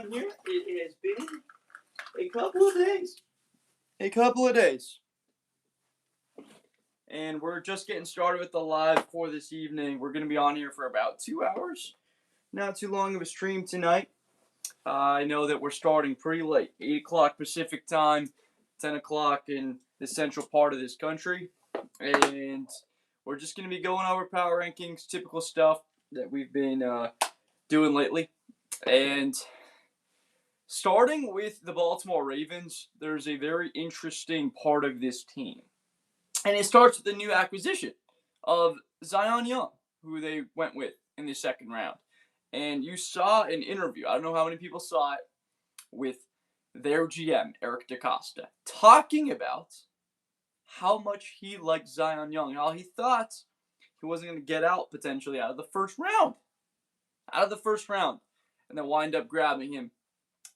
on here. It has been a couple of days. And we're just getting started with the live for this evening. We're going to be on here for about 2 hours. Not too long of a stream tonight. I know that we're starting pretty late. 8 o'clock Pacific time, 10 o'clock in the central part of this country. And we're just going to be going over power rankings, typical stuff that we've been doing lately. And starting with the Baltimore Ravens, there's a very interesting part of this team. And it starts with the new acquisition of Zion Young, who they went with in the second round. And you saw an interview, I don't know how many people saw it, with their GM, Eric DaCosta, talking about how much he liked Zion Young, how he thought he wasn't going to get out potentially out of the first round. And then wind up grabbing him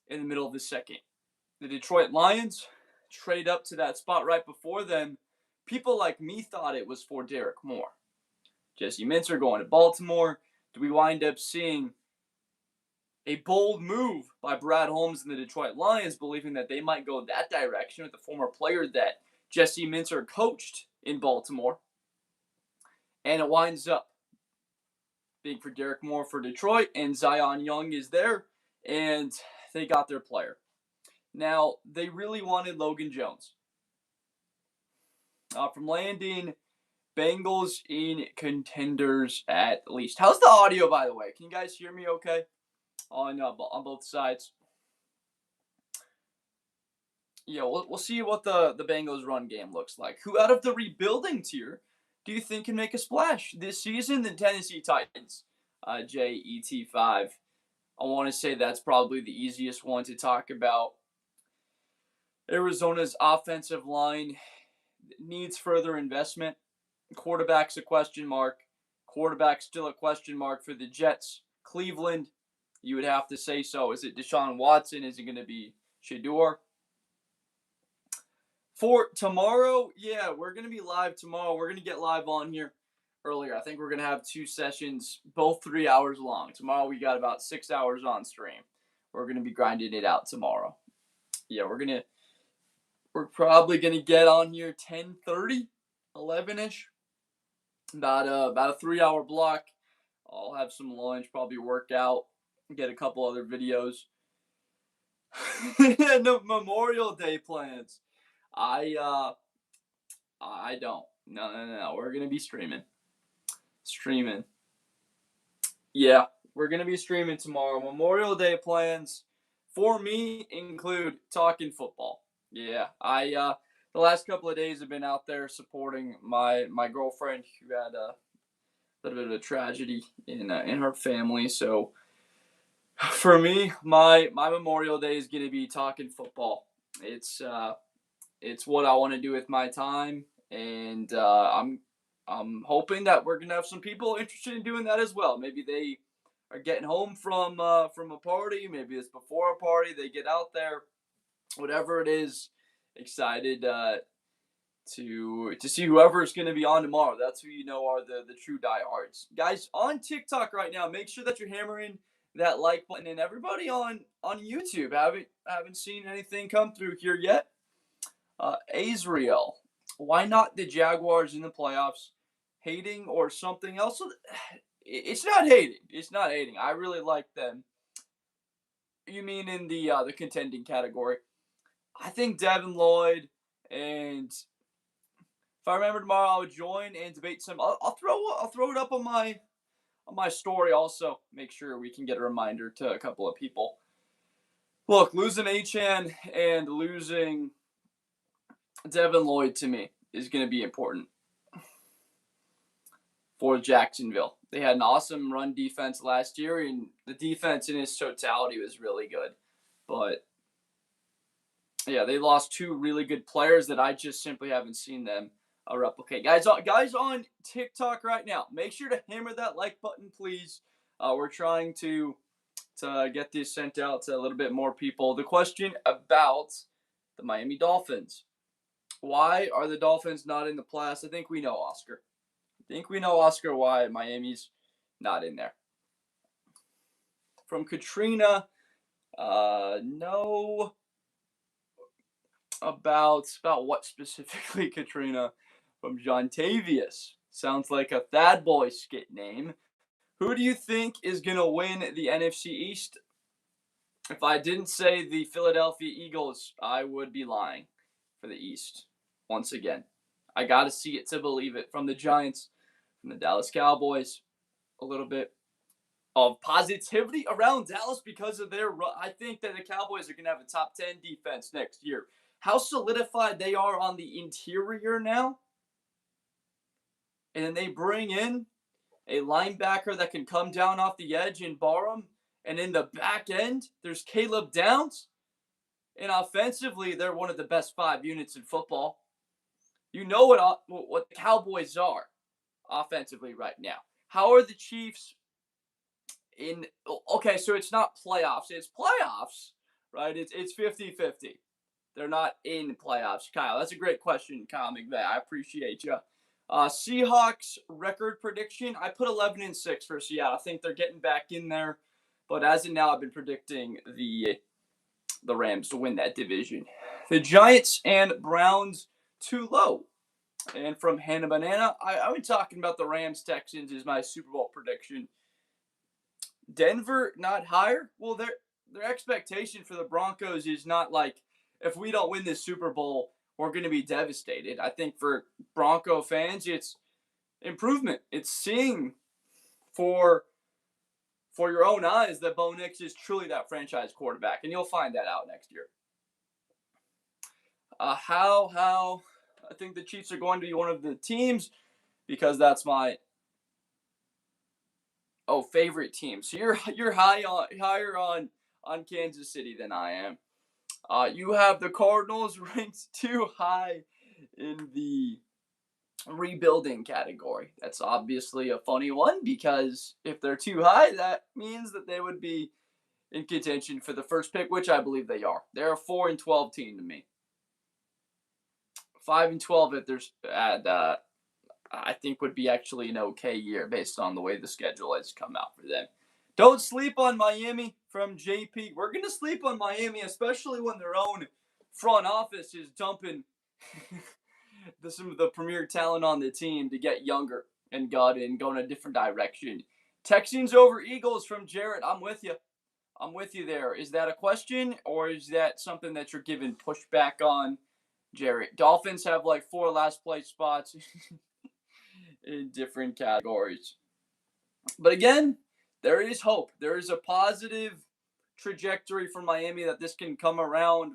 in the middle of the second. The Detroit Lions trade up to that spot right before them. People like me thought it was for Derek Moore. Jesse Minter going to Baltimore. Do we wind up seeing a bold move by Brad Holmes and the Detroit Lions, believing that they might go that direction with the former player that Jesse Minter coached in Baltimore? And it winds up being for Derek Moore for Detroit, and Zion Young is there, and they got their player. Now, they really wanted Logan Jones. From landing Bengals in contenders at least. How's the audio, by the way? Can you guys hear me okay on both sides? Yeah, we'll see what the Bengals run game looks like. Who out of the rebuilding tier do you think can make a splash this season? The Tennessee Titans, JET5. I want to say that's probably the easiest one to talk about. Arizona's offensive line needs further investment. Quarterback's a question mark. Quarterback's still a question mark for the Jets. Cleveland, you would have to say so. Is it Deshaun Watson? Is it going to be Shedeur? For tomorrow, yeah, we're going to be live tomorrow. We're going to get live on here earlier. I think we're going to have 2 sessions, both 3 hours long. Tomorrow we got about 6 hours on stream. We're going to be grinding it out tomorrow. Yeah, we're probably going to get on here 10:30, 11-ish. About a 3-hour block. I'll have some lunch, probably work out, get a couple other videos. No Memorial Day plans. I don't. No. We're gonna be streaming. Yeah, we're gonna be streaming tomorrow. Memorial Day plans for me include talking football. Yeah, the last couple of days have been out there supporting my girlfriend who had a little bit of a tragedy in her family. So for me, my Memorial Day is gonna be talking football. It's what I want to do with my time, and I'm hoping that we're gonna have some people interested in doing that as well. Maybe they are getting home from a party. Maybe it's before a party. They get out there. Whatever it is, excited to see whoever is going to be on tomorrow. That's who you know are the true diehards. Guys, on TikTok right now, make sure that you're hammering that like button. And everybody on YouTube, haven't seen anything come through here yet. Azriel, why not the Jaguars in the playoffs? Hating or something else? It's not hating. I really like them. You mean in the contending category? I think Devin Lloyd, and if I remember tomorrow, I'll join and debate some. I'll throw it up on my story also. Make sure we can get a reminder to a couple of people. Look, losing Achane and losing Devin Lloyd to me is going to be important for Jacksonville. They had an awesome run defense last year, and the defense in its totality was really good. But yeah, they lost 2 really good players that I just simply haven't seen them replicate. Guys on TikTok right now, make sure to hammer that like button, please. We're trying to get this sent out to a little bit more people. The question about the Miami Dolphins. Why are the Dolphins not in the playoffs? I think we know, Oscar. Why Miami's not in there. From Katrina, No. About what specifically, Katrina? From John Tavius. Sounds like a Thad Boy skit name. Who do you think is going to win the NFC East? If I didn't say the Philadelphia Eagles, I would be lying for the East. Once again, I got to see it to believe it. From the Giants, from the Dallas Cowboys, a little bit of positivity around Dallas because of their run. I think that the Cowboys are going to have a top 10 defense next year. How solidified they are on the interior now. And then they bring in a linebacker that can come down off the edge and bar them. And in the back end, there's Caleb Downs. And offensively, they're one of the best 5 units in football. You know what the Cowboys are offensively right now. How are the Chiefs in? Okay, so it's not playoffs. It's playoffs, right? It's 50-50. They're not in playoffs. Kyle, that's a great question, Kyle McVay. I appreciate you. Seahawks record prediction. I put 11-6 for Seattle. I think they're getting back in there. But as of now, I've been predicting the Rams to win that division. The Giants and Browns too low. And from Hannah Banana, I've been talking about the Rams Texans is my Super Bowl prediction. Denver not higher. Well, their expectation for the Broncos is not like if we don't win this Super Bowl, we're going to be devastated. I think for Bronco fans, it's improvement. It's seeing for your own eyes that Bo Nix is truly that franchise quarterback, and you'll find that out next year. How I think the Chiefs are going to be one of the teams because that's my favorite team. So you're higher on Kansas City than I am. You have the Cardinals ranked too high in the rebuilding category. That's obviously a funny one because if they're too high, that means that they would be in contention for the first pick, which I believe they are. They're a 4-12 team to me. 5-12 if there's I think would be actually an okay year based on the way the schedule has come out for them. Don't sleep on Miami from JP. We're going to sleep on Miami, especially when their own front office is dumping some of the premier talent on the team to get younger and go in a different direction. Texans over Eagles from Jarrett. I'm with you. I'm with you there. Is that a question or is that something that you're giving pushback on, Jarrett? Dolphins have like 4 last place spots in different categories. But again, there is hope. There is a positive trajectory for Miami that this can come around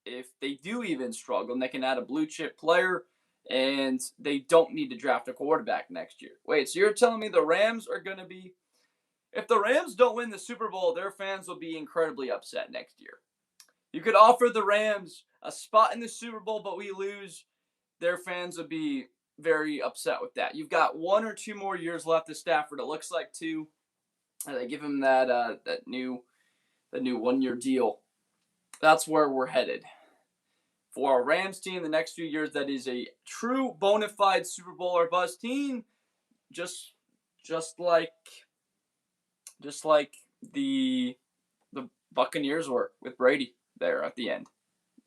if they do even struggle and they can add a blue chip player and they don't need to draft a quarterback next year. Wait, so you're telling me the Rams are going to be, if the Rams don't win the Super Bowl, their fans will be incredibly upset next year. You could offer the Rams a spot in the Super Bowl, but we lose, their fans would be very upset with that. You've got 1 or 2 more years left of Stafford. It looks like 2. They give him that new 1-year deal. That's where we're headed. For our Rams team, the next few years, that is a true bona fide Super Bowl or bust team, just like the Buccaneers were with Brady there at the end.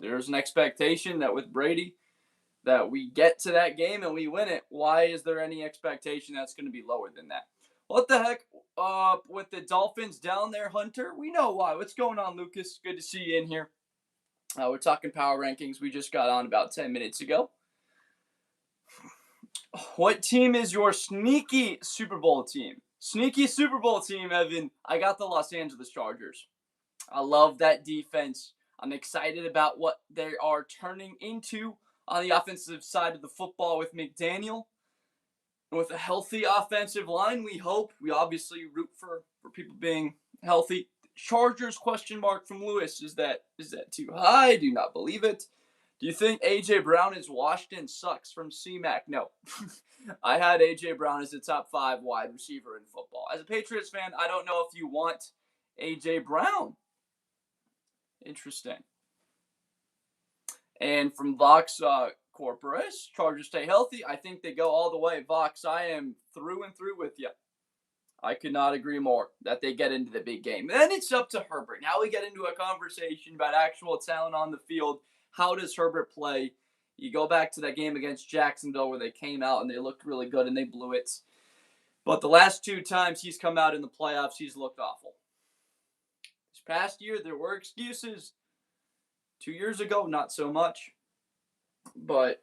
There's an expectation that with Brady that we get to that game and we win it. Why is there any expectation that's going to be lower than that? What the heck with the Dolphins down there, Hunter? We know why. What's going on, Lucas? Good to see you in here. We're talking power rankings. We just got on about 10 minutes ago. What team is your sneaky Super Bowl team? Sneaky Super Bowl team, Evan. I got the Los Angeles Chargers. I love that defense. I'm excited about what they are turning into on the offensive side of the football with McDaniel. And with a healthy offensive line, we hope. We obviously root for people being healthy. Chargers question mark from Lewis. Is that too high? I do not believe it. Do you think A.J. Brown is washed and sucks from C-Mac? No. I had A.J. Brown as a top 5 wide receiver in football. As a Patriots fan, I don't know if you want A.J. Brown. Interesting. And from Vox Corporus, Chargers stay healthy. I think they go all the way. Vox, I am through and through with you. I could not agree more that they get into the big game. Then it's up to Herbert. Now we get into a conversation about actual talent on the field. How does Herbert play? You go back to that game against Jacksonville where they came out and they looked really good and they blew it. But the last 2 times he's come out in the playoffs, he's looked awful. This past year, there were excuses. 2 years ago, not so much. But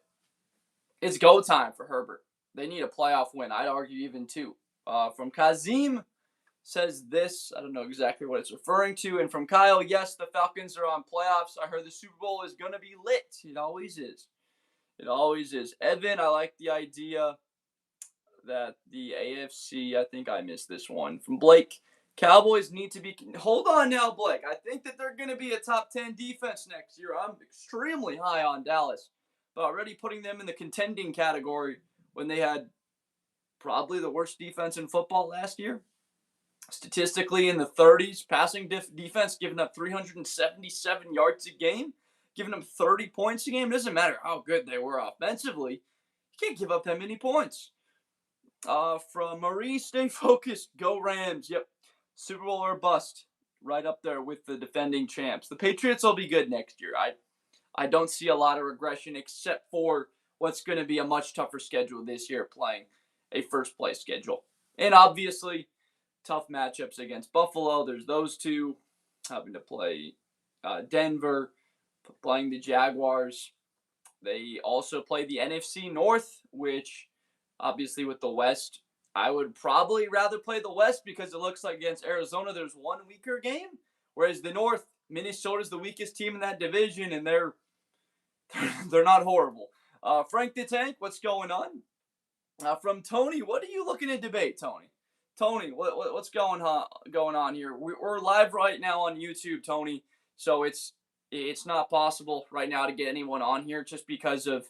it's go time for Herbert. They need a playoff win. I'd argue even 2. From Kazim says this. I don't know exactly what it's referring to. And from Kyle, yes, the Falcons are on playoffs. I heard the Super Bowl is going to be lit. It always is. It always is. Evan, I like the idea that the AFC, I think I missed this one. From Blake, Cowboys need to be. Hold on now, Blake. I think that they're going to be a top 10 defense next year. I'm extremely high on Dallas, but already putting them in the contending category when they had probably the worst defense in football last year. Statistically in the 30s, passing defense, giving up 377 yards a game, giving them 30 points a game. It doesn't matter how good they were offensively. You can't give up that many points. From Marie, stay focused. Go Rams. Yep. Super Bowl or bust. Right up there with the defending champs. The Patriots will be good next year. I don't see a lot of regression except for what's going to be a much tougher schedule this year, playing a first place schedule. And obviously, tough matchups against Buffalo. There's those two. Having to play Denver, playing the Jaguars. They also play the NFC North, which obviously with the West, I would probably rather play the West because it looks like against Arizona there's one weaker game, whereas the North, Minnesota's the weakest team in that division, and they're not horrible. Frank the Tank, what's going on? From Tony, what are you looking to debate, Tony? Tony, what's going on here? We're live right now on YouTube, Tony, so it's not possible right now to get anyone on here just because of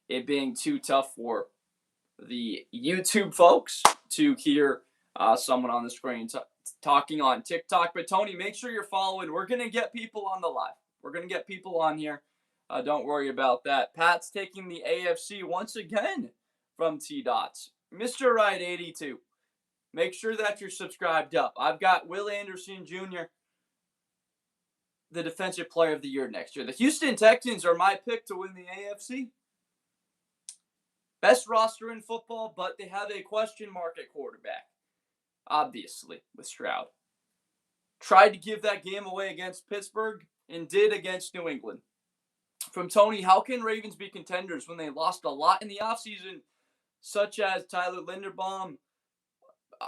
it being too tough for the YouTube folks to hear someone on the screen talking on TikTok. But Tony, make sure you're following. We're going to get people on the live. We're going to get people on here. Don't worry about that. Pat's taking the AFC once again from T-Dots. Mr. Right 82. Make sure that you're subscribed up. I've got Will Anderson Jr., the Defensive Player of the Year next year. The Houston Texans are my pick to win the AFC. Best roster in football, but they have a question mark at quarterback. Obviously, with Stroud. Tried to give that game away against Pittsburgh and did against New England. From Tony, how can Ravens be contenders when they lost a lot in the offseason, such as Tyler Linderbaum?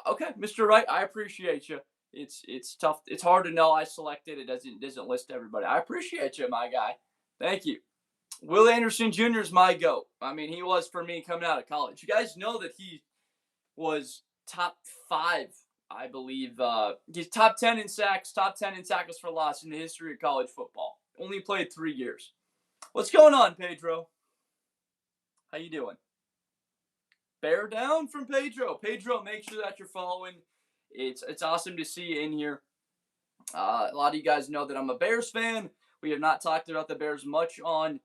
Okay, Mr. Wright, I appreciate you. It's tough. It's hard to know. I selected it. Doesn't list everybody. I appreciate you, my guy. Thank you. Will Anderson Jr. is my GOAT. I mean, he was for me coming out of college. You guys know that he was top 5, I believe. He's top 10 in sacks, top 10 in tackles for loss in the history of college football. Only played 3 years. What's going on, Pedro? How you doing? Bear down from Pedro. Pedro, make sure that you're following. It's awesome to see you in here. A lot of you guys know that I'm a Bears fan. We have not talked about the Bears much on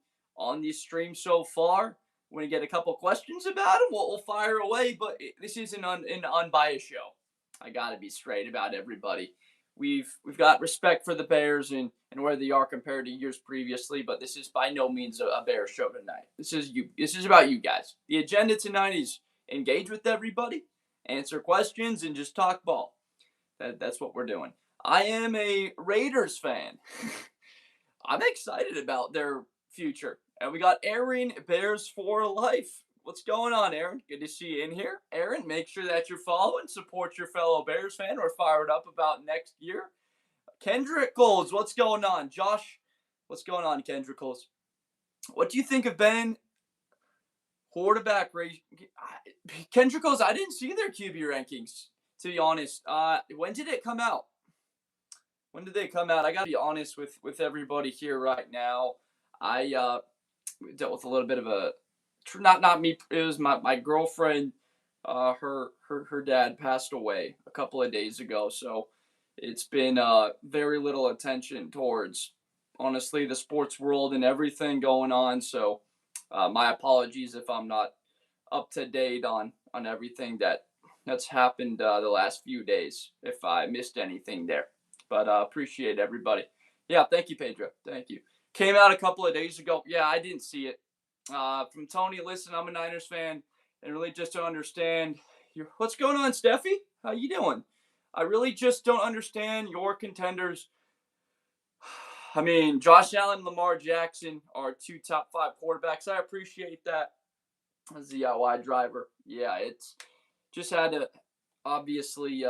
this stream so far. When we get a couple questions about them, we'll fire away. But this is an unbiased show. I got to be straight about everybody. We've got respect for the Bears and where they are compared to years previously, but this is by no means a Bears show tonight. This is about you guys. The agenda tonight is engage with everybody, answer questions, and just talk ball. That's what we're doing. I am a Raiders fan. I'm excited about their future. And we got Aaron, Bears for life. What's going on, Aaron? Good to see you in here. Aaron, make sure that you're following. Support your fellow Bears fan. We're fired up about next year. Kendrick Coles, what's going on? Josh, what's going on, Kendrick Coles? What do you think of Ben quarterback? Kendrick Coles, I didn't see their QB rankings, to be honest. When did it come out? When did they come out? I got to be honest with everybody here right now. I dealt with a little bit of a not me. It was my girlfriend. Her dad passed away a couple of days ago, so it's been very little attention towards, honestly, the sports world and everything going on. So my apologies if I'm not up to date on everything that that's happened the last few days. If I missed anything there, but appreciate everybody. Yeah, thank you, Pedro. Thank you. Came out a couple of days ago. Yeah, I didn't see it. From Tony, listen, I'm a Niners fan, and really just don't understand what's going on, Steffi. How you doing? I really just don't understand your contenders. I mean, Josh Allen and Lamar Jackson are two top 5 quarterbacks. I appreciate that as the wide driver. Yeah, it's just had to obviously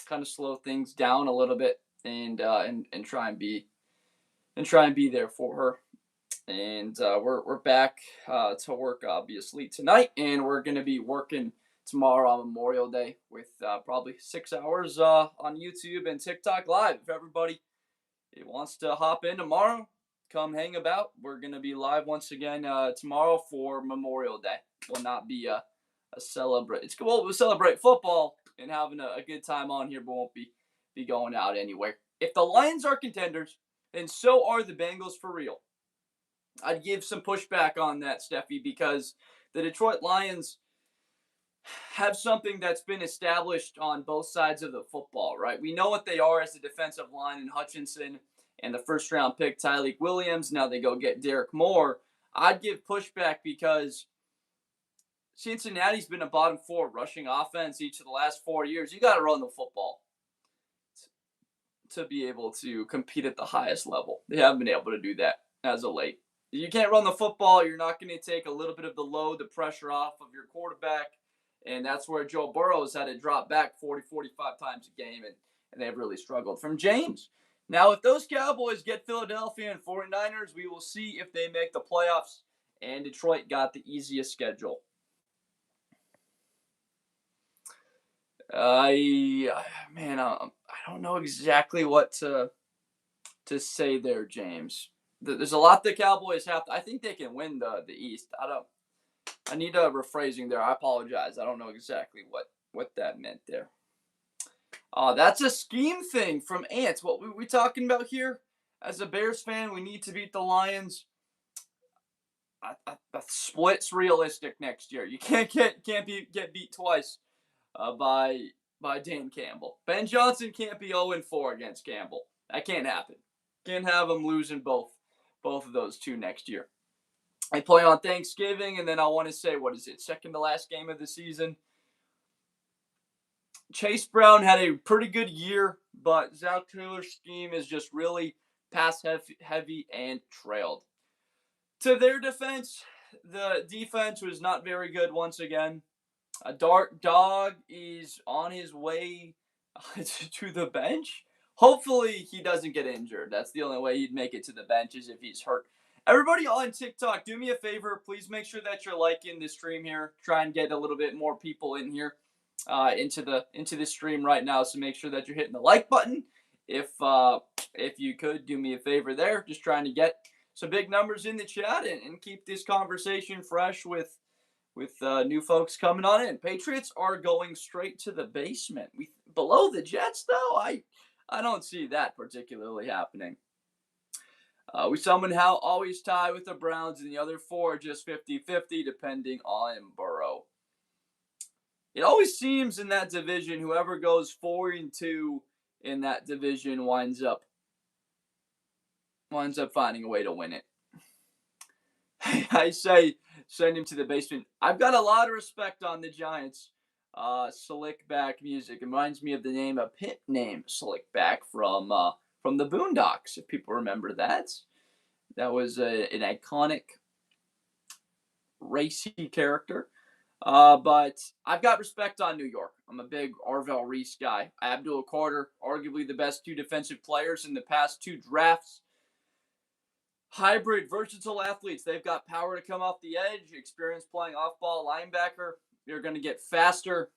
kind of slow things down a little bit and try and be there for her. And we're back to work obviously tonight, and we're gonna be working tomorrow on Memorial Day with probably 6 hours on YouTube and TikTok Live. If everybody wants to hop in tomorrow, come hang about. We're gonna be live once again tomorrow for Memorial Day. Will not be a celebrate. We'll celebrate football and having a good time on here, but won't be going out anywhere. If the Lions are contenders, then so are the Bengals for real. I'd give some pushback on that, Steffi, because the Detroit Lions have something that's been established on both sides of the football, right? We know what they are as the defensive line in Hutchinson and the first-round pick, Tyreek Williams. Now they go get Derek Moore. I'd give pushback because Cincinnati's been a bottom 4 rushing offense each of the last 4 years. You got to run the football to be able to compete at the highest level. They haven't been able to do that as of late. If you can't run the football, you're not going to take a little bit of the load, the pressure off of your quarterback. And that's where Joe Burrow's had to drop back 40, 45 times a game, and they've really struggled. From James. Now, if those Cowboys get Philadelphia and 49ers, we will see if they make the playoffs. And Detroit got the easiest schedule. I don't know exactly what to say there, James. There's a lot the Cowboys have. I think they can win the East. I need a rephrasing there. I apologize. I don't know exactly what that meant there. That's a scheme thing from Ants. What we talking about here? As a Bears fan, we need to beat the Lions. A split's realistic next year. You can't get beat twice by Dan Campbell. Ben Johnson can't be 0-4 against Campbell. That can't happen. Can't have him losing both of those two next year. I play on Thanksgiving, and then I want to say, what is it, second to last game of the season? Chase Brown had a pretty good year, but Zach Taylor's scheme is just really pass heavy and trailed. To their defense, the defense was not very good once again. A Dark Dog is on his way to the bench. Hopefully he doesn't get injured. That's the only way he'd make it to the bench is if he's hurt. Everybody on TikTok, do me a favor. Please make sure that you're liking the stream here. Try and get a little bit more people in here into the stream right now. So make sure that you're hitting the like button. If you could do me a favor there, just trying to get some big numbers in the chat and keep this conversation fresh with new folks coming on in. Patriots are going straight to the basement. Below the Jets, though, I don't see that particularly happening. We somehow always tie with the Browns, and the other 4 just 50-50, depending on Burrow. It always seems in that division, whoever goes 4-2 in that division winds up finding a way to win it. I say send him to the basement. I've got a lot of respect on the Giants. Slickback music. It reminds me of the name, a pimp named Slickback from the Boondocks, if people remember that. That was an iconic racy character. But I've got respect on New York. I'm a big Arvell Reese guy. Abdul Carter, arguably the best 2 defensive players in the past 2 drafts. Hybrid, versatile athletes. They've got power to come off the edge, experience playing off-ball linebacker. They're going to get faster.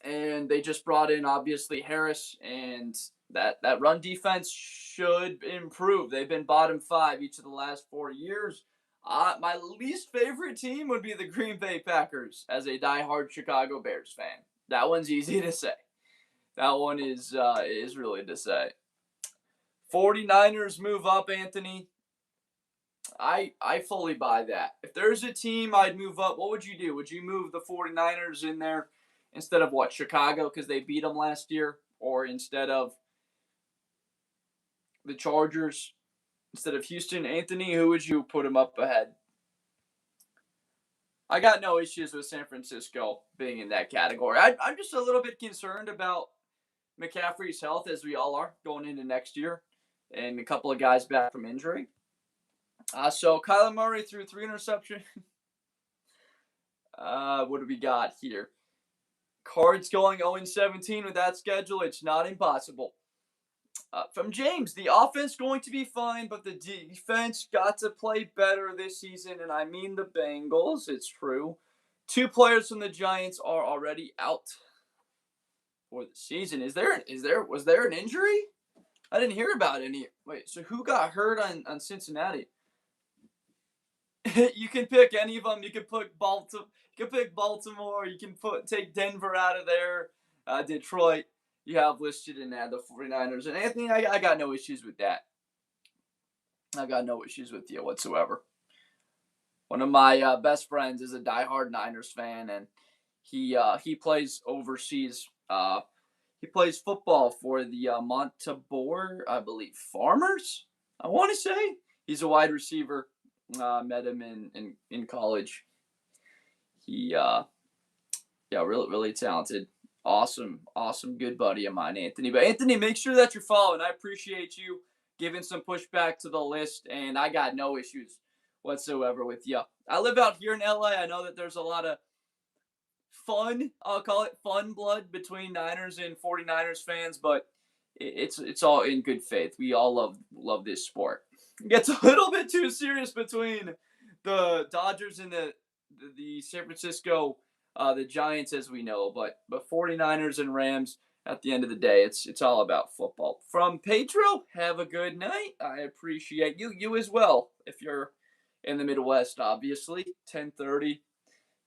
And they just brought in, obviously, Harris. And that run defense should improve. They've been bottom 5 each of the last 4 years. My least favorite team would be the Green Bay Packers as a diehard Chicago Bears fan. That one's easy to say. That one is really to say. 49ers move up, Anthony. I fully buy that. If there's a team I'd move up, what would you do? Would you move the 49ers in there instead of what, Chicago because they beat them last year, or instead of the Chargers, instead of Houston? Anthony, who would you put him up ahead? I got no issues with San Francisco being in that category. I'm just a little bit concerned about McCaffrey's health, as we all are, going into next year, and a couple of guys back from injury. So Kyler Murray threw 3 interceptions. What do we got here? Cards going 0-17 with that schedule. It's not impossible. From James, the offense going to be fine, but the defense got to play better this season, and I mean the Bengals. It's true. 2 players from the Giants are already out for the season. Was there an injury? I didn't hear about any. Wait, so who got hurt on Cincinnati? You can pick any of them. You can pick Baltimore. You can take Denver out of there. Detroit, you have listed in there the 49ers. And Anthony, I got no issues with that. I got no issues with you whatsoever. One of my best friends is a diehard Niners fan, and he plays overseas. He plays football for the Montabor, I believe, Farmers. I want to say he's a wide receiver. Met him in college. He really talented. Awesome, good buddy of mine, Anthony. But Anthony, make sure that you're following. I appreciate you giving some pushback to the list, and I got no issues whatsoever with you. I live out here in LA. I know that there's a lot of fun, I'll call it fun blood between Niners and 49ers fans, but it's all in good faith. We all love this sport. It gets a little bit too serious between the Dodgers and the San Francisco the Giants, as we know, but 49ers and Rams, at the end of the day, it's all about football. From Pedro, have a good night. I appreciate you as well. If you're in the Midwest, obviously, 10:30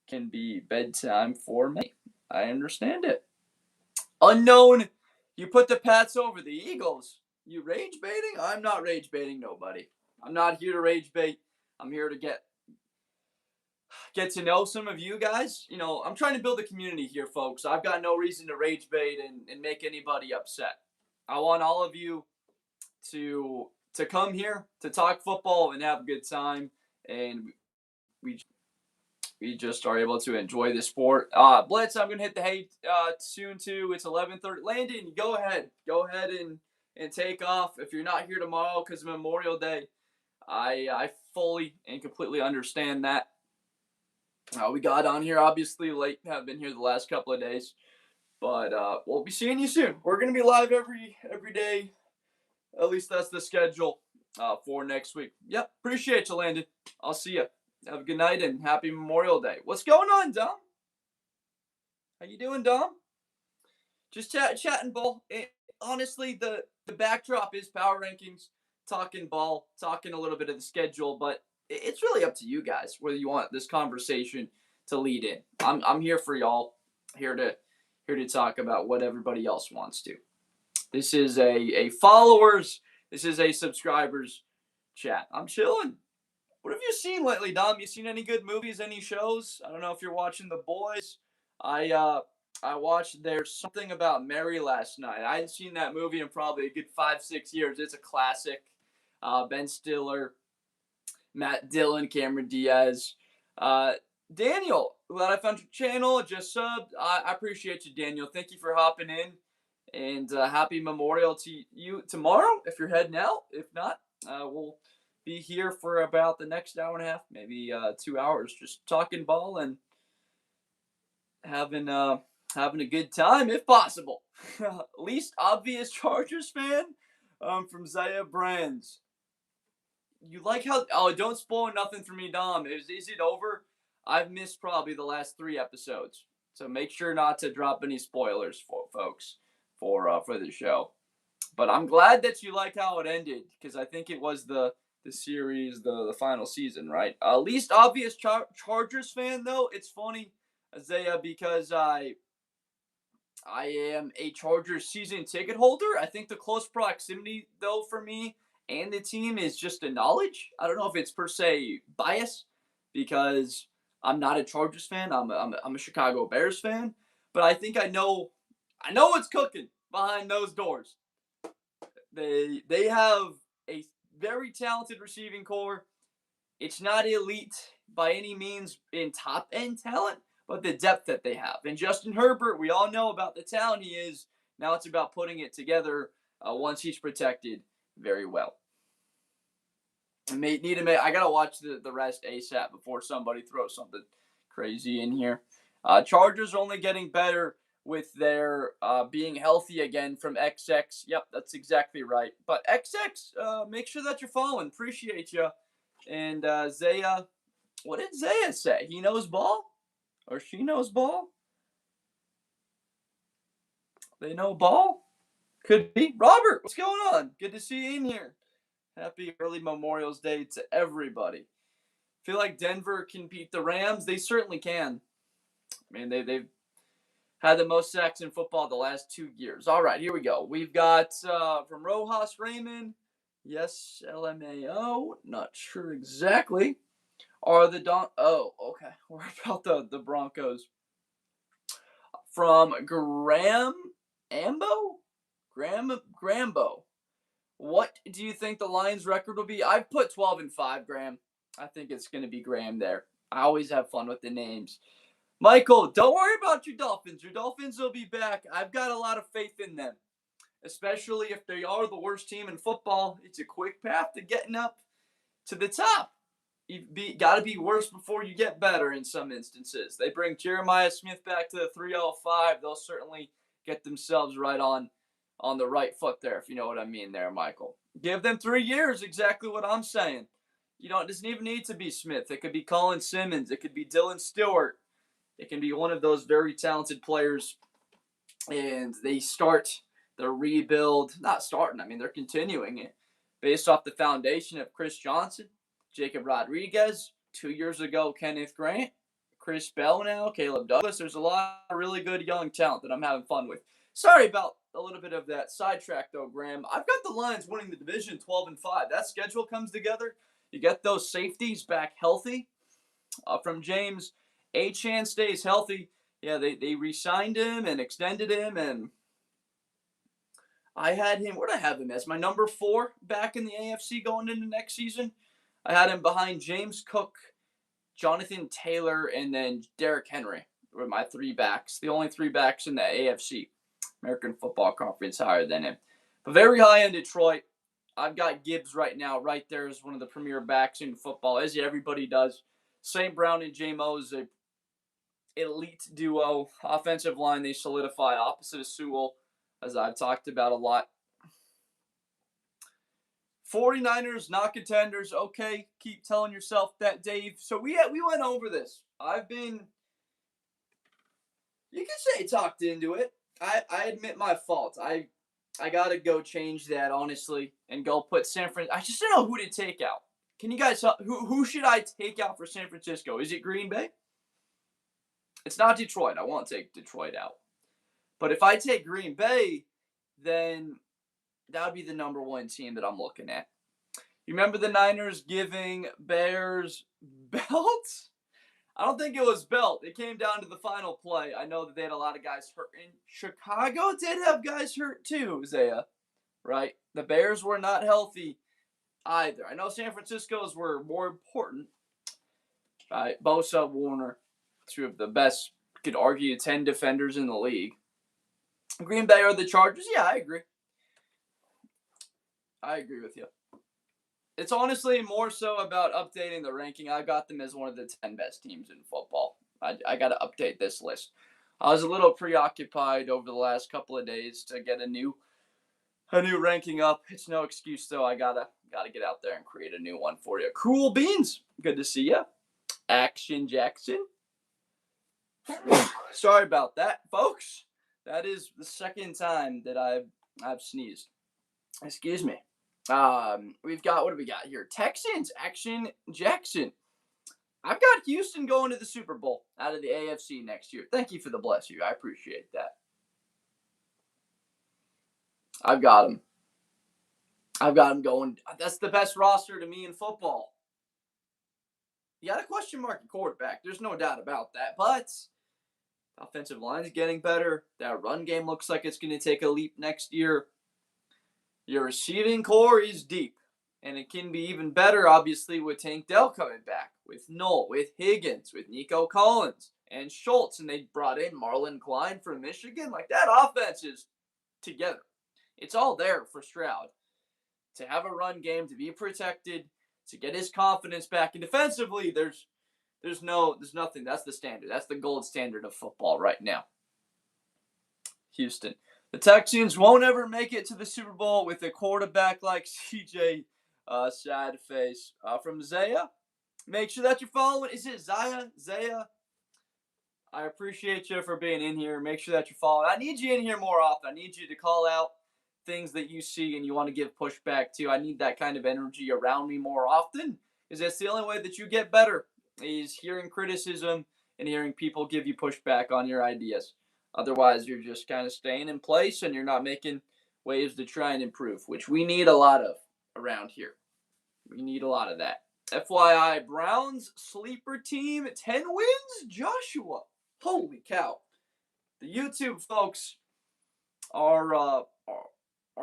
can be bedtime for me. I understand it. Unknown, you put the Pats over the Eagles. You rage baiting? I'm not rage baiting nobody. I'm not here to rage bait. I'm here to get to know some of you guys. You know, I'm trying to build a community here, folks. I've got no reason to rage bait and make anybody upset. I want all of you to come here to talk football and have a good time, and we just are able to enjoy the sport. Blitz, I'm gonna hit the hay soon too. It's 11:30. Landon, go ahead and take off. If you're not here tomorrow because of Memorial Day, I fully and completely understand that. We got on here obviously late. Have been here the last couple of days, but we'll be seeing you soon. We're gonna be live every day. At least that's the schedule for next week. Yep, appreciate you, Landon. I'll see you. Have a good night and happy Memorial Day. What's going on, Dom? How you doing, Dom? Just chatting ball. Honestly, the backdrop is power rankings, talking ball, talking a little bit of the schedule, but it's really up to you guys whether you want this conversation to lead in. I'm here for y'all. Here to talk about what everybody else wants to. This is a followers. This is a subscribers chat. I'm chilling. What have you seen lately, Dom? You seen any good movies, any shows? I don't know if you're watching The Boys. I watched There's Something About Mary last night. I hadn't seen that movie in probably a good 5-6 years. It's a classic. Ben Stiller, Matt Dillon, Cameron Diaz. Daniel, glad I found your channel. Just subbed. I appreciate you, Daniel. Thank you for hopping in. And happy Memorial to you tomorrow if you're heading out. If not, we'll be here for about the next hour and a half, maybe 2 hours, just talking ball and having a good time if possible. Least obvious Chargers fan from Zaya Brands. You like how? Oh, don't spoil nothing for me, Dom. Is it over? I've missed probably the last 3 episodes, so make sure not to drop any spoilers, for folks, for the show. But I'm glad that you like how it ended because I think it was the series, the final season, right? Least obvious Chargers fan though. It's funny, Isaiah, because I am a Chargers season ticket holder. I think the close proximity though for me and the team is just a knowledge. I don't know if it's per se bias because I'm not a Chargers fan. I'm a Chicago Bears fan. but I think I know what's cooking behind those doors. They have a very talented receiving core. It's not elite by any means in top end talent, but the depth that they have. And Justin Herbert, we all know about the talent he is. Now it's about putting it together once he's protected very well. I gotta watch the rest ASAP before somebody throws something crazy in here. Chargers are only getting better with their being healthy again from XX. Yep, that's exactly right. But XX, make sure that you're following. Appreciate you. And Zaya, what did Zaya say? He knows ball? Or she knows ball? They know ball? Could be. Robert, what's going on? Good to see you in here. Happy early Memorial's Day to everybody. Feel like Denver can beat the Rams? They certainly can. I mean, they've had the most sacks in football the last 2 years. All right, here we go. We've got from Rojas Raymond. Yes, LMAO. Not sure exactly. Are the Oh, okay. We're about the Broncos. From Graham Ambo? Grambo. What do you think the Lions' record will be? I've put 12-5, Graham. I think it's going to be Graham there. I always have fun with the names. Michael, don't worry about your Dolphins. Your Dolphins will be back. I've got a lot of faith in them, especially if they are the worst team in football. It's a quick path to getting up to the top. You got to be worse before you get better in some instances. They bring Jeremiah Smith back to the 305. They'll certainly get themselves right on the right foot there, if you know what I mean there, Michael. Give them 3 years, exactly what I'm saying. It doesn't even need to be Smith. It could be Colin Simmons. It could be Dylan Stewart. It can be one of those very talented players. And they start the rebuild. Not starting, they're continuing it based off the foundation of Chris Johnson, Jacob Rodriguez, 2 years ago, Kenneth Grant, Chris Bell now, Caleb Douglas. There's a lot of really good young talent that I'm having fun with. Sorry about a little bit of that sidetrack, though, Graham. I've got the Lions winning the division 12-5. That schedule comes together. You get those safeties back healthy. From James, Achane stays healthy. Yeah, they re-signed him and extended him, and I had him. Where did I have him as? My number 4 back in the AFC going into next season. I had him behind James Cook, Jonathan Taylor, and then Derrick Henry were my 3 backs. The only 3 backs in the AFC, American Football Conference, higher than him. But very high in Detroit. I've got Gibbs right now, right there as one of the premier backs in football, as everybody does. St. Brown and J-Mo is an elite duo. Offensive line, they solidified opposite of Sewell, as I've talked about a lot. 49ers, not contenders. Okay, keep telling yourself that, Dave. So we went over this. You can say talked into it. I admit my fault. I got to go change that, honestly, and go put San Francisco. I just don't know who to take out. Can you guys help? Who should I take out for San Francisco? Is it Green Bay? It's not Detroit. I won't take Detroit out. But if I take Green Bay, then that would be the number 1 team that I'm looking at. You remember the Niners giving Bears belts? I don't think it was belt. It came down to the final play. I know that they had a lot of guys hurt. And Chicago did have guys hurt too, Zaya. Right? The Bears were not healthy either. I know San Francisco's were more important. Right? Bosa, Warner, 2 of the best, could argue, 10 defenders in the league. Green Bay or the Chargers? Yeah, I agree. I agree with you. It's honestly more so about updating the ranking. I got them as one of the 10 best teams in football. I got to update this list. I was a little preoccupied over the last couple of days to get a new ranking up. It's no excuse though. I gotta get out there and create a new one for you. Cool beans. Good to see you. Action Jackson. Sorry about that, folks. That is the second time that I've sneezed. Excuse me. We've got, what do we got here? Texans, Action Jackson. I've got Houston going to the Super Bowl out of the AFC next year. Thank you for the bless you. I appreciate that. I've got him going. That's the best roster to me in football. You got a question mark at quarterback. There's no doubt about that. But Offensive line is getting better. That run game looks like it's going to take a leap next year. Your receiving core is deep. And it can be even better, obviously, with Tank Dell coming back, with Knoll, with Higgins, with Nico Collins, and Schultz. And they brought in Marlon Klein from Michigan. Like, that offense is together. It's all there for Stroud. To have a run game, to be protected, to get his confidence back. And defensively, there's nothing. That's the standard. That's the gold standard of football right now. Houston. The Texans won't ever make it to the Super Bowl with a quarterback like CJ sad face. From Zaya. Make sure that you're following. Is it Zaya? Zaya? I appreciate you for being in here. Make sure that you're following. I need you in here more often. I need you to call out things that you see and you want to give pushback to. I need that kind of energy around me more often, because that's the only way that you get better, is hearing criticism and hearing people give you pushback on your ideas. Otherwise, you're just kind of staying in place and you're not making waves to try and improve, which we need a lot of around here. We need a lot of that. FYI, Browns sleeper team, 10 wins? Joshua. Holy cow. The YouTube folks are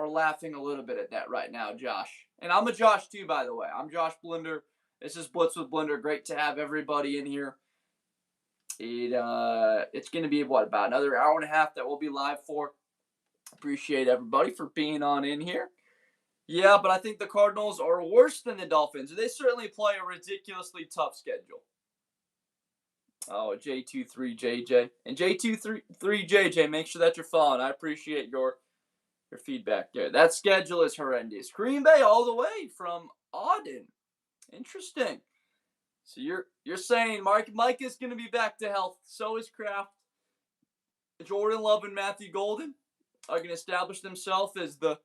laughing a little bit at that right now, Josh. And I'm a Josh too, by the way. I'm Josh Blinder. This is Blitz with Blinder. Great to have everybody in here. It's going to be, about another hour and a half that we'll be live for. Appreciate everybody for being on in here. Yeah, but I think the Cardinals are worse than the Dolphins. They certainly play a ridiculously tough schedule. Oh, J23JJ. And J23JJ, make sure that you're following. I appreciate your feedback there. That schedule is horrendous. Green Bay all the way from Auden. Interesting. So you're saying Mike is going to be back to health. So is Kraft. Jordan Love and Matthew Golden are going to establish themselves as the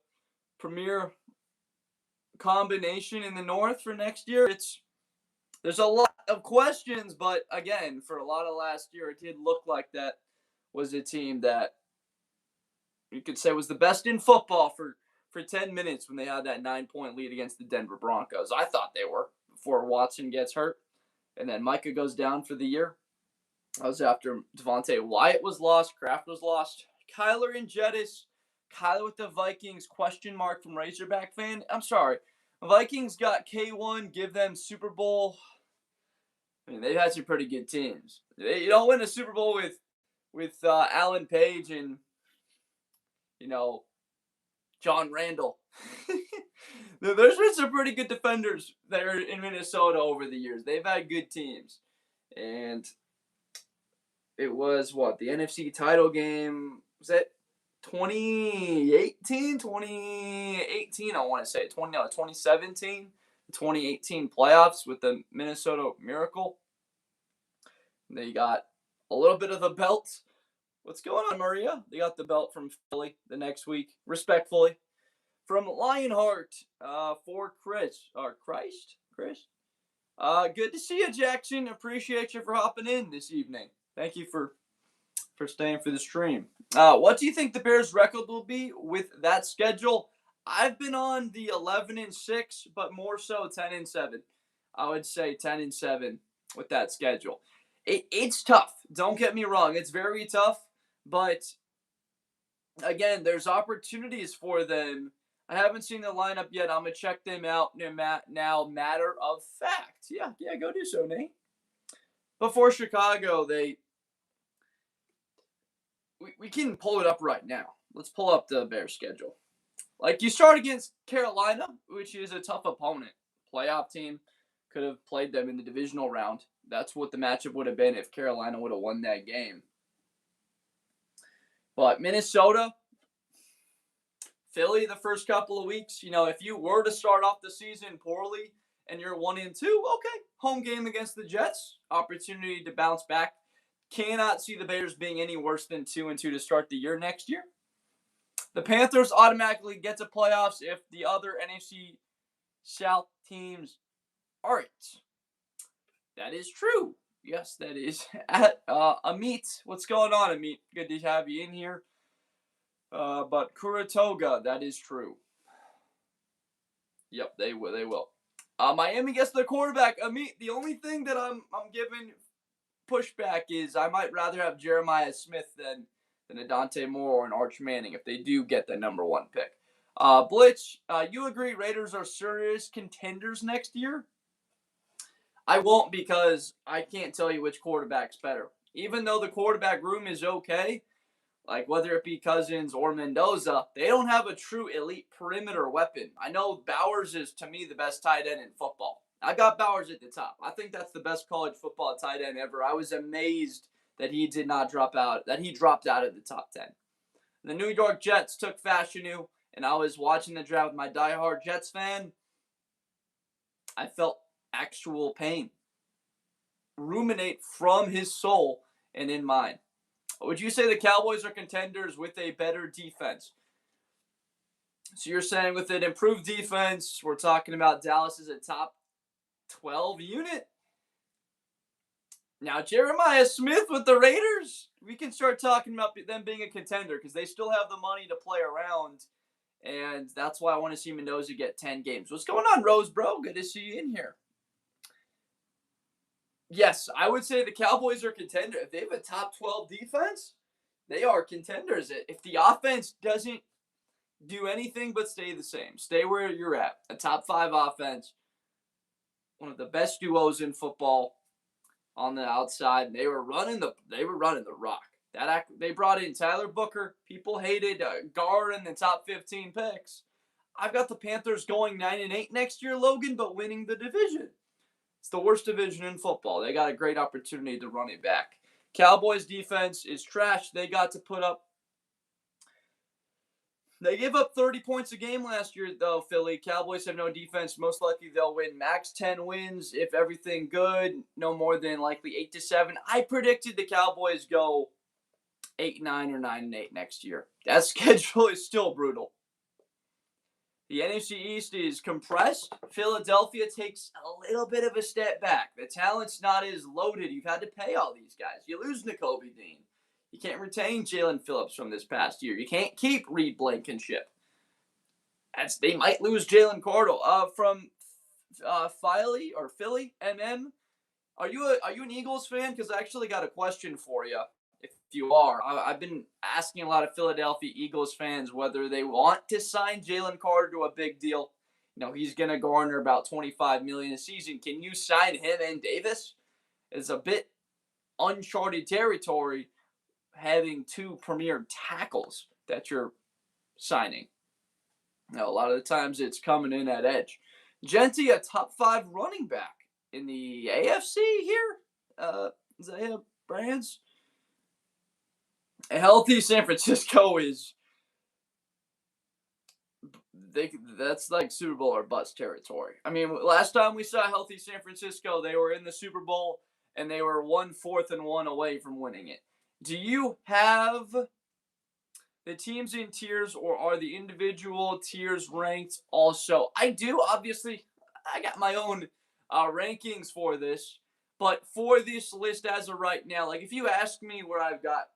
premier combination in the North for next year. There's a lot of questions, but again, for a lot of last year, it did look like that was a team that you could say was the best in football for 10 minutes when they had that 9-point lead against the Denver Broncos. I thought they were, before Watson gets hurt. And then Micah goes down for the year. That was after Devontae Wyatt was lost. Kraft was lost. Kyler and Jettis. Kyler with the Vikings, question mark from Razorback fan. I'm sorry. Vikings got K1, give them Super Bowl. I mean, they've had some pretty good teams. You don't win a Super Bowl with Alan Page and, John Randall. There's been some pretty good defenders there in Minnesota over the years. They've had good teams. And it was, the NFC title game, was that 2018, I want to say. 2017, 2018 playoffs with the Minnesota Miracle. They got a little bit of the belt. What's going on, Maria? They got the belt from Philly the next week, respectfully. From Lionheart, for Chris. Chris? Good to see you, Jackson. Appreciate you for hopping in this evening. Thank you for staying for the stream. What do you think the Bears' record will be with that schedule? I've been on the 11-6, but more so 10-7. I would say 10-7 with that schedule. It's tough. Don't get me wrong. It's very tough. But, again, there's opportunities for them. I haven't seen the lineup yet. I'm going to check them out now, matter of fact. Yeah, go do so, Nate. Before Chicago, we can pull it up right now. Let's pull up the Bears schedule. Like, you start against Carolina, which is a tough opponent. Playoff team, could have played them in the divisional round. That's what the matchup would have been if Carolina would have won that game. But Minnesota, Philly, the first couple of weeks, if you were to start off the season poorly and you're 1-2, okay, home game against the Jets, opportunity to bounce back. Cannot see the Bears being any worse than 2-2 to start the year next year. The Panthers automatically get to playoffs if the other NFC South teams aren't. That is true. Yes, that is. Amit, what's going on, Amit? Good to have you in here. But Kuratoga, that is true. Yep, they will. Miami gets their quarterback. Amit, the only thing that I'm giving pushback is I might rather have Jeremiah Smith than a Dante Moore or an Arch Manning if they do get the number 1 pick. Blitz, you agree Raiders are serious contenders next year? I won't, because I can't tell you which quarterback's better. Even though the quarterback room is okay, like whether it be Cousins or Mendoza, they don't have a true elite perimeter weapon. I know Bowers is, to me, the best tight end in football. I got Bowers at the top. I think that's the best college football tight end ever. I was amazed that he did not drop out, that he dropped out of the top 10. The New York Jets took Fashanu, and I was watching the draft with my diehard Jets fan. I felt actual pain ruminate from his soul and in mine. Would you say the Cowboys are contenders with a better defense? So you're saying with an improved defense, we're talking about Dallas as a top 12 unit? Now, Jeremiah Smith with the Raiders, we can start talking about them being a contender because they still have the money to play around, and that's why I want to see Mendoza get 10 games. What's going on, Rose, bro? Good to see you in here. Yes, I would say the Cowboys are contenders. If they have a top 12 defense, they are contenders. If the offense doesn't do anything but stay the same, stay where you're at, a top 5 offense, one of the best duos in football on the outside, and they were running the rock. They brought in Tyler Booker. People hated Gar in the top 15 picks. I've got the Panthers going 9-8 next year, Logan, but winning the division. It's the worst division in football. They got a great opportunity to run it back. Cowboys defense is trash. They gave up 30 points a game last year, though, Philly. Cowboys have no defense. Most likely they'll win max 10 wins. If everything good, no more than likely 8-7. I predicted the Cowboys go 8-9 or 9-8 next year. That schedule is still brutal. The NFC East is compressed. Philadelphia takes a little bit of a step back. The talent's not as loaded. You've had to pay all these guys. You lose Nakobe Dean. You can't retain Jalen Phillips from this past year. You can't keep Reed Blankenship. They might lose Jalen Cardle. From Philly, MM. Are you an Eagles fan? Because I actually got a question for you. If you are, I've been asking a lot of Philadelphia Eagles fans whether they want to sign Jalen Carter to a big deal. You know, he's going to garner about $25 million a season. Can you sign him and Davis? It's a bit uncharted territory having 2 premier tackles that you're signing. Now, a lot of the times it's coming in at edge. Genty, a top 5 running back in the AFC here. Isaiah Brands. A healthy San Francisco that's like Super Bowl or bust territory. I mean, last time we saw healthy San Francisco, they were in the Super Bowl and they were 4th and 1 away from winning it. Do you have the teams in tiers, or are the individual tiers ranked also? I do. Obviously, I got my own rankings for this, but for this list as of right now, like if you ask me where I've got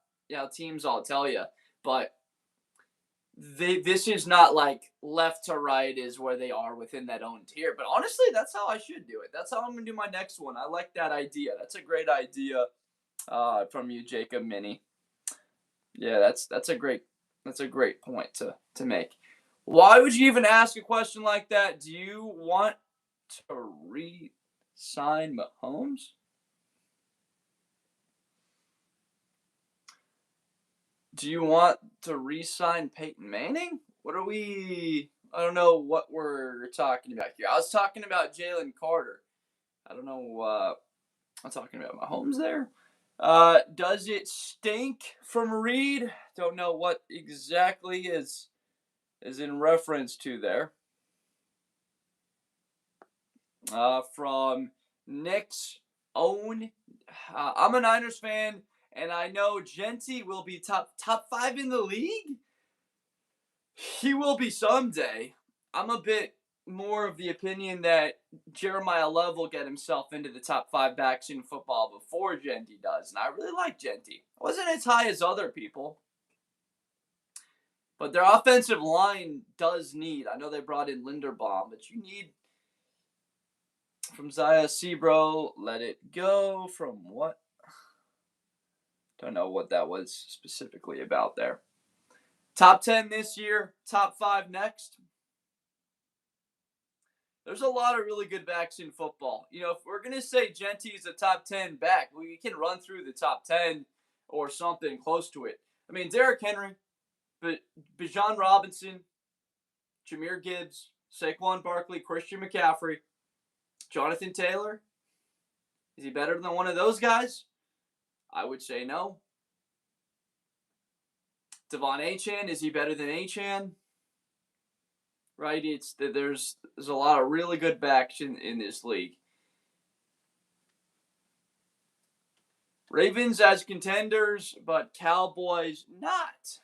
teams, I'll tell you, but this is not like left to right is where they are within that own tier. But honestly, that's how I should do it. That's how I'm gonna do my next one. I like that idea. That's a great idea from you, Jacob Mini. Yeah, that's a great point to make. Why would you even ask a question like that? Do you want to re-sign Mahomes? Do you want to re-sign Peyton Manning? I don't know what we're talking about here. I was talking about Jalen Carter. I don't know, I'm talking about Mahomes there. Does it stink from Reed? Don't know what exactly is in reference to there. From Nick's own, I'm a Niners fan, and I know Genty will be top 5 in the league. He will be someday. I'm a bit more of the opinion that Jeremiah Love will get himself into the top 5 backs in football before Genty does, and I really like Genty. Wasn't as high as other people, but their offensive line does need. I know they brought in Linderbaum, but you need from Zaya Sebro. Let it go from what? Don't know what that was specifically about there. Top 10 this year, top 5 next. There's a lot of really good backs in football. If we're going to say Genty is a top 10 back, we can run through the top 10 or something close to it. I mean, Derrick Henry, Bijan Robinson, Jahmyr Gibbs, Saquon Barkley, Christian McCaffrey, Jonathan Taylor. Is he better than one of those guys? I would say no. Devon Achane, is he better than Achane? Right? There's a lot of really good backs in this league. Ravens as contenders, but Cowboys not.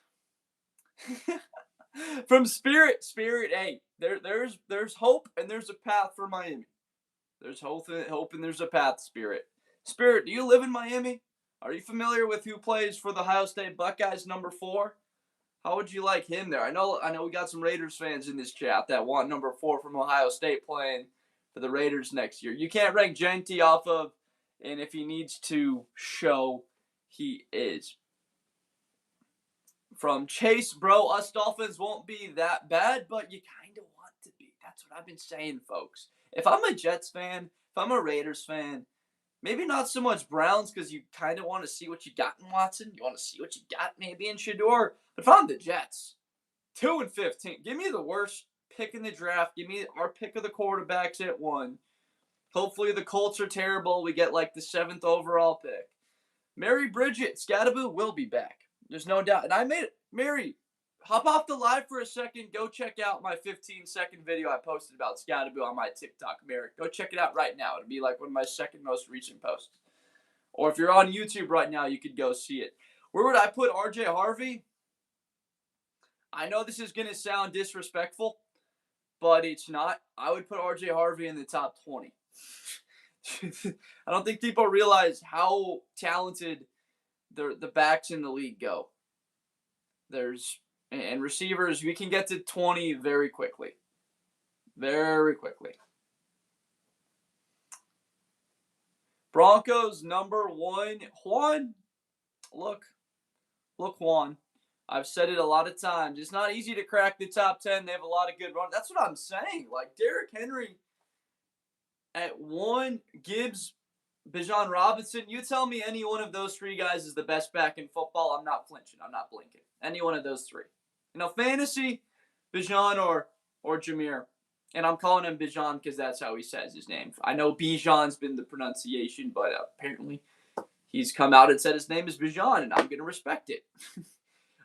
From Spirit, hey, there's hope and there's a path for Miami. There's hope and there's a path, Spirit. Spirit, do you live in Miami? Are you familiar with who plays for the Ohio State Buckeyes, number 4? How would you like him there? I know we got some Raiders fans in this chat that want number 4 from Ohio State playing for the Raiders next year. You can't rank Genty off of, and if he needs to show, he is. From Chase, bro, us Dolphins won't be that bad, but you kind of want to be. That's what I've been saying, folks. If I'm a Jets fan, if I'm a Raiders fan, maybe not so much Browns because you kind of want to see what you got in Watson. You want to see what you got maybe in Shador. But if I'm the Jets, 2-15, give me the worst pick in the draft. Give me our pick of the quarterbacks at 1. Hopefully the Colts are terrible. We get like the 7th overall pick. Mary Bridget, Scadaboo will be back. There's no doubt. And I made it. Mary, hop off the live for a second. Go check out my 15-second video I posted about Scadaboo on my TikTok. Mary, go check it out right now. It'll be like one of my second most recent posts. Or if you're on YouTube right now, you could go see it. Where would I put RJ Harvey? I know this is going to sound disrespectful, but it's not. I would put RJ Harvey in the top 20. I don't think people realize how talented the backs in the league go. And receivers, we can get to 20 very quickly. Very quickly. Broncos number 1, Juan. Look, Juan. I've said it a lot of times. It's not easy to crack the top 10. They have a lot of good runs. That's what I'm saying. Like Derrick Henry at 1, Gibbs, Bijan Robinson. You tell me any one of those 3 guys is the best back in football. I'm not flinching. I'm not blinking. Any one of those 3. Fantasy, Bijan or Jahmyr. And I'm calling him Bijan because that's how he says his name. I know Bijan's been the pronunciation, but apparently he's come out and said his name is Bijan, and I'm going to respect it.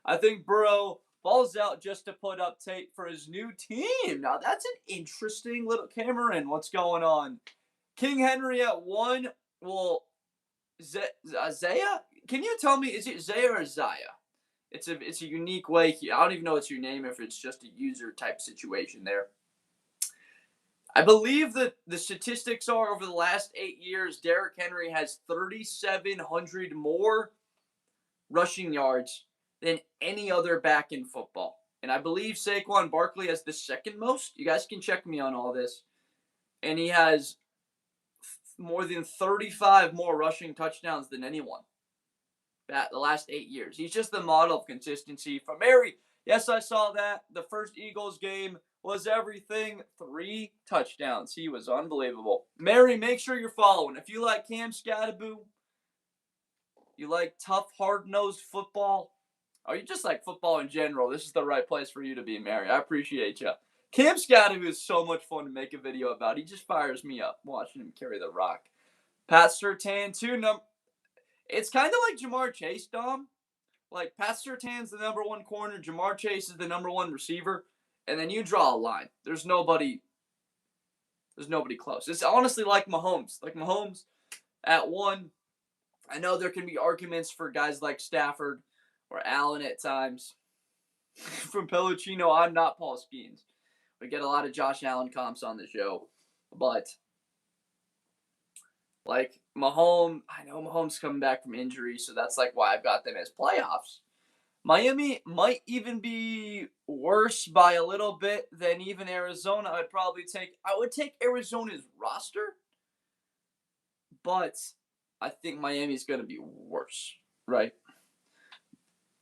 I think Burrow balls out just to put up tape for his new team. Now, that's an interesting little Cameron. What's going on? King Henry at 1. Well, Zaya? Can you tell me, is it Zaya or Zaya? It's a unique way. I don't even know what's your name if it's just a user type situation there. I believe that the statistics are over the last 8 years, Derrick Henry has 3,700 more rushing yards than any other back in football. And I believe Saquon Barkley has the 2nd most. You guys can check me on all this. And he has more than 35 more rushing touchdowns than anyone the last 8 years. He's just the model of consistency. From Mary, yes, I saw that. The first Eagles game was everything. 3 touchdowns. He was unbelievable. Mary, make sure you're following. If you like Cam Scadaboo, you like tough, hard-nosed football, or you just like football in general, this is the right place for you to be, Mary. I appreciate you. Cam Scadaboo is so much fun to make a video about. He just fires me up watching him carry the rock. Pat Surtain, 2 It's kind of like Jamar Chase, Dom. Like, Pat Surtain's the number 1 corner. Jamar Chase is the number 1 receiver. And then you draw a line. There's nobody close. It's honestly like Mahomes. Like Mahomes at 1. I know there can be arguments for guys like Stafford or Allen at times. From Pellicino, I'm not Paul Skeens. We get a lot of Josh Allen comps on the show. But, like, Mahomes, I know Mahomes coming back from injury, so that's like why I've got them as playoffs. Miami might even be worse by a little bit than even Arizona. I would take Arizona's roster, but I think Miami's going to be worse. Right.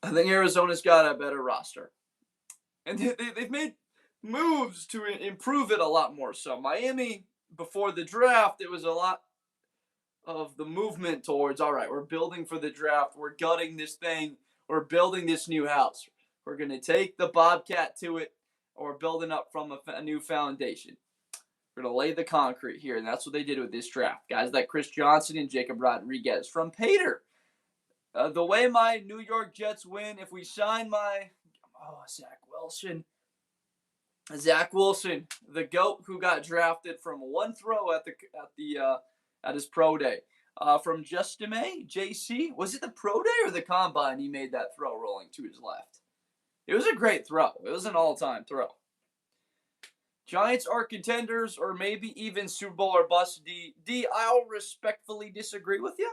I think Arizona's got a better roster. And they've made moves to improve it a lot more. So Miami, before the draft, it was a lot of the movement towards, all right, we're building for the draft. We're gutting this thing. We're building this new house. We're going to take the Bobcat to it, or building up from a new foundation. We're going to lay the concrete here, and that's what they did with this draft. Guys like Chris Johnson and Jacob Rodriguez from Pater. The way my New York Jets win, if we sign Zach Wilson, the GOAT who got drafted from one throw at his pro day. From Justime, JC, was it the pro day or the combine he made that throw rolling to his left? It was a great throw. It was an all-time throw. Giants are contenders or maybe even Super Bowl or bust. D, I'll respectfully disagree with you,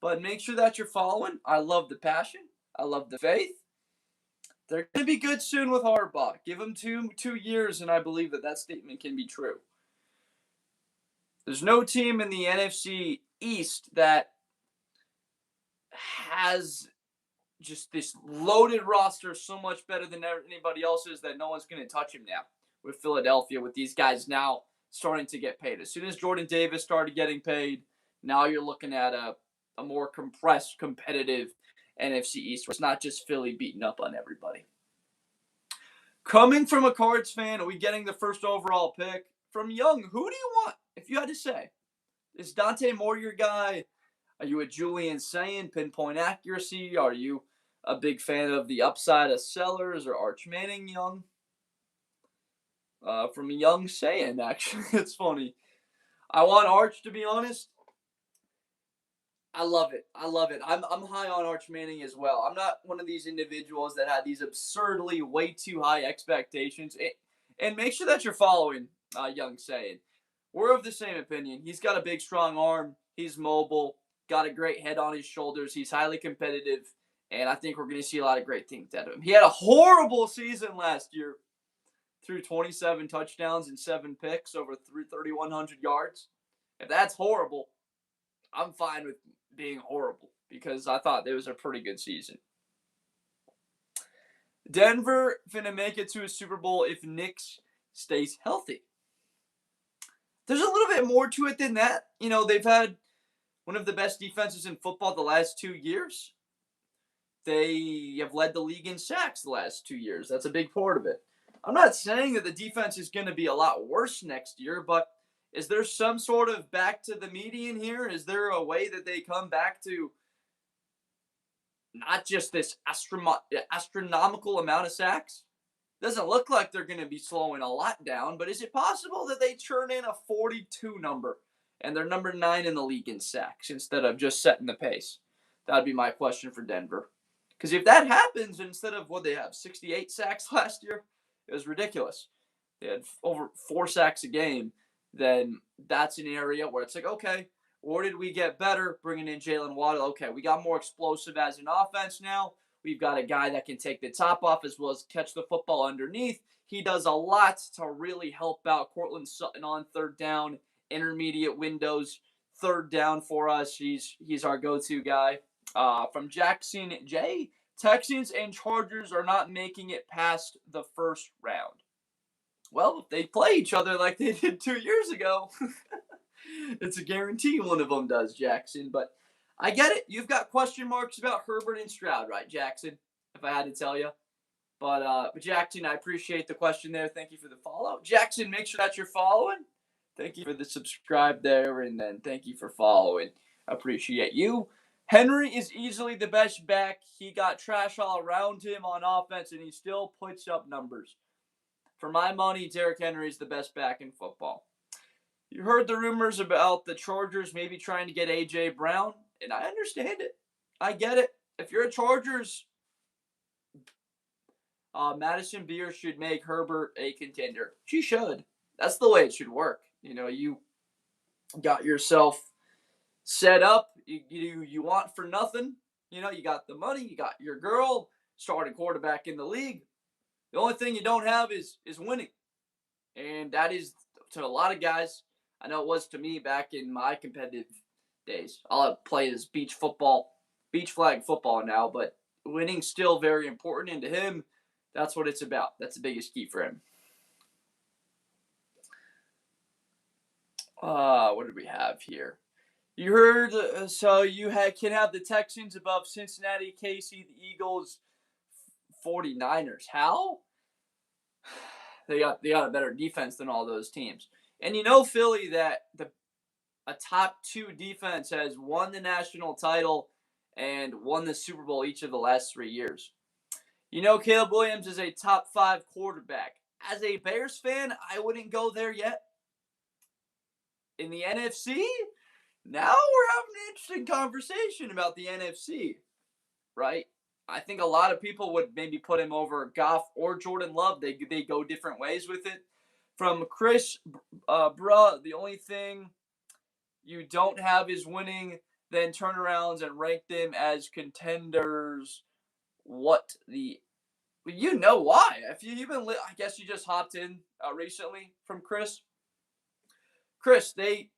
but make sure that you're following. I love the passion. I love the faith. They're going to be good soon with Harbaugh. Give them two years, and I believe that statement can be true. There's no team in the NFC East that has just this loaded roster so much better than anybody else's that no one's going to touch him now. With Philadelphia, with these guys now starting to get paid. As soon as Jordan Davis started getting paid, now you're looking at a more compressed, competitive NFC East, where it's not just Philly beating up on everybody. Coming from a Cards fan, are we getting the first overall pick? From Young, who do you want, if you had to say? Is Dante Moore your guy? Are you a Julian Sayin, pinpoint accuracy? Are you a big fan of the upside of Sellers or Arch Manning Young? From Young Sayin, actually. It's funny. I want Arch, to be honest. I love it. I'm high on Arch Manning as well. I'm not one of these individuals that had these absurdly way too high expectations. And make sure that you're following Young Sayin. We're of the same opinion. He's got a big, strong arm. He's mobile. Got a great head on his shoulders. He's highly competitive. And I think we're going to see a lot of great things out of him. He had a horrible season last year. Threw 27 touchdowns and 7 picks over 3,100 yards. If that's horrible, I'm fine with being horrible because I thought it was a pretty good season. Denver finna make it to a Super Bowl if Knicks stays healthy. There's a little bit more to it than that. You know, they've had one of the best defenses in football the last 2 years. They have led the league in sacks the last 2 years. That's a big part of it. I'm not saying that the defense is going to be a lot worse next year, but is there some sort of back to the median here? Is there a way that they come back to not just this astronomical amount of sacks? Doesn't look like they're going to be slowing a lot down, but is it possible that they turn in a 42 number and they're number 9 in the league in sacks instead of just setting the pace? That'd be my question for Denver. Because if that happens, instead of what they have, 68 sacks last year, it was ridiculous. They had over 4 sacks a game. Then that's an area where it's like, okay, where did we get better? Bringing in Jalen Waddle. Okay, we got more explosive as an offense now. We've got a guy that can take the top off as well as catch the football underneath. He does a lot to really help out Cortland Sutton on third down, intermediate windows, third down for us. He's our go-to guy. From Jackson J, Texans and Chargers are not making it past the first round. Well, if they play each other like they did 2 years ago, it's a guarantee one of them does, Jackson. But I get it. You've got question marks about Herbert and Stroud, right, Jackson? If I had to tell you. But Jackson, I appreciate the question there. Thank you for the follow. Jackson, make sure that you're following. Thank you for the subscribe there, and then thank you for following. Appreciate you. Henry is easily the best back. He got trash all around him on offense, and he still puts up numbers. For my money, Derrick Henry is the best back in football. You heard the rumors about the Chargers maybe trying to get A.J. Brown, and I understand it. I get it. If you're a Chargers, Madison Beer should make Herbert a contender. She should. That's the way it should work. You know, you got yourself set up. You want for nothing. You know, you got the money. You got your girl, starting quarterback in the league. The only thing you don't have is winning. And that is to a lot of guys. I know it was to me back in my competitive days. I'll play this beach football beach flag football now, but winning's still very important. And to him, that's what it's about. That's the biggest key for him. What did we have here? You heard, so you can have the Texans above Cincinnati, KC, the Eagles, 49ers. How? They got a better defense than all those teams. And you know, Philly, that a top 2 defense has won the national title and won the Super Bowl each of the last 3 years. You know, Caleb Williams is a top 5 quarterback. As a Bears fan, I wouldn't go there yet. In the NFC, now we're having an interesting conversation about the NFC, right? I think a lot of people would maybe put him over Goff or Jordan Love. They go different ways with it. From Chris, the only thing you don't have is winning, then turnarounds and rank them as contenders. You know why? If you've been, I guess you just hopped in recently from Chris. Chris, they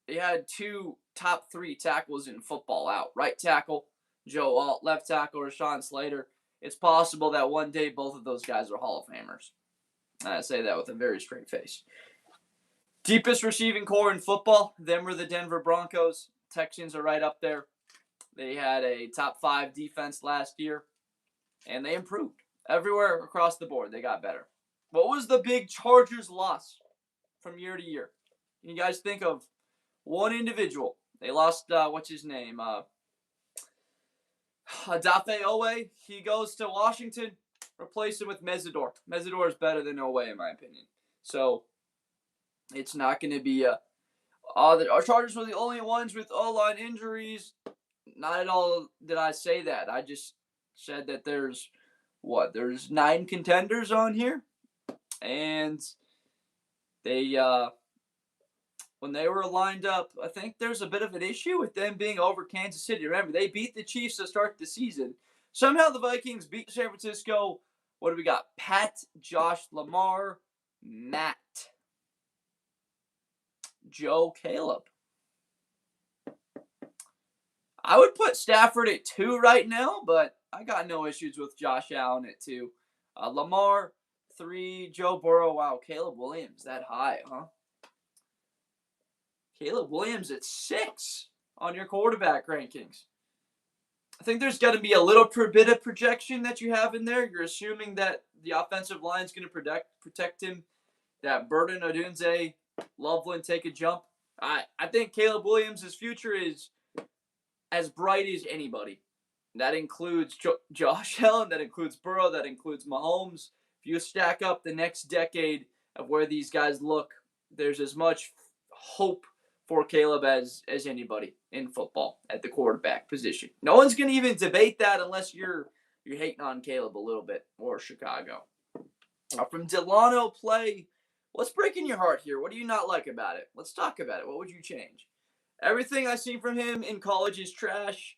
had 2 top 3 tackles in football out. Right tackle, Joe Alt. Left tackle, Rashawn Slater. It's possible that one day both of those guys are Hall of Famers. I say that with a very straight face. Deepest receiving core in football, them were the Denver Broncos. Texans are right up there. They had a top 5 defense last year, and they improved. Everywhere across the board, they got better. What was the big Chargers loss from year to year? Can you guys think of one individual? They lost, what's his name? Adafe Owe. He goes to Washington. Replace him with Mesidor. Mesidor is better than Owe, in my opinion. So, it's not going to be our Chargers were the only ones with O-line injuries. Not at all did I say that. I just said that there's 9 contenders on here. And they, when they were lined up, I think there's a bit of an issue with them being over Kansas City. Remember, they beat the Chiefs to start the season. Somehow the Vikings beat San Francisco. What do we got? Pat, Josh, Lamar, Matt, Joe, Caleb. I would put Stafford at 2 right now, but I got no issues with Josh Allen at 2. Lamar, 3. Joe Burrow. Wow, Caleb Williams that high, huh? Caleb Williams at 6 on your quarterback rankings. I think there's got to be a little bit of projection that you have in there. You're assuming that the offensive line is going to protect him, that Burden, Odunze, Loveland take a jump. I think Caleb Williams' future is as bright as anybody. That includes Josh Allen, that includes Burrow, that includes Mahomes. If you stack up the next decade of where these guys look, there's as much hope for Caleb as anybody in football at the quarterback position. No one's going to even debate that unless you're hating on Caleb a little bit, or Chicago. From Delano Play, what's breaking your heart here? What do you not like about it? Let's talk about it. What would you change? Everything I've seen from him in college is trash.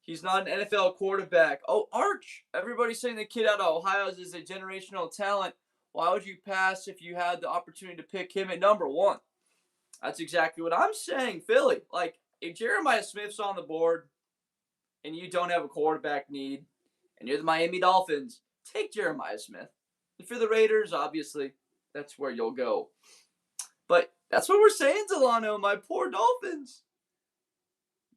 He's not an NFL quarterback. Oh, Arch. Everybody's saying the kid out of Ohio is a generational talent. Why would you pass if you had the opportunity to pick him at number 1? That's exactly what I'm saying, Philly. Like, if Jeremiah Smith's on the board and you don't have a quarterback need and you're the Miami Dolphins, take Jeremiah Smith. If you're the Raiders, obviously, that's where you'll go. But that's what we're saying, Delano, my poor Dolphins.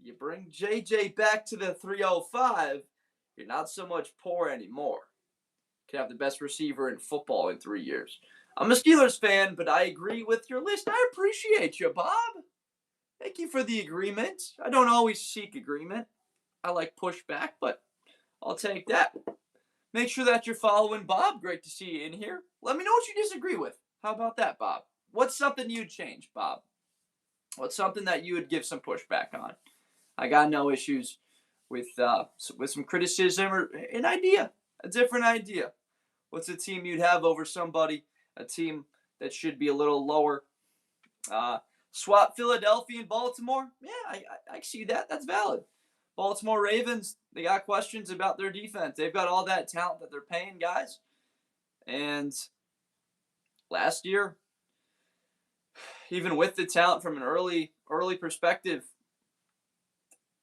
You bring JJ back to the 305, you're not so much poor anymore. You can have the best receiver in football in 3 years. I'm a Steelers fan, but I agree with your list. I appreciate you, Bob. Thank you for the agreement. I don't always seek agreement. I like pushback, but I'll take that. Make sure that you're following Bob. Great to see you in here. Let me know what you disagree with. How about that, Bob? What's something you'd change, Bob? What's something that you would give some pushback on? I got no issues with some criticism or an idea, a different idea. What's a team you'd have over somebody? A team that should be a little lower. Swap Philadelphia and Baltimore. Yeah, I see that. That's valid. Baltimore Ravens, they got questions about their defense. They've got all that talent that they're paying guys. And last year, even with the talent from an early perspective,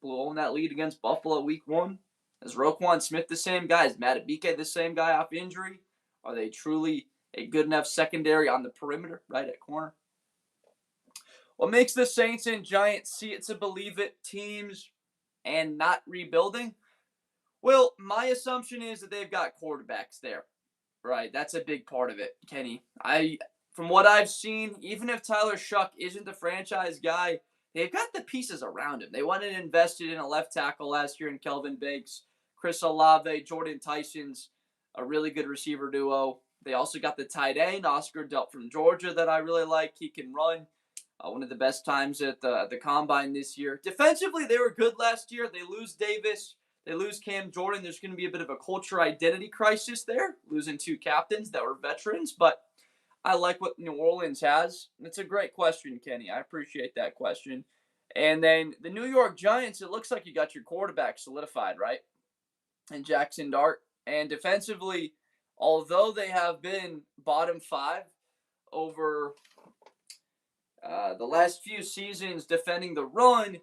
blowing that lead against Buffalo week 1? Is Roquan Smith the same guy? Is Matabike the same guy off injury? Are they truly a good enough secondary on the perimeter, right at corner? What makes the Saints and Giants see it to believe it teams and not rebuilding? Well, my assumption is that they've got quarterbacks there, right? That's a big part of it, Kenny. From what I've seen, even if Tyler Shuck isn't the franchise guy, they've got the pieces around him. They went and invested in a left tackle last year in Kelvin Banks, Chris Olave, Jordan Tyson's a really good receiver duo. They also got the tight end, Oscar Delp from Georgia, that I really like. He can run. One of the best times at the Combine this year. Defensively, they were good last year. They lose Davis. They lose Cam Jordan. There's going to be a bit of a culture identity crisis there, losing 2 captains that were veterans. But I like what New Orleans has. It's a great question, Kenny. I appreciate that question. And then the New York Giants, it looks like you got your quarterback solidified, right? And Jackson Dart. And defensively, although they have been bottom 5 over the last few seasons defending the run,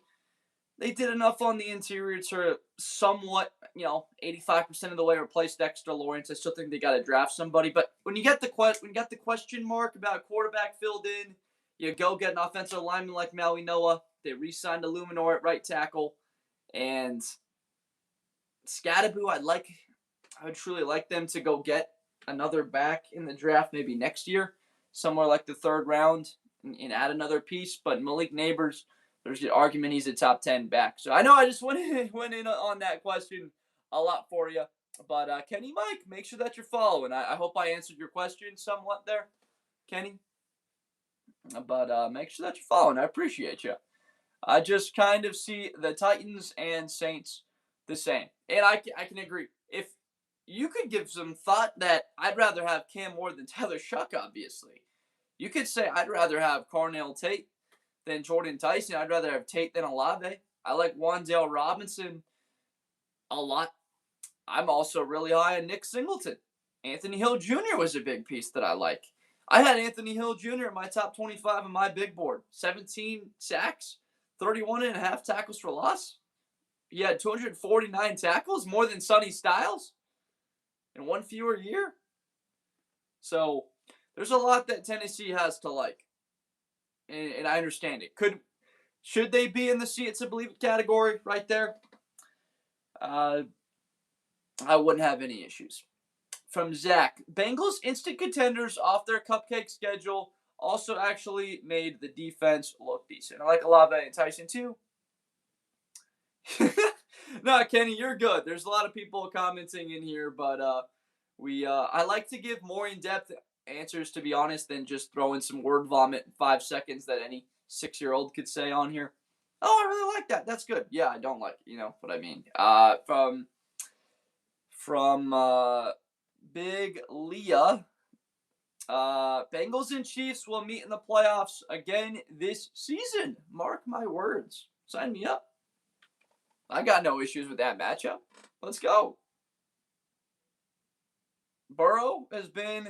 they did enough on the interior to somewhat, 85% of the way replace Dexter Lawrence. I still think they got to draft somebody. But when you get the question mark about quarterback filled in, you go get an offensive lineman like Maui Noah. They re-signed Illuminor at right tackle. And Scadaboo, I would truly like them to go get another back in the draft maybe next year, somewhere like the 3rd round, and add another piece. But Malik Neighbors, there's the argument he's a top 10 back. So I know I just went in on that question a lot for you. But Kenny Mike, make sure that you're following. I hope I answered your question somewhat there, Kenny. But make sure that you're following. I appreciate you. I just kind of see the Titans and Saints the same. And I can agree. If you could give some thought that I'd rather have Cam Ward than Tyler Shuck, obviously. You could say I'd rather have Carnell Tate than Jordan Tyson. I'd rather have Tate than Olave. I like Wan'Dale Robinson a lot. I'm also really high on Nick Singleton. Anthony Hill Jr. was a big piece that I like. I had Anthony Hill Jr. in my top 25 on my big board. 17 sacks, 31.5 tackles for loss. He had 249 tackles, more than Sonny Styles in one fewer year. So there's a lot that Tennessee has to like. And I understand it. Should they be in the see it to believe it category right there? I wouldn't have any issues. From Zach, Bengals instant contenders off their cupcake schedule also actually made the defense look decent. I like Olave and Tyson too. No, Kenny, you're good. There's a lot of people commenting in here, but I like to give more in-depth answers, to be honest, than just throwing some word vomit in 5 seconds that any 6-year-old could say on here. Oh, I really like that. That's good. Yeah, I don't like, you know what I mean. From Big Leah, Bengals and Chiefs will meet in the playoffs again this season. Mark my words. Sign me up. I got no issues with that matchup. Let's go. Burrow has been,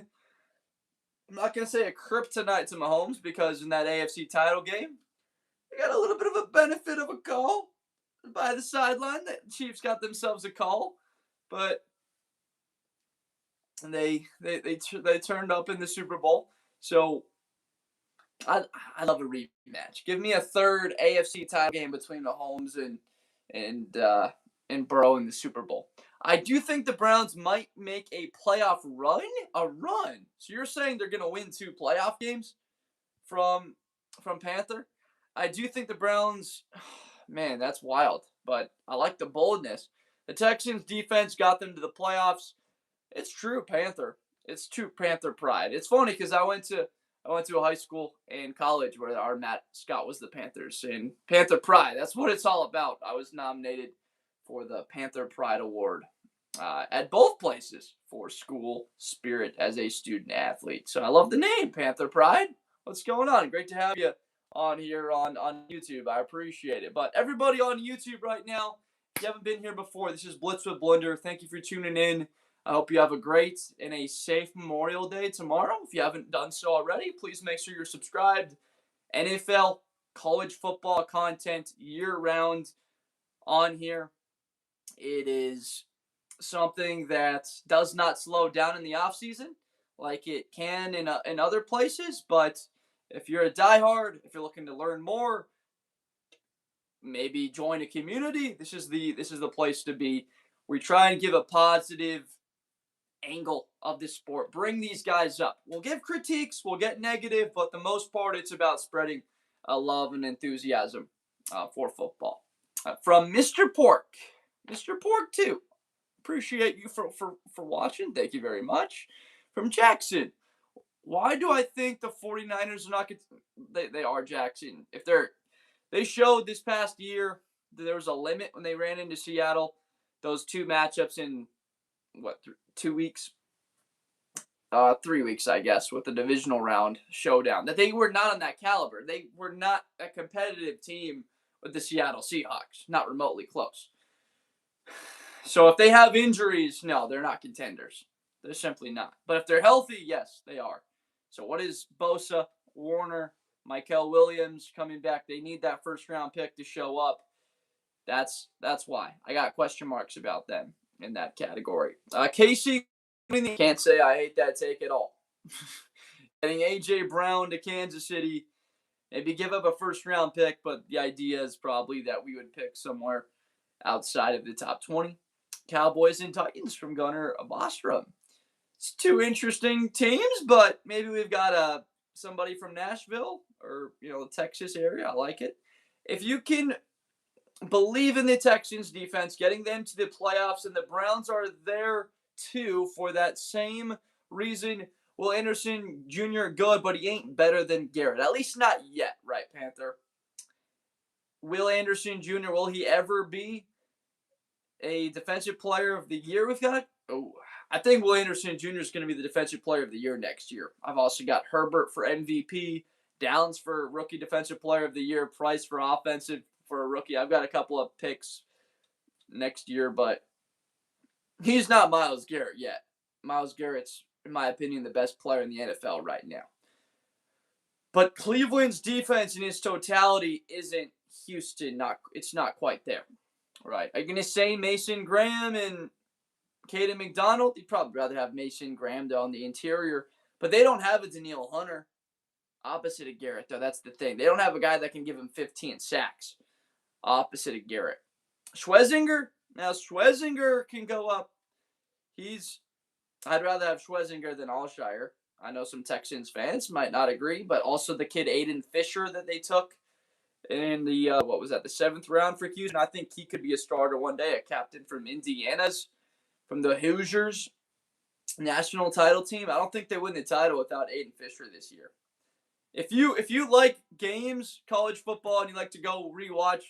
I'm not going to say a kryptonite to Mahomes, because in that AFC title game, they got a little bit of a benefit of a call by the sideline. The Chiefs got themselves a call, but they turned up in the Super Bowl. So I love a rematch. Give me a third AFC title game between Mahomes and Burrow in the Super Bowl. I do think the Browns might make a playoff run. So you're saying they're going to win 2 playoff games from Panther? I do think the Browns, man, that's wild. But I like the boldness. The Texans defense got them to the playoffs. It's true Panther. It's true Panther pride. It's funny because I went to a high school and college where our mascot was the Panthers, and Panther pride. That's what it's all about. I was nominated for the Panther Pride Award at both places for school spirit as a student athlete. So I love the name, Panther Pride. What's going on? Great to have you on here on YouTube. I appreciate it. But everybody on YouTube right now, if you haven't been here before, this is Blitz with Blender. Thank you for tuning in. I hope you have a great and a safe Memorial Day tomorrow. If you haven't done so already, please make sure you're subscribed. NFL, college football content year-round on here. It is something that does not slow down in the offseason like it can in other places. But if you're a diehard, if you're looking to learn more, maybe join a community, this is the place to be. We try and give a positive angle of this sport. Bring these guys up. We'll give critiques, we'll get negative, but the most part, it's about spreading love and enthusiasm for football. From Mr. Pork, Mr. Pork 2. Appreciate you for watching. Thank you very much. From Jackson. Why do I think the 49ers are not they are, Jackson. They showed this past year that there was a limit when they ran into Seattle. Those two matchups in 2 weeks? 3 weeks, I guess, with the divisional round showdown. That they were not on that caliber. They were not a competitive team with the Seattle Seahawks. Not remotely close. So if they have injuries, no, they're not contenders. They're simply not. But if they're healthy, yes, they are. So what is Bosa, Warner, Michael Williams coming back? They need that first-round pick to show up. That's why. I got question marks about them in that category. Casey, can't say I hate that take at all. Getting A.J. Brown to Kansas City, maybe give up a first-round pick, but the idea is probably that we would pick somewhere outside of the top 20. Cowboys and Titans from Gunnar Bostrom. It's two interesting teams, but maybe we've got somebody from Nashville or the Texas area. I like it. If you can believe in the Texans defense, getting them to the playoffs, and the Browns are there too for that same reason. Will Anderson Jr. good, but he ain't better than Garrett. At least not yet, right, Panther? Will Anderson Jr., will he ever be a defensive player of the year we've got? Oh, I think Will Anderson Jr. is going to be the defensive player of the year next year. I've also got Herbert for MVP, Downs for rookie defensive player of the year, Price for offensive for a rookie. I've got a couple of picks next year, but he's not Myles Garrett yet. Myles Garrett's, in my opinion, the best player in the NFL right now. But Cleveland's defense in its totality isn't Houston. It's not quite there. Right. Are you going to say Mason Graham and Caden McDonald? You'd probably rather have Mason Graham on the interior. But they don't have a Danielle Hunter. Opposite of Garrett, though. That's the thing. They don't have a guy that can give him 15 sacks. Opposite of Garrett. Schwezinger? Now, Schwezinger can go up. I'd rather have Schwezinger than Alshire. I know some Texans fans might not agree, but also the kid Aiden Fisher that they took in the, the 7th round for Houston. I think he could be a starter one day, a captain from from the Hoosiers national title team. I don't think they win the title without Aiden Fisher this year. If you like games, college football, and you like to go rewatch,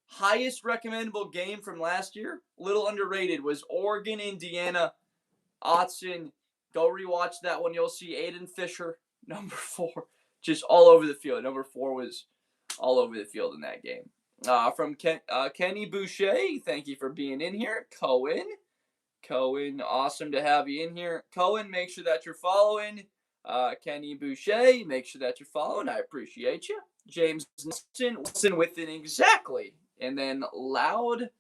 highest recommendable game from last year, little underrated, was Oregon, Indiana, Autzen. Go rewatch that one. You'll see Aiden Fisher, number 4, just all over the field. Number 4 was all over the field in that game. From Kenny Boucher, thank you for being in here. Cohen, awesome to have you in here. Cohen, make sure that you're following. Kenny Boucher, make sure that you're following. I appreciate you. James Wilson with an exactly. And then Loud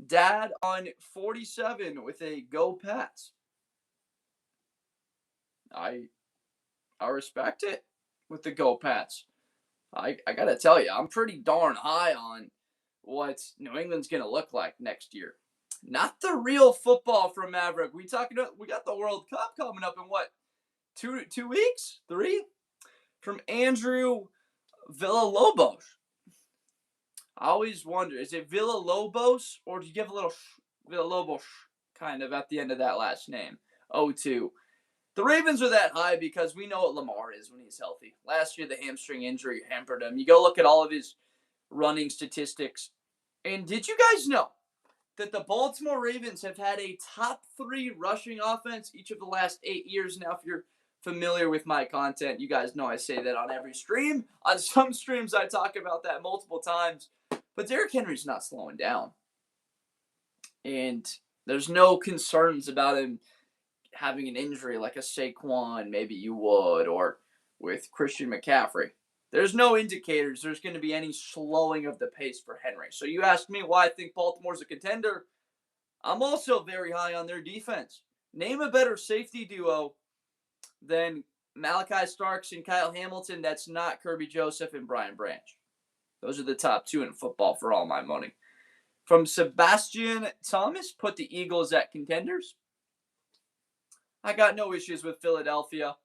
Dad on 47 with a go Pats. I respect it with the go Pats. I got to tell you, I'm pretty darn high on what New England's going to look like next year. Not the real football from Maverick. We got the World Cup coming up in what? 2 weeks? 3? From Andrew Villalobos. I always wonder, is it Villalobos or do you give a little Villalobos kind of at the end of that last name? 02. The Ravens are that high because we know what Lamar is when he's healthy. Last year, the hamstring injury hampered him. You go look at all of his running statistics. And did you guys know that the Baltimore Ravens have had a top 3 rushing offense each of the last 8 years? Now, if you're familiar with my content, you guys know I say that on every stream. On some streams, I talk about that multiple times. But Derrick Henry's not slowing down. And there's no concerns about him having an injury like a Saquon, maybe you would, or with Christian McCaffrey. there's no indicators there's going to be any slowing of the pace for Henry. So you ask me why I think Baltimore's a contender. I'm also very high on their defense. Name a better safety duo than Malachi Starks and Kyle Hamilton that's not Kirby Joseph and Brian Branch. Those are the top two in football for all my money. From Sebastian Thomas, put the Eagles at contenders. I got no issues with Philadelphia,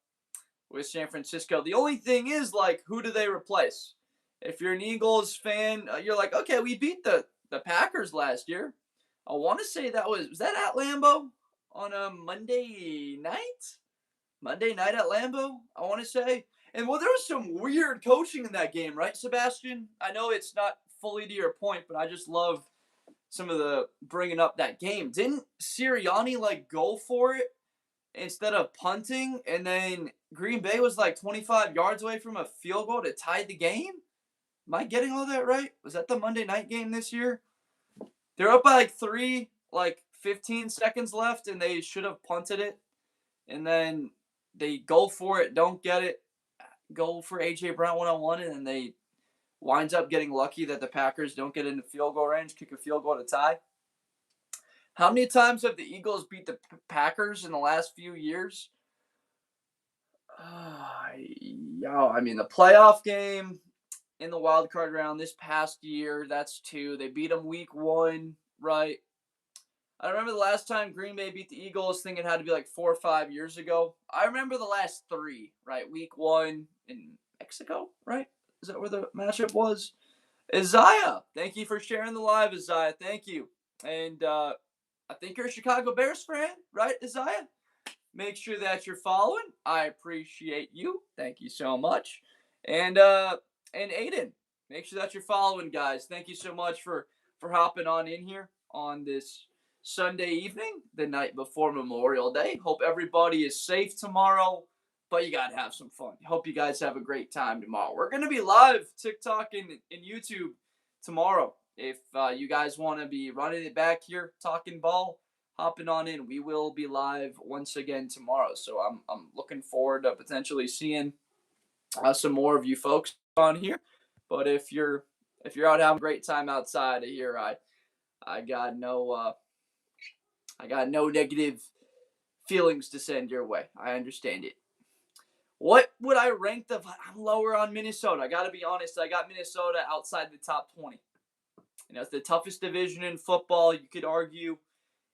with San Francisco. The only thing is, like, who do they replace? If you're an Eagles fan, you're like, okay, we beat the Packers last year. I want to say was that at Lambeau on a Monday night? Monday night at Lambeau, I want to say. And well, there was some weird coaching in that game, right, Sebastian? I know it's not fully to your point, but I just love some of the bringing up that game. Didn't Sirianni like go for it instead of punting, and then Green Bay was like 25 yards away from a field goal to tie the game? Am I getting all that right? Was that the Monday night game this year? They're up by like 3, like 15 seconds left, and they should have punted it. And then they go for it, don't get it, go for A.J. Brown one-on-one, and then they winds up getting lucky that the Packers don't get into field goal range, kick a field goal to tie. How many times have the Eagles beat the Packers in the last few years? I mean, the playoff game in the wild card round this past year, that's 2. They beat them week 1, right? I remember the last time Green Bay beat the Eagles, I think it had to be like 4 or 5 years ago. I remember the last 3, right? Week 1 in Mexico, right? Is that where the matchup was? Isaiah, thank you for sharing the live, Isaiah. Thank you. And I think you're a Chicago Bears fan, right, Isaiah? Make sure that you're following. I appreciate you. Thank you so much. And Aiden, make sure that you're following, guys. Thank you so much for hopping on in here on this Sunday evening, the night before Memorial Day. Hope everybody is safe tomorrow, but you got to have some fun. Hope you guys have a great time tomorrow. We're going to be live TikTok and YouTube tomorrow. If you guys want to be running it back here, talking ball, hopping on in, we will be live once again tomorrow. So I'm looking forward to potentially seeing some more of you folks on here. But if you're out having a great time outside of here, I got no negative feelings to send your way. I understand it. What would I rank I'm lower on Minnesota. I got to be honest. I got Minnesota outside the top 20. It's the toughest division in football, you could argue.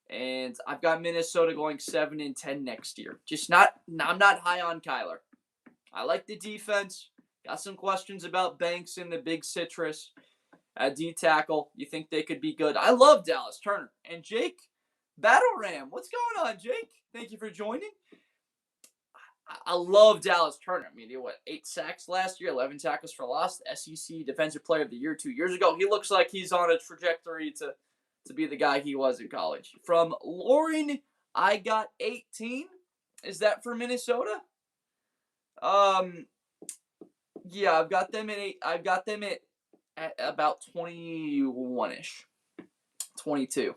And I've got Minnesota going 7-10 next year. I'm not high on Kyler. I like the defense. Got some questions about Banks and the big citrus at D tackle. You think they could be good? I love Dallas Turner. And Jake, Battle Ram. What's going on, Jake? Thank you for joining. I love Dallas Turner. I mean, he had 8 sacks last year, 11 tackles for loss, SEC Defensive Player of the Year 2 years ago. He looks like he's on a trajectory to be the guy he was in college. From Lauren, I got 18. Is that for Minnesota? Yeah, I've got them at about 21-ish. 22.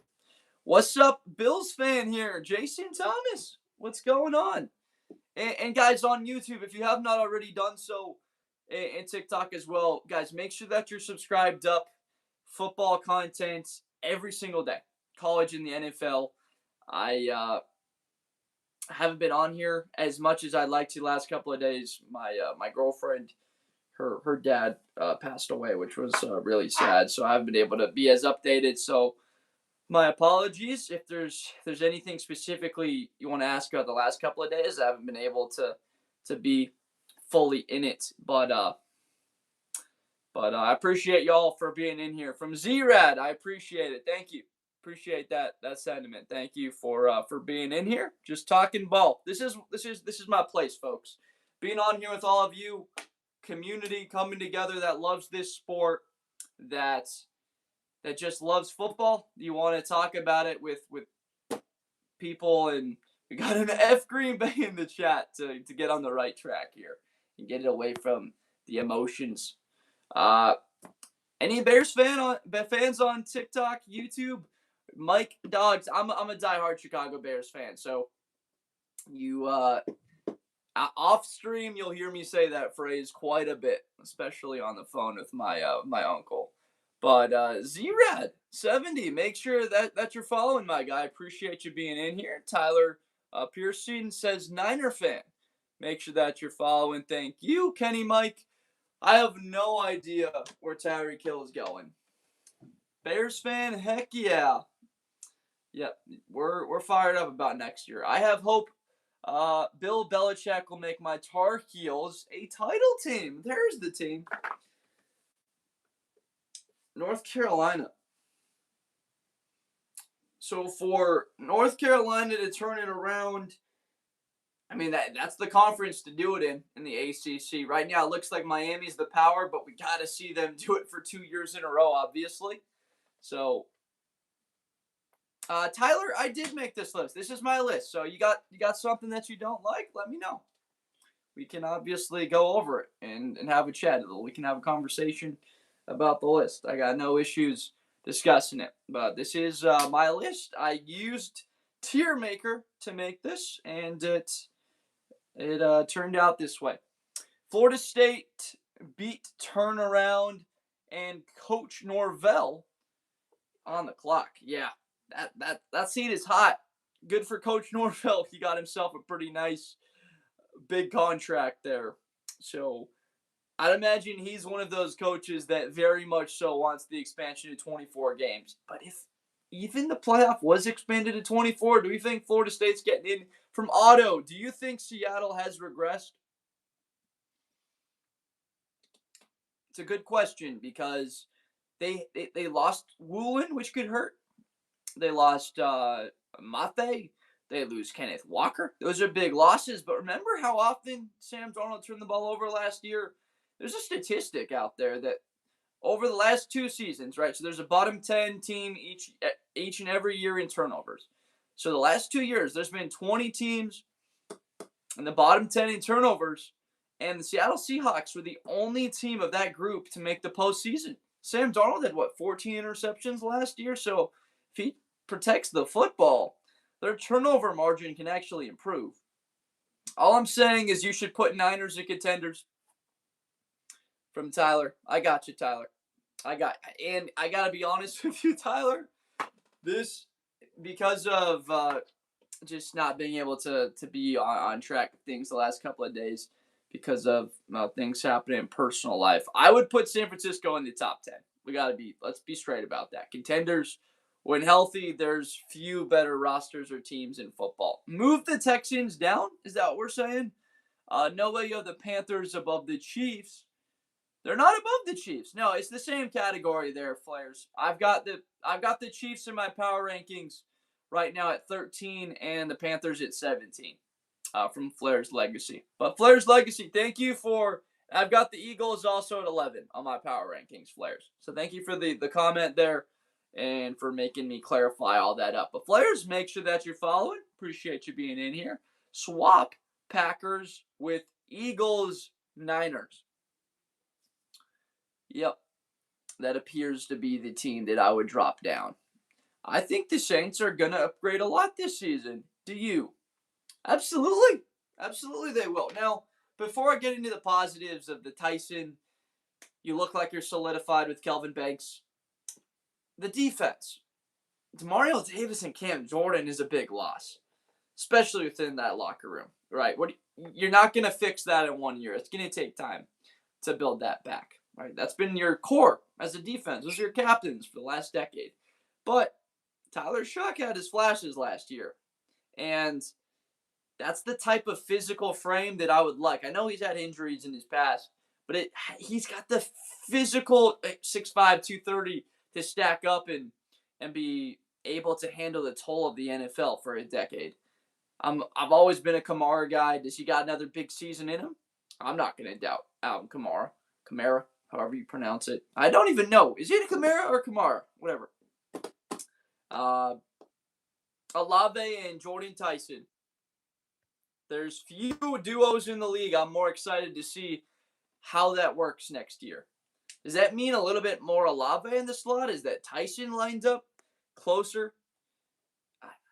What's up, Bills fan here? Jason Thomas. What's going on? And guys on YouTube, if you have not already done so, and TikTok as well, guys, make sure that you're subscribed up. Football content every single day. College and the NFL. I haven't been on here as much as I'd like to the last couple of days. My girlfriend, her dad passed away, which was really sad. So I haven't been able to be as updated. So my apologies if there's anything specifically you want to ask about the last couple of days. I haven't been able to be fully in it, but I appreciate y'all for being in here. From Z-Rad, I appreciate it. Thank you. Appreciate that sentiment. Thank you for being in here. Just talking ball. This is my place, folks. Being on here with all of you, community coming together that loves this sport, that just loves football. You want to talk about it with people, and we got an F Green Bay in the chat to get on the right track here and get it away from the emotions. Any Bears fans on TikTok, YouTube? Mike Dogs. I'm a diehard Chicago Bears fan, so you Off stream, you'll hear me say that phrase quite a bit, especially on the phone with my uncle. But Zrad 70, make sure that you're following, my guy. Appreciate you being in here. Tyler Pearson says Niner fan. Make sure that you're following. Thank you, Kenny Mike. I have no idea where Tyreek Hill is going. Bears fan, heck yeah. Yep, we're fired up about next year. I have hope. Bill Belichick will make my Tar Heels a title team. There's the team. North Carolina. So for North Carolina to turn it around, I mean that's the conference to do it in the ACC. Right now it looks like Miami's the power, but we got to see them do it for 2 years in a row, obviously. So Tyler, I did make this list. This is my list. So you got something that you don't like? Let me know. We can obviously go over it and have a chat. We can have a conversation about the list. I got no issues discussing it. But this is my list. I used Tier Maker to make this, and it turned out this way. Florida State beat Turnaround and Coach Norvell on the clock. Yeah. That seat is hot. Good for Coach Norvell. He got himself a pretty nice big contract there. So I'd imagine he's one of those coaches that very much so wants the expansion to 24 games. But if even the playoff was expanded to 24, do we think Florida State's getting in? From Otto, do you think Seattle has regressed? It's a good question because they lost Woolen, which could hurt. They lost Mate. They lose Kenneth Walker. Those are big losses. But remember how often Sam Darnold turned the ball over last year? There's a statistic out there that over the last 2 seasons, right? So there's a bottom 10 team each and every year in turnovers. So the last 2 years, there's been 20 teams in the bottom 10 in turnovers. And the Seattle Seahawks were the only team of that group to make the postseason. Sam Darnold had, 14 interceptions last year? So if he protects the football, their turnover margin can actually improve. All I'm saying is you should put Niners and contenders. From Tyler. I got you, Tyler. I got to be honest with you, Tyler. This, because of just not being able to be on track with things the last couple of days because of things happening in personal life, I would put San Francisco in the top 10. Let's be straight about that. Contenders, when healthy, there's few better rosters or teams in football. Move the Texans down? Is that what we're saying? No way you have the Panthers above the Chiefs. They're not above the Chiefs. No, it's the same category there, Flares. I've got the Chiefs in my power rankings right now at 13 and the Panthers at 17 from Flares Legacy. But Flares Legacy, thank you for. I've got the Eagles also at 11 on my power rankings, Flares. So thank you for the comment there and for making me clarify all that up. But Flares, make sure that you're following. Appreciate you being in here. Swap Packers with Eagles Niners. Yep, that appears to be the team that I would drop down. I think the Saints are going to upgrade a lot this season. Do you? Absolutely. Absolutely they will. Now, before I get into the positives of the Tyson, you look like you're solidified with Kelvin Banks. The defense. Demario Davis and Cam Jordan is a big loss, especially within that locker room, right? You're not going to fix that in 1 year. It's going to take time to build that back. Right, that's been your core as a defense. Those are your captains for the last decade. But Tyler Shuck had his flashes last year. And that's the type of physical frame that I would like. I know he's had injuries in his past, but he's got the physical 6'5", 230 to stack up and be able to handle the toll of the NFL for a decade. I've always been a Kamara guy. Does he got another big season in him? I'm not going to doubt Alvin Kamara. However you pronounce it. I don't even know. Is it a Kamara or Kamara? Whatever. Olave and Jordan Tyson. There's few duos in the league. I'm more excited to see how that works next year. Does that mean a little bit more Olave in the slot? Is that Tyson lines up closer?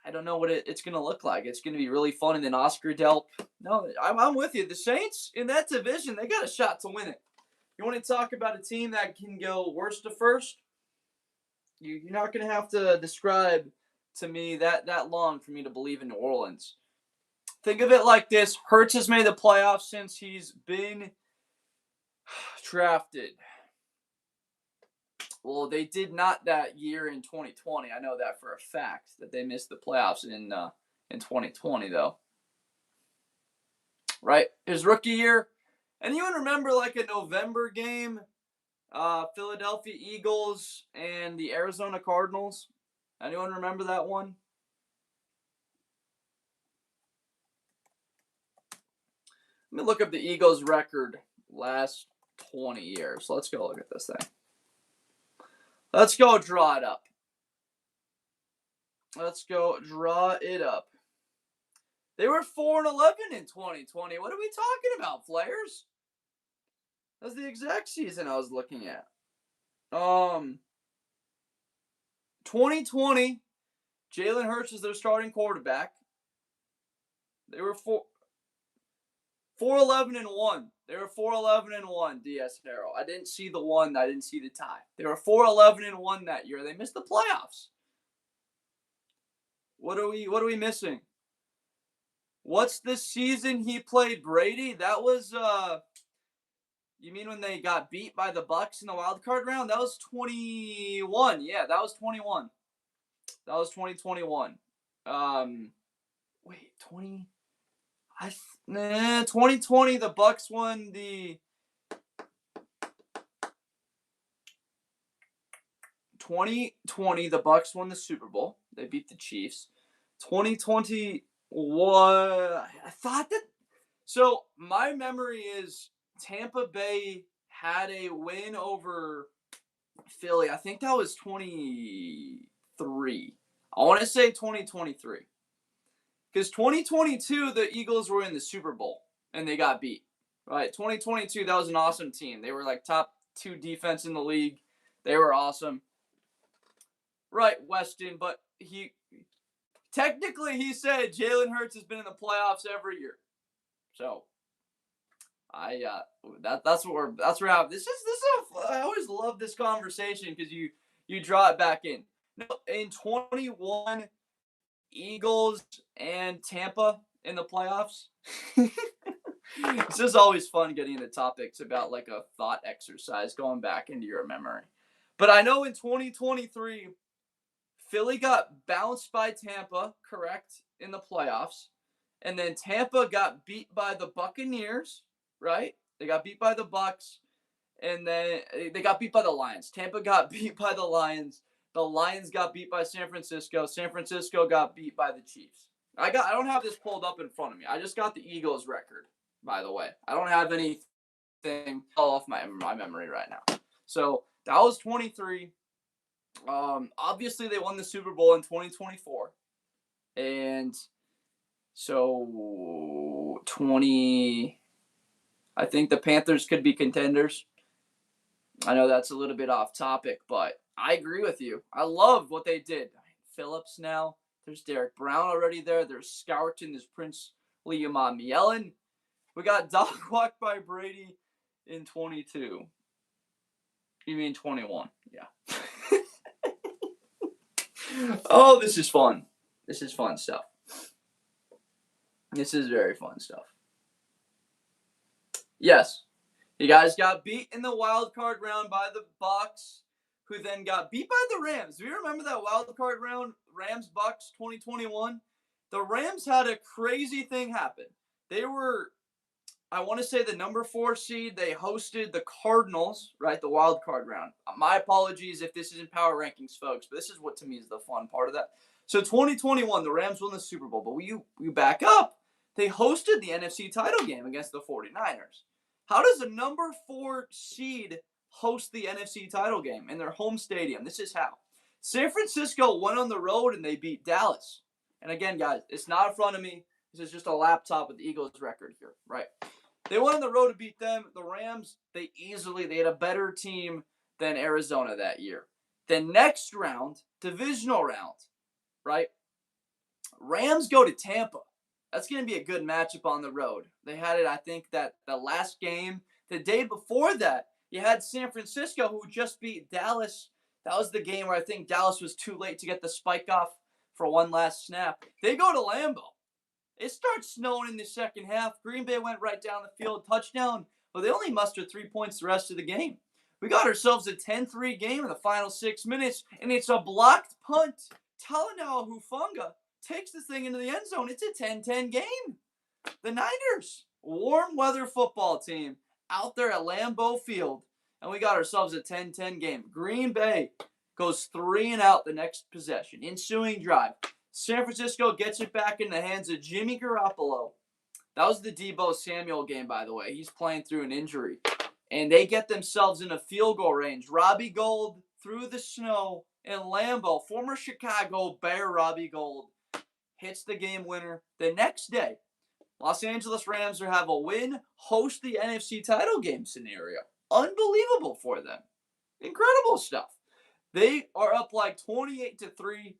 I don't know what it's going to look like. It's going to be really fun. And then Oscar Delp. No, I'm with you. The Saints in that division, they got a shot to win it. You want to talk about a team that can go worst to first? You're not going to have to describe to me that long for me to believe in New Orleans. Think of it like this. Hurts has made the playoffs since he's been drafted. Well, they did not that year in 2020. I know that for a fact that they missed the playoffs in 2020, though. Right? His rookie year. Anyone remember like a November game? Philadelphia Eagles and the Arizona Cardinals. Anyone remember that one? Let me look up the Eagles' record last 20 years. Let's go look at this thing. Let's go draw it up. Let's go draw it up. They were 4-11 in 2020. What are we talking about, Flares? That's the exact season I was looking at. 2020, Jalen Hurts is their starting quarterback. They were 4-11-1. They were 4-11-1, DS Harrell. I didn't see the one. I didn't see the tie. They were 4-11-1 that year. They missed the playoffs. What are we missing? What's the season he played Brady? That was you mean when they got beat by the Bucs in the wild card round? That was 21. Yeah, that was 21. That was 2021. Wait, 20. 2020 the Bucs won the 2020 the Bucs won the Super Bowl. They beat the Chiefs. 2021 I thought that so my memory is Tampa Bay had a win over Philly. I think that was 23. I want to say 2023. Because 2022, the Eagles were in the Super Bowl, and they got beat. Right? 2022, that was an awesome team. They were like top 2 defense in the league. They were awesome. Right, Weston, but he said Jalen Hurts has been in the playoffs every year. So that's what we're at. I always love this conversation because you draw it back in. No, in 21, Eagles and Tampa in the playoffs. It's just always fun getting into topics about like a thought exercise going back into your memory. But I know in 2023, Philly got bounced by Tampa, correct, in the playoffs. And then Tampa got beat by the Buccaneers, right? They got beat by the Bucs. And then they got beat by the Lions. Tampa got beat by the Lions. The Lions got beat by San Francisco. San Francisco got beat by the Chiefs. I don't have this pulled up in front of me. I just got the Eagles record, by the way. I don't have anything off my memory right now. So that was 23. Obviously, they won the Super Bowl in 2024. And so 20, I think the Panthers could be contenders. I know that's a little bit off topic, but I agree with you. I love what they did. Phillips now. There's Derek Brown already there. There's Scourton. There's Prince Liamon Mielen. We got dog walked by Brady in 22. You mean 21? Yeah. Oh, this is fun. This is fun stuff. This is very fun stuff. Yes. You guys got beat in the wild card round by the Bucs, who then got beat by the Rams. Do you remember that wild card round, Rams-Bucs 2021? The Rams had a crazy thing happen. They were, I want to say, the number 4 seed. They hosted the Cardinals, right, the wild card round. My apologies if this isn't power rankings, folks, but this is what to me is the fun part of that. So 2021, the Rams won the Super Bowl, but you back up. They hosted the NFC title game against the 49ers. How does a number 4 seed host the NFC title game in their home stadium? This is how. San Francisco went on the road and they beat Dallas. And again, guys, it's not in front of me. This is just a laptop with the Eagles record here, right? They went on the road to beat them. The Rams, they had a better team than Arizona that year. The next round, divisional round, right? Rams go to Tampa. That's going to be a good matchup on the road. They had it, I think, that the last game. The day before that, you had San Francisco, who just beat Dallas. That was the game where I think Dallas was too late to get the spike off for one last snap. They go to Lambeau. It starts snowing in the second half. Green Bay went right down the field, touchdown. But they only mustered 3 points the rest of the game. We got ourselves a 10-3 game in the final 6 minutes, and it's a blocked punt. Talanoa Hufanga takes the thing into the end zone. It's a 10-10 game. The Niners, warm weather football team, out there at Lambeau Field, and we got ourselves a 10-10 game. Green Bay goes 3 and out the next possession. Ensuing drive. San Francisco gets it back in the hands of Jimmy Garoppolo. That was the Deebo Samuel game, by the way. He's playing through an injury. And they get themselves in a field goal range. Robbie Gould through the snow in Lambeau. Former Chicago Bear Robbie Gould hits the game winner. The next day, Los Angeles Rams will have a win, host the NFC title game scenario. Unbelievable for them. Incredible stuff. They are up like 28-3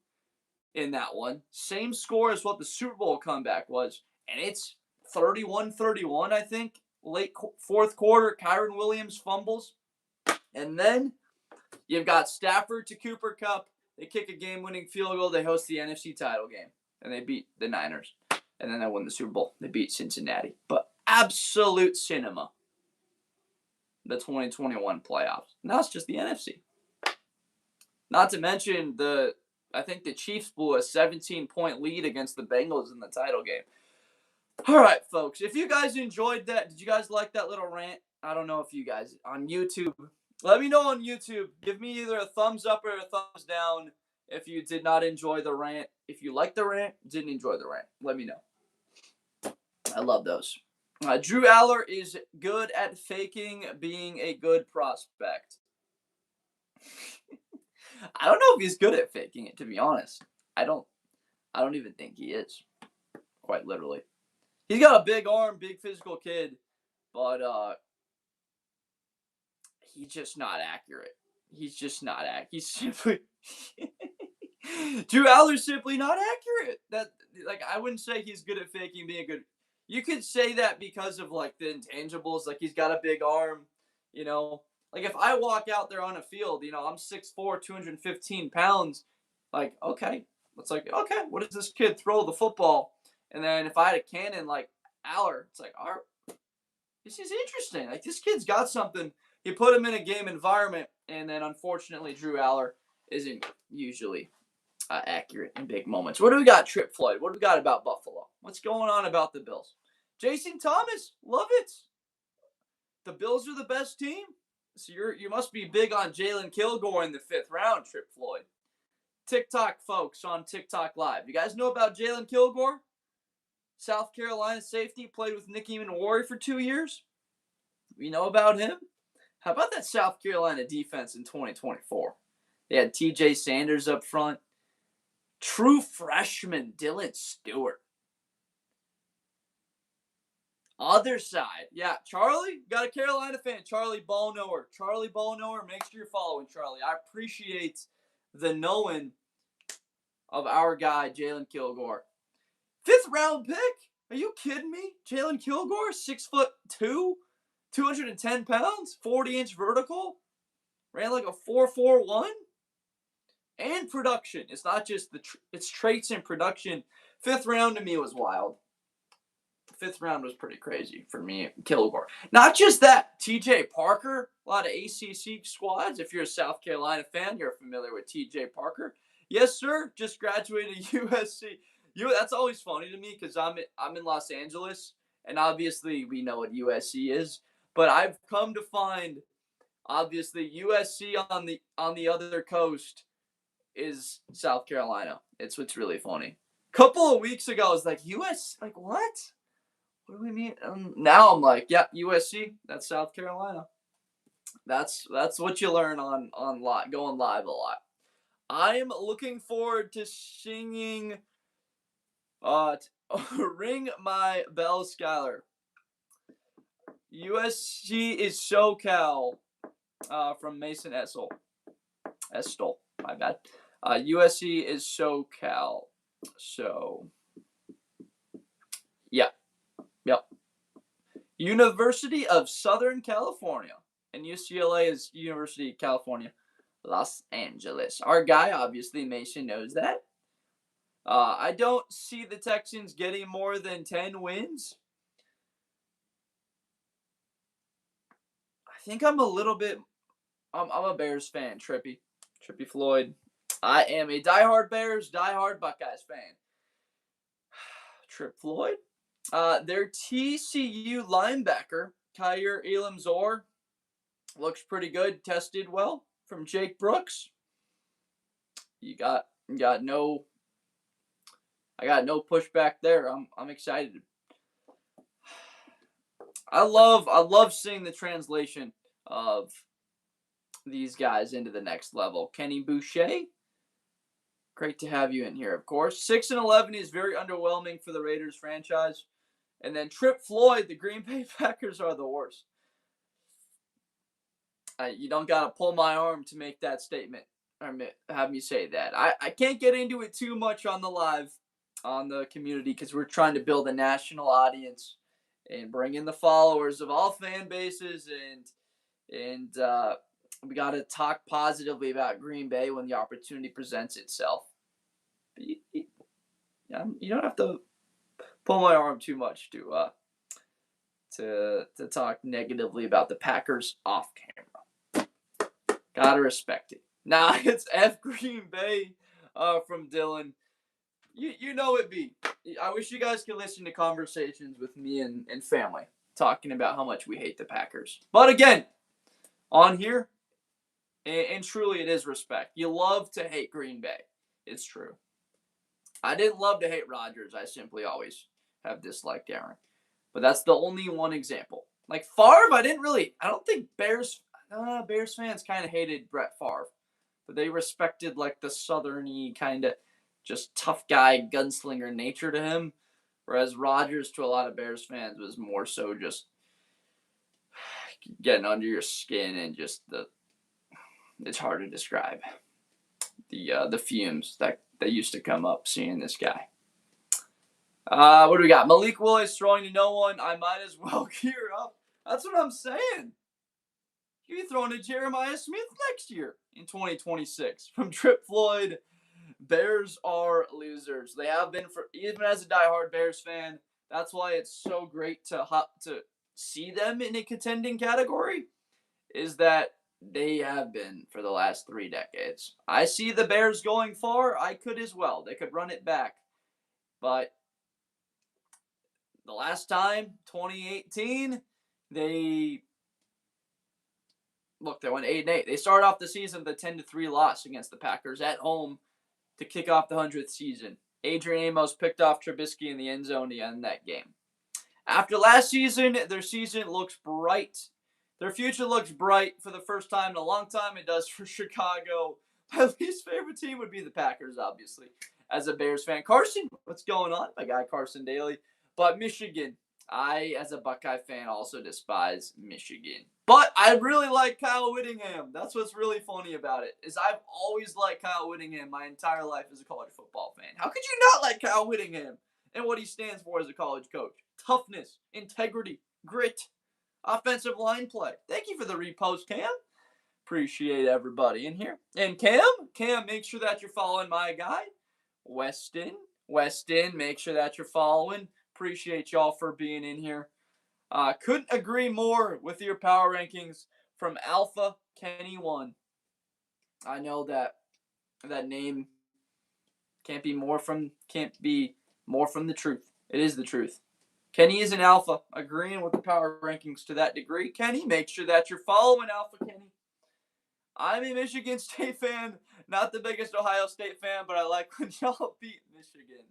in that one. Same score as what the Super Bowl comeback was. And it's 31-31, I think. Late fourth quarter, Kyron Williams fumbles. And then you've got Stafford to Cooper Kupp. They kick a game-winning field goal. They host the NFC title game. And they beat the Niners. And then they won the Super Bowl. They beat Cincinnati. But absolute cinema. The 2021 playoffs. Now it's just the NFC. Not to mention I think the Chiefs blew a 17-point lead against the Bengals in the title game. All right, folks. If you guys enjoyed that, did you guys like that little rant? I don't know if you guys on YouTube. Let me know on YouTube. Give me either a thumbs up or a thumbs down if you did not enjoy the rant. If you liked the rant, didn't enjoy the rant. Let me know. I love those. Drew Aller is good at faking being a good prospect. I don't know if he's good at faking it, to be honest. I don't even think he is. Quite literally. He's got a big arm, big physical kid, but he's just not accurate. He's just not accurate. He's simply Drew Aller's simply not accurate. I wouldn't say he's good at faking being good. You could say that because of like the intangibles, like he's got a big arm, you know. Like if I walk out there on a field, you know, I'm 6'4", 215 pounds. Like, okay. It's like, okay, what does this kid throw the football? And then if I had a cannon like Aller, it's like, all right, this is interesting. Like this kid's got something. You put him in a game environment, and then unfortunately Drew Aller isn't usually accurate in big moments. What do we got, Trip Floyd? What do we got about Buffalo? What's going on about the Bills? Jason Thomas, love it. The Bills are the best team. So you must be big on Jalen Kilgore in the 5th round, Trip Floyd. TikTok folks on TikTok Live. You guys know about Jalen Kilgore? South Carolina safety, played with Nicky Manwari for 2 years. We know about him. How about that South Carolina defense in 2024? They had TJ Sanders up front. True freshman Dylan Stewart. Other side. Yeah, Charlie, got a Carolina fan. Charlie Ballknower. Charlie Ballknower, make sure you're following Charlie. I appreciate the knowing of our guy, Jalen Kilgore. 5th round pick? Are you kidding me? Jalen Kilgore, 6'2", 210 pounds, 40-inch vertical, ran like a 4.41, and production. It's not just it's traits and production. 5th round to me was wild. 5th round was pretty crazy for me, Kilgore. Not just that, TJ Parker, a lot of ACC squads. If you're a South Carolina fan, you're familiar with TJ Parker. Yes, sir, just graduated USC. That's always funny to me because I'm in Los Angeles, and obviously we know what USC is. But I've come to find, obviously, USC on the other coast is South Carolina. It's what's really funny. Couple of weeks ago, I was like, like what? What do we mean? Now I'm like, yeah, USC. That's South Carolina. That's what you learn on live, going live a lot. I'm looking forward to singing. Ring my bell, Skylar. USC is SoCal. From Mason Estel, my bad. USC is SoCal. So, yeah. Yep. University of Southern California. And UCLA is University of California, Los Angeles. Our guy, obviously, Mason knows that. I don't see the Texans getting more than 10 wins. I think I'm a little bit. I'm a Bears fan, Trippy Floyd. I am a diehard Bears, diehard Buckeyes fan. Trip Floyd. Their TCU linebacker, Kyer Elam-Zor, looks pretty good. Tested well from Jake Brooks. You got no. I got no pushback there. I'm excited. I love seeing the translation of these guys into the next level. Kenny Boucher, great to have you in here, of course. 6-11 is very underwhelming for the Raiders franchise. And then Trip Floyd, the Green Bay Packers are the worst. You don't got to pull my arm to make that statement or have me say that. I can't get into it too much on the live, on the community, because we're trying to build a national audience and bring in the followers of all fan bases, and we got to talk positively about Green Bay when the opportunity presents itself. You don't have to pull my arm too much to talk negatively about the Packers off camera. Gotta respect it. Nah, it's F Green Bay from Dylan. You know it be. I wish you guys could listen to conversations with me and family talking about how much we hate the Packers. But again, on here, and truly it is respect. You love to hate Green Bay. It's true. I didn't love to hate Rodgers. I simply always have disliked Aaron. But that's the only one example. Like Favre, I don't think Bears fans kind of hated Brett Favre. But they respected like the southern-y kind of just tough guy, gunslinger nature to him. Whereas Rodgers, to a lot of Bears fans, was more so just getting under your skin and just it's hard to describe. The fumes that used to come up seeing this guy. What do we got? Malik Willis throwing to no one. I might as well gear up. That's what I'm saying. You'll be throwing to Jeremiah Smith next year in 2026. From Trip Floyd, Bears are losers. They have been for even as a diehard Bears fan. That's why it's so great to see them in a contending category. Is that they have been for the last 3 decades. I see the Bears going far. I could as well. They could run it back, but the last time, 2018, they went 8-8. They started off the season with a 10-3 loss against the Packers at home to kick off the 100th season. Adrian Amos picked off Trubisky in the end zone to end that game. After last season, their season looks bright. Their future looks bright for the first time in a long time. It does for Chicago. My least favorite team would be the Packers, obviously, as a Bears fan. Carson, what's going on? My guy Carson Daly. But Michigan, I, as a Buckeye fan, also despise Michigan. But I really like Kyle Whittingham. That's what's really funny about it, is I've always liked Kyle Whittingham my entire life as a college football fan. How could you not like Kyle Whittingham and what he stands for as a college coach? Toughness, integrity, grit, offensive line play. Thank you for the repost, Cam. Appreciate everybody in here. And Cam, make sure that you're following my guy, Weston, make sure that you're following. Appreciate y'all for being in here. Couldn't agree more with your power rankings from Alpha Kenny 1. I know that name can't be more from the truth. It is the truth. Kenny is an alpha, agreeing with the power rankings to that degree. Kenny, make sure that you're following Alpha Kenny. I'm a Michigan State fan, not the biggest Ohio State fan, but I like when y'all beat Michigan.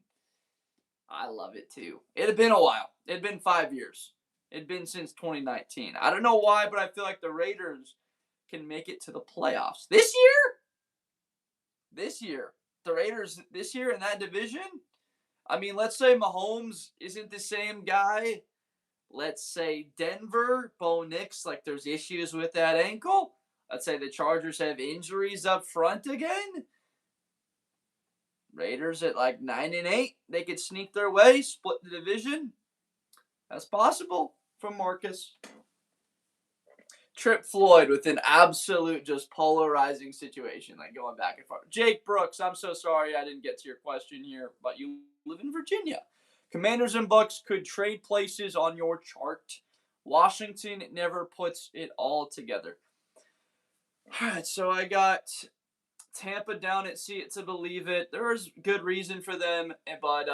I love it too. It had been a while. It had been 5 years. It had been since 2019. I don't know why, but I feel like the Raiders can make it to the playoffs. This year, the Raiders this year in that division, I mean, let's say Mahomes isn't the same guy. Let's say Denver, Bo Nix, like there's issues with that ankle. Let's say the Chargers have injuries up front again. Raiders at like 9-8. They could sneak their way, split the division. That's possible from Marcus. Trip Floyd with an absolute just polarizing situation, like going back and forth. Jake Brooks, I'm so sorry I didn't get to your question here, but you live in Virginia. Commanders and Bucks could trade places on your chart. Washington never puts it all together. All right, so I got Tampa down at See It to Believe It. There's good reason for them, but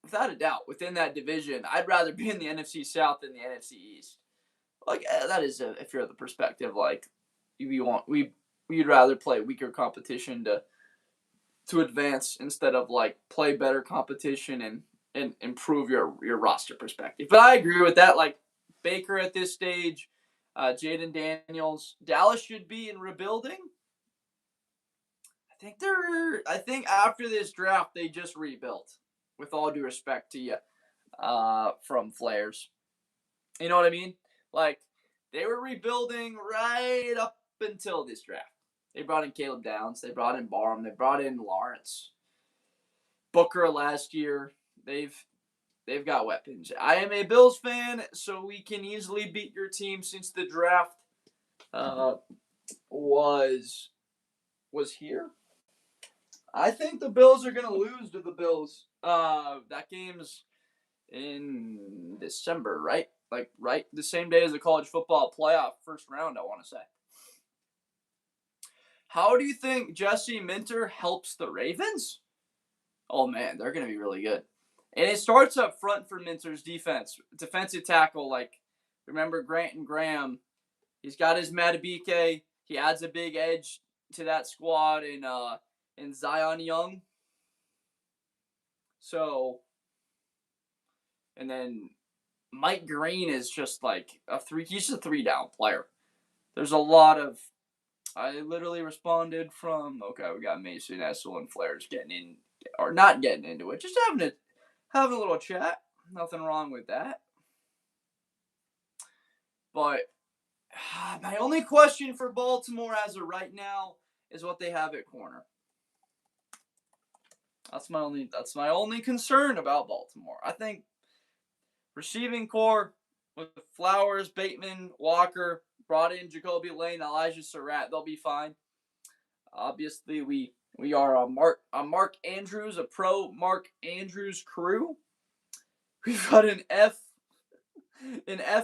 without a doubt, within that division, I'd rather be in the NFC South than the NFC East. Like that is if you're the perspective, like we'd rather play weaker competition to advance instead of like play better competition and improve your roster perspective. But I agree with that. Like Baker at this stage, Jaden Daniels, Dallas should be in rebuilding. I think after this draft they just rebuilt. With all due respect to you, from Flares, you know what I mean? Like, they were rebuilding right up until this draft. They brought in Caleb Downs. They brought in Barham. They brought in Lawrence. Booker last year. They've got weapons. I am a Bills fan, so we can easily beat your team since the draft was here. I think the Bills are going to lose to the Bills. That game's in December, right? Like, right the same day as the college football playoff first round, I want to say. How do you think Jesse Minter helps the Ravens? Oh, man, they're going to be really good. And it starts up front for Minter's defense. Defensive tackle, like, remember Grant and Graham. He's got his Matabike. He adds a big edge to that squad in Zion Young. So, and then Mike Green is just like he's a 3-down player. There's a lot of, I literally responded from, okay, we got Mason Essel and Flares getting in, or not getting into it, just having a little chat. Nothing wrong with that. But my only question for Baltimore as of right now is what they have at corner. That's my only concern about Baltimore. I think receiving core with Flowers, Bateman, Walker, brought in Jacoby Lane, Elijah Surratt, they'll be fine. Obviously, we are a Mark Andrews, a pro Mark Andrews crew. We've got an F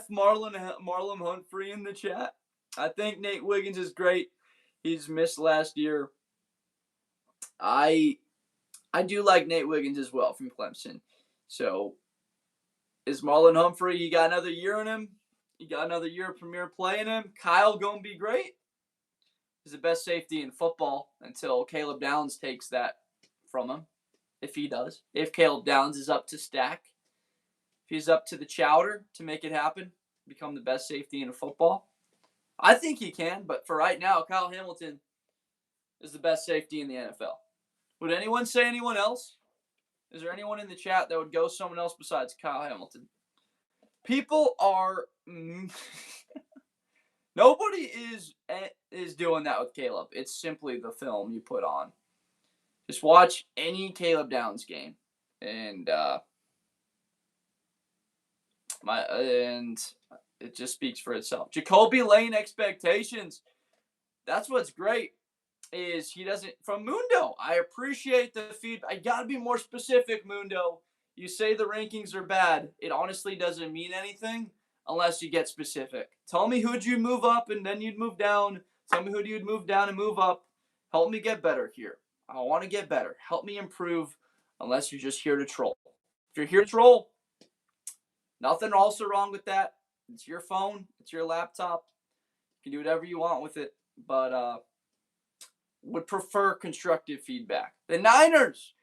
Marlon Humphrey in the chat. I think Nate Wiggins is great. He's missed last year. I do like Nate Wiggins as well from Clemson. So, is Marlon Humphrey, he got another year in him. He got another year of premier play in him. Kyle going to be great. He's the best safety in football until Caleb Downs takes that from him. If he does. If Caleb Downs is up to stack. If he's up to the chowder to make it happen. Become the best safety in football. I think he can, but for right now, Kyle Hamilton is the best safety in the NFL. Would anyone say anyone else? Is there anyone in the chat that would go someone else besides Kyle Hamilton? People are... Nobody is doing that with Caleb. It's simply the film you put on. Just watch any Caleb Downs game. And it just speaks for itself. Jacoby Lane expectations. That's what's great. Is he doesn't, from Mundo, I appreciate the feedback. I gotta be more specific, Mundo. You say the rankings are bad. It honestly doesn't mean anything unless you get specific. Tell me who'd you move up and then you'd move down. Tell me who you'd move down and move up. Help me get better here. I want to get better. Help me improve unless you're just here to troll. If you're here to troll, nothing also wrong with that. It's your phone. It's your laptop. You can do whatever you want with it. But, would prefer constructive feedback. The Niners.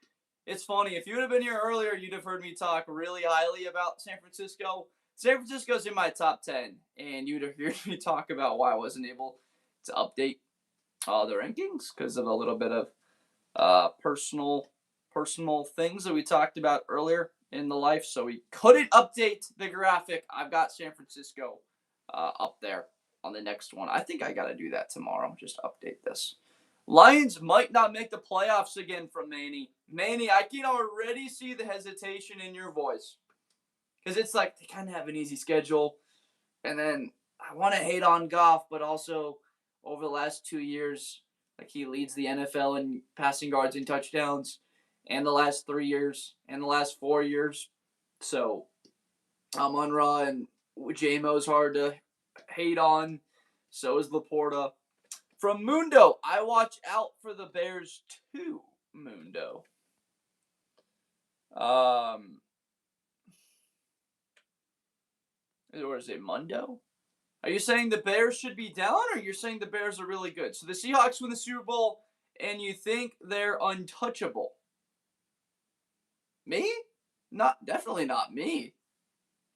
It's funny. If you would have been here earlier, you'd have heard me talk really highly about San Francisco. San Francisco's in my top 10, and you'd have heard me talk about why I wasn't able to update the rankings because of a little bit of personal things that we talked about earlier in the life. So we couldn't update the graphic. I've got San Francisco up there on the next one. I think I got to do that tomorrow. Just update this. Lions might not make the playoffs again from Manny. Manny, I can already see the hesitation in your voice. Because it's like they kind of have an easy schedule. And then I want to hate on Goff, but also over the last 2 years, like he leads the NFL in passing yards and touchdowns, and the last 3 years, and the last 4 years. So Amon-Ra and J-Mo's hard to hate on. So is Laporta. From Mundo, I watch out for the Bears too, Mundo. Or is it Mundo? Are you saying the Bears should be down, or you're saying the Bears are really good? So the Seahawks win the Super Bowl, and you think they're untouchable? Me? Definitely not me.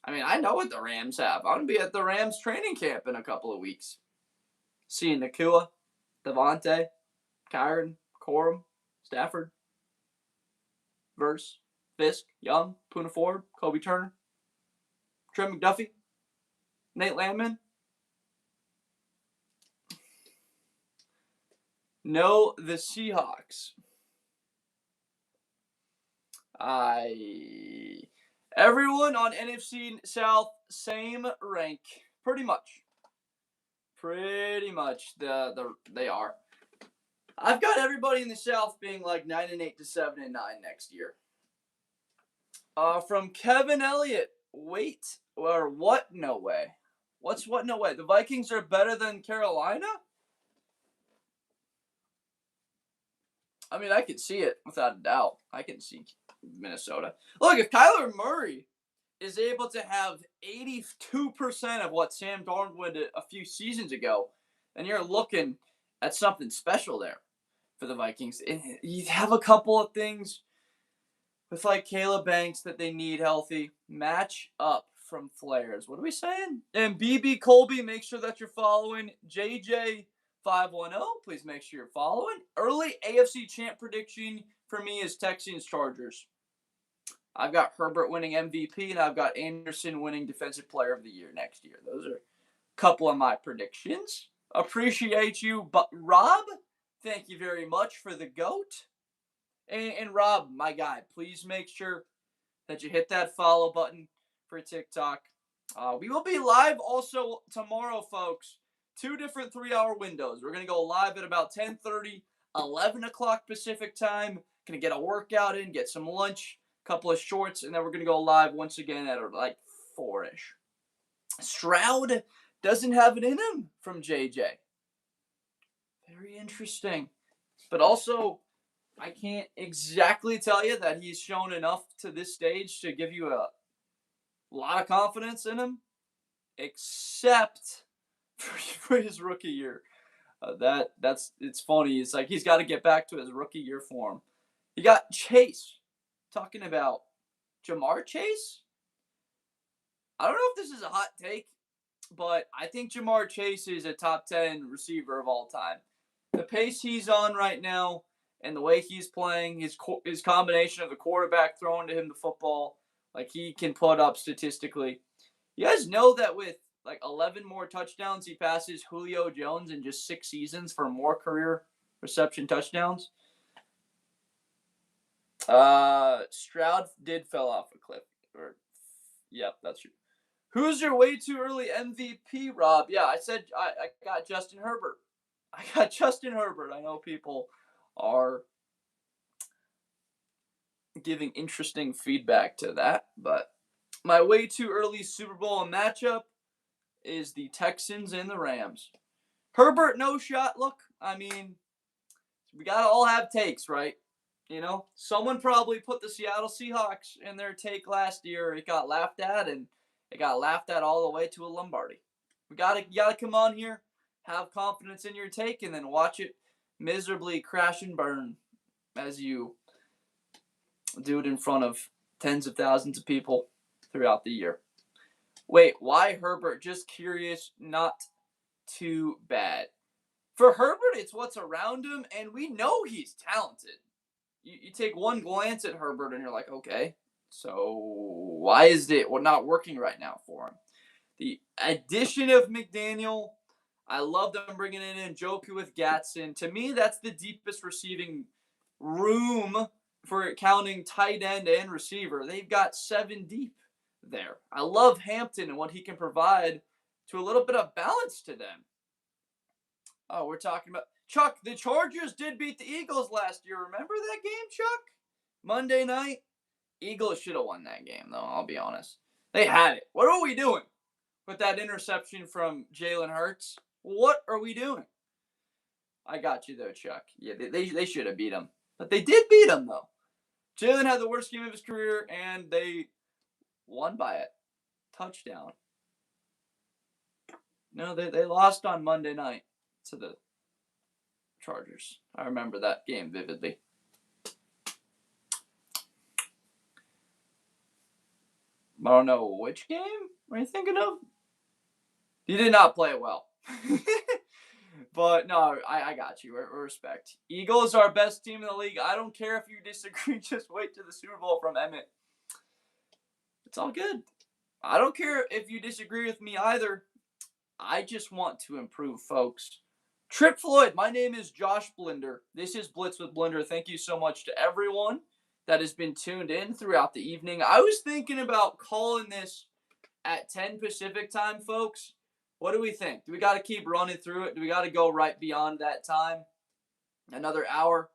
I mean, I know what the Rams have. I'm going to be at the Rams training camp in a couple of weeks. Seeing Nakua, Devontae, Kyron, Corum, Stafford, Verse, Fisk, Young, Poona Ford, Kobe Turner, Trent McDuffie, Nate Landman. No, the Seahawks. Everyone on NFC South, same rank. Pretty much. They are. I've got everybody in the South being like 9-8 to 7-9 next year. From Kevin Elliott. Wait, or what? No way. What's what? No way. The Vikings are better than Carolina? I mean, I can see it without a doubt. I can see Minnesota. Look, if Kyler Murray is able to have 82% of what Sam Darnold did a few seasons ago, then you're looking at something special there for the Vikings. You have a couple of things with like Caleb Banks that they need healthy. Match up from Flares. What are we saying? And BB Colby, make sure that you're following. JJ 510, please make sure you're following. Early AFC champ prediction for me is Texans Chargers. I've got Herbert winning MVP, and I've got Anderson winning Defensive Player of the Year next year. Those are a couple of my predictions. Appreciate you, but Rob, thank you very much for the GOAT. And Rob, my guy, please make sure that you hit that follow button for TikTok. We will be live also tomorrow, folks. 2 different 3-hour windows. We're going to go live at about 10:30, 11 o'clock Pacific time. Going to get a workout in, get some lunch, a couple of shorts, and then we're going to go live once again at like 4-ish. Stroud doesn't have it in him from JJ. Very interesting. But also, I can't exactly tell you that he's shown enough to this stage to give you a lot of confidence in him, except for his rookie year. It's funny. It's like he's got to get back to his rookie year form. You got Chase talking about Jamar Chase. I don't know if this is a hot take, but I think Jamar Chase is a top 10 receiver of all time. The pace he's on right now and the way he's playing, his combination of the quarterback throwing to him the football, like he can put up statistically. You guys know that with like 11 more touchdowns, he passes Julio Jones in just 6 seasons for more career reception touchdowns. Stroud did fell off a cliff. Yep, that's true. Who's your way too early MVP, Rob? Yeah, I said I got Justin Herbert. I know people are giving interesting feedback to that, but my way too early Super Bowl matchup is the Texans and the Rams. Herbert, no shot. Look, I mean, we got to all have takes, right? You know, someone probably put the Seattle Seahawks in their take last year. It got laughed at, and it got laughed at all the way to a Lombardi. You gotta come on here, have confidence in your take, and then watch it miserably crash and burn as you do it in front of tens of thousands of people throughout the year. Wait, why Herbert? Just curious, not too bad. For Herbert, it's what's around him, and we know he's talented. You take one glance at Herbert, and you're like, okay, so why is it not working right now for him? The addition of McDaniel, I love them bringing in Njoku with Gatson. To me, that's the deepest receiving room for counting tight end and receiver. They've got 7 deep there. I love Hampton and what he can provide to a little bit of balance to them. Oh, we're talking about Chuck. The Chargers did beat the Eagles last year. Remember that game, Chuck? Monday night. Eagles should have won that game, though. I'll be honest. They had it. What are we doing with that interception from Jalen Hurts? What are we doing? I got you, though, Chuck. Yeah, they should have beat him. But they did beat him, though. Jalen had the worst game of his career, and they won by a touchdown. No, they lost on Monday night to the Chargers. I remember that game vividly. I don't know which game are you thinking of? He did not play it well. But no, I got you. Respect. Eagles are best team in the league. I don't care if you disagree. Just wait to the Super Bowl from Emmett. It's all good. I don't care if you disagree with me either. I just want to improve, folks. Trip Floyd, my name is Josh Blinder. This is Blitz with Blinder. Thank you so much to everyone that has been tuned in throughout the evening. I was thinking about calling this at 10 Pacific time, folks. What do we think? Do we got to keep running through it? Do we got to go right beyond that time? Another hour?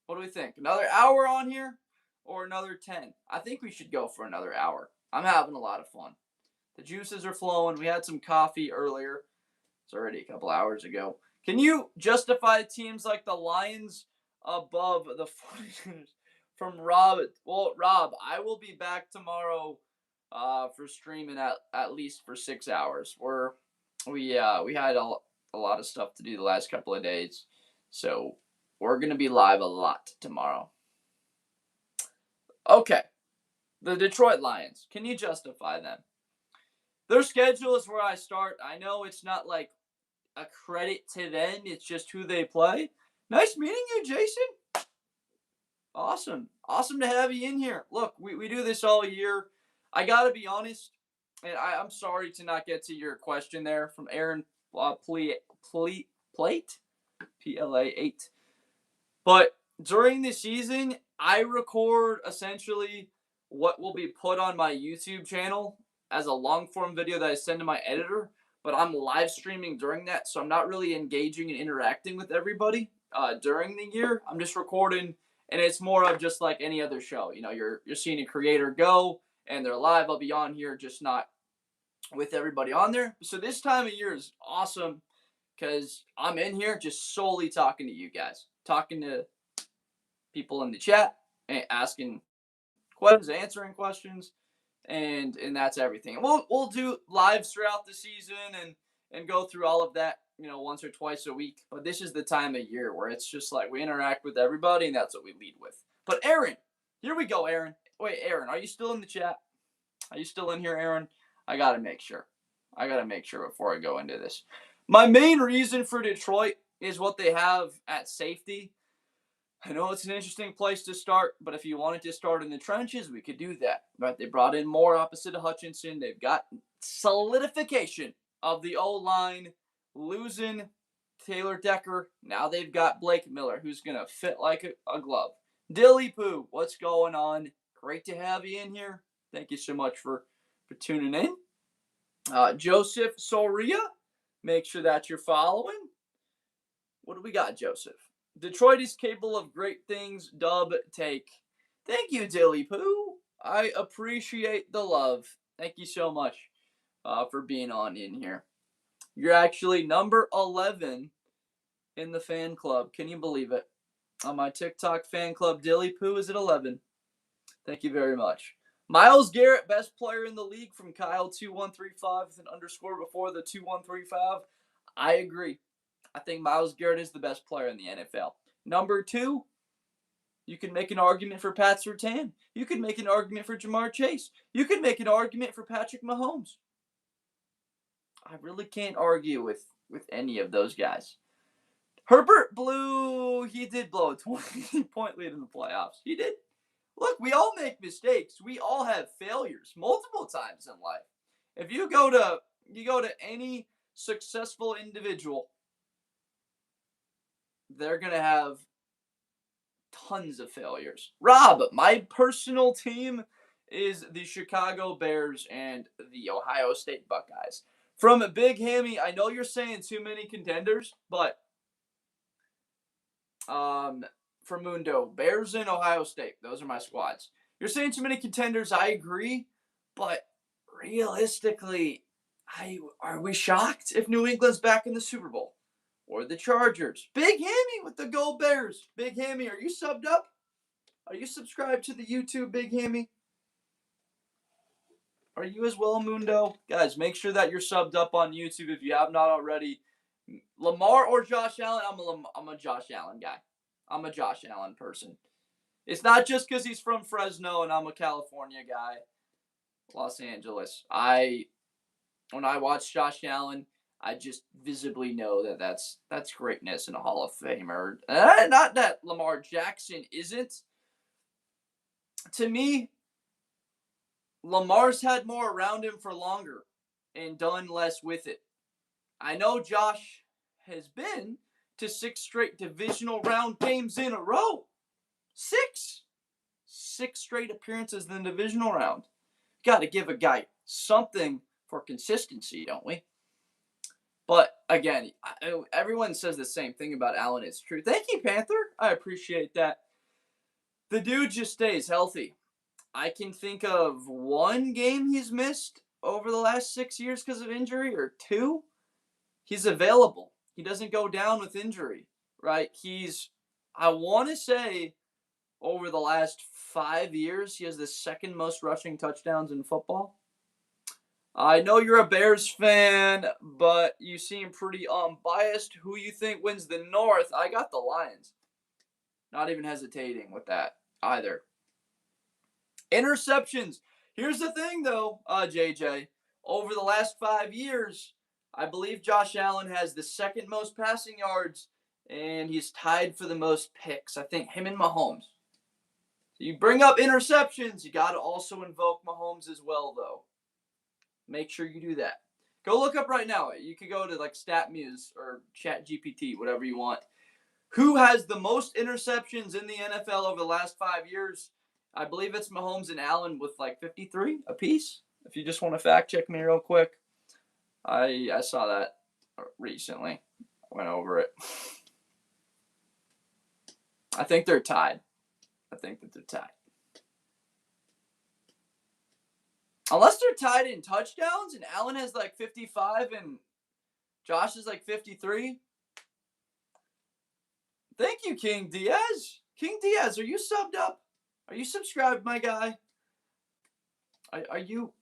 What do we think? Another hour on here or another 10? I think we should go for another hour. I'm having a lot of fun. The juices are flowing. We had some coffee earlier. It's already a couple hours ago. Can you justify teams like the Lions above the 49ers? From Rob. Well, Rob, I will be back tomorrow for streaming at least for 6 hours. We had a lot of stuff to do the last couple of days, so we're gonna be live a lot tomorrow. Okay, the Detroit Lions. Can you justify them? Their schedule is where I start. I know it's not like a credit to them. It's just who they play. Nice meeting you, Jason. Awesome. Awesome to have you in here. Look, we do this all year. I got to be honest, and I'm sorry to not get to your question there from Aaron Plate, PLA8. But during the season, I record essentially what will be put on my YouTube channel as a long-form video that I send to my editor, but I'm live streaming during that, so I'm not really engaging and interacting with everybody during the year. I'm just recording, and it's more of just like any other show. You know, you're seeing a creator go, and they're live. I'll be on here, just not with everybody on there. So this time of year is awesome because I'm in here just solely talking to you guys, talking to people in the chat, and asking questions, answering questions, and that's everything. We'll do lives throughout the season and go through all of that, you know, once or twice a week. But this is the time of year where it's just like we interact with everybody, and that's what we lead with. But Aaron, here we go, Aaron. Wait, Aaron, are you still in the chat? Are you still in here, Aaron? I gotta make sure. Before I go into this. My main reason for Detroit is what they have at safety. I know it's an interesting place to start, but if you wanted to start in the trenches, we could do that. Right? They brought in more opposite of Hutchinson. They've got solidification of the O-line, losing Taylor Decker. Now they've got Blake Miller, who's going to fit like a glove. Dilly Poo, what's going on? Great to have you in here. Thank you so much for tuning in. Joseph Soria, make sure that you're following. What do we got, Joseph? Detroit is capable of great things. Dub take. Thank you, Dilly Poo. I appreciate the love. Thank you so much for being on in here. You're actually number 11 in the fan club. Can you believe it? On my TikTok fan club, Dilly Poo is at 11. Thank you very much. Myles Garrett, best player in the league from Kyle2135 with an underscore before the 2135. I agree. I think Myles Garrett is the best player in the NFL. Number 2, you can make an argument for Pat Surtain. You can make an argument for Jamar Chase. You can make an argument for Patrick Mahomes. I really can't argue with any of those guys. Herbert he did blow a 20-point lead in the playoffs. He did. Look, we all make mistakes. We all have failures multiple times in life. If you go to any successful individual, they're going to have tons of failures. Rob, my personal team is the Chicago Bears and the Ohio State Buckeyes. From Big Hammy, I know you're saying too many contenders, but for Mundo, Bears and Ohio State, those are my squads. You're saying too many contenders, I agree, but realistically, are we shocked if New England's back in the Super Bowl? Or the Chargers? Big Hammy with the Go Bears. Big Hammy, are you subbed up? Are you subscribed to the YouTube, Big Hammy? Are you as well, Mundo? Guys, make sure that you're subbed up on YouTube if you have not already. Lamar or Josh Allen? I'm a Josh Allen guy. I'm a Josh Allen person. It's not just because he's from Fresno and I'm a California guy. Los Angeles. When I watch Josh Allen, I just visibly know that that's greatness and a Hall of Famer. Not that Lamar Jackson isn't. To me, Lamar's had more around him for longer and done less with it. I know Josh has been to 6 straight divisional round games in a row. 6 straight appearances in the divisional round. Got to give a guy something for consistency, don't we? But again, everyone says the same thing about Allen. It's true. Thank you, Panther. I appreciate that. The dude just stays healthy. I can think of 1 game he's missed over the last 6 years because of injury, or 2. He's available. He doesn't go down with injury, right? I want to say, over the last 5 years, he has the 2nd most rushing touchdowns in football. I know you're a Bears fan, but you seem pretty unbiased. Who you think wins the North? I got the Lions. Not even hesitating with that either. Interceptions. Here's the thing, though, JJ. Over the last 5 years, I believe Josh Allen has the 2nd most passing yards, and he's tied for the most picks. I think him and Mahomes. So you bring up interceptions, you got to also invoke Mahomes as well, though. Make sure you do that. Go look up right now. You can go to like StatMuse or ChatGPT, whatever you want. Who has the most interceptions in the NFL over the last 5 years? I believe it's Mahomes and Allen with like 53 apiece. If you just want to fact check me real quick. I saw that recently. Went over it. I think they're tied. Unless they're tied in touchdowns and Allen has like 55 and Josh is like 53. Thank you, King Diaz. King Diaz, are you subbed up? Are you subscribed, my guy? Are you?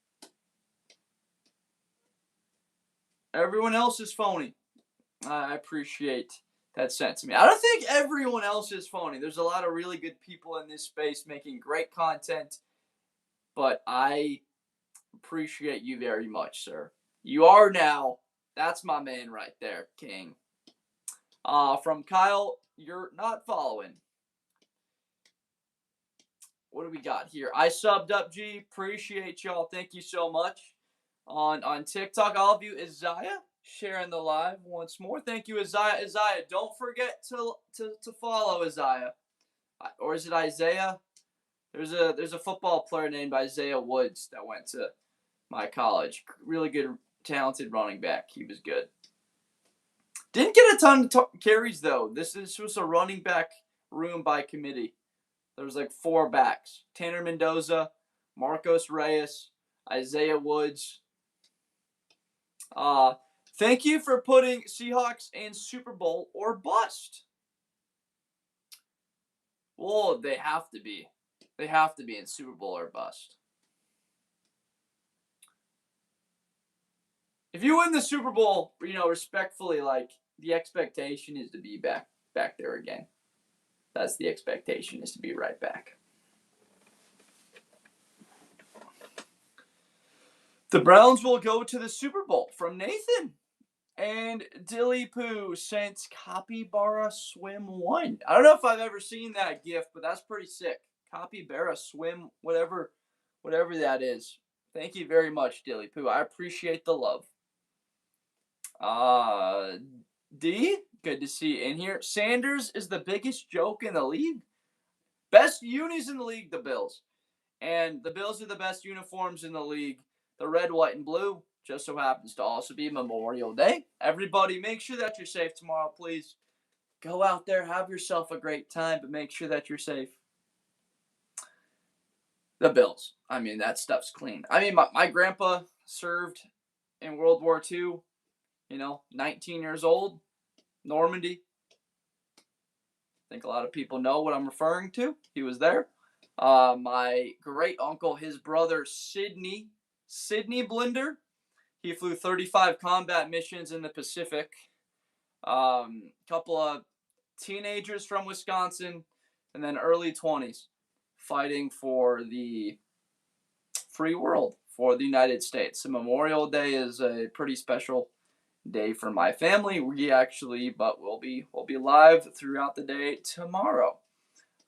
Everyone else is phony. I appreciate that sent to me. I don't think everyone else is phony. There's a lot of really good people in this space making great content, but I appreciate you very much, sir. You are now. That's my man right there, King. From Kyle, you're not following. What do we got here? I subbed up, G. Appreciate y'all. Thank you so much. On TikTok, all of you, Isaiah, sharing the live once more. Thank you, Isaiah. Isaiah, don't forget to follow Isaiah. Or is it Isaiah? There's a football player named Isaiah Woods that went to my college. Really good, talented running back. He was good. Didn't get a ton of carries, though. This was a running back room by committee. There was like 4 backs. Tanner Mendoza, Marcos Reyes, Isaiah Woods. Thank you for putting Seahawks in Super Bowl or bust. Well, they have to be. They have to be in Super Bowl or bust. If you win the Super Bowl, respectfully, like, the expectation is to be back there again. That's the expectation, is to be right back. The Browns will go to the Super Bowl from Nathan. And Dilly Poo sent Capybara Swim 1. I don't know if I've ever seen that GIF, but that's pretty sick. Capybara Swim, whatever that is. Thank you very much, Dilly Poo. I appreciate the love. Uh, D, good to see you in here. Sanders is the biggest joke in the league. Best unis in the league, the Bills. And the Bills are the best uniforms in the league. The red, white, and blue just so happens to also be Memorial Day. Everybody, make sure that you're safe tomorrow, please. Go out there, have yourself a great time, but make sure that you're safe. The Bills. I mean, that stuff's clean. I mean, my grandpa served in World War II, 19 years old, Normandy. I think a lot of people know what I'm referring to. He was there. My great uncle, his brother, Sidney Blinder, he flew 35 combat missions in the Pacific. Couple of teenagers from Wisconsin, and then early 20s fighting for the free world, for the United States. So Memorial Day is a pretty special day for my family. But we'll be live throughout the day tomorrow.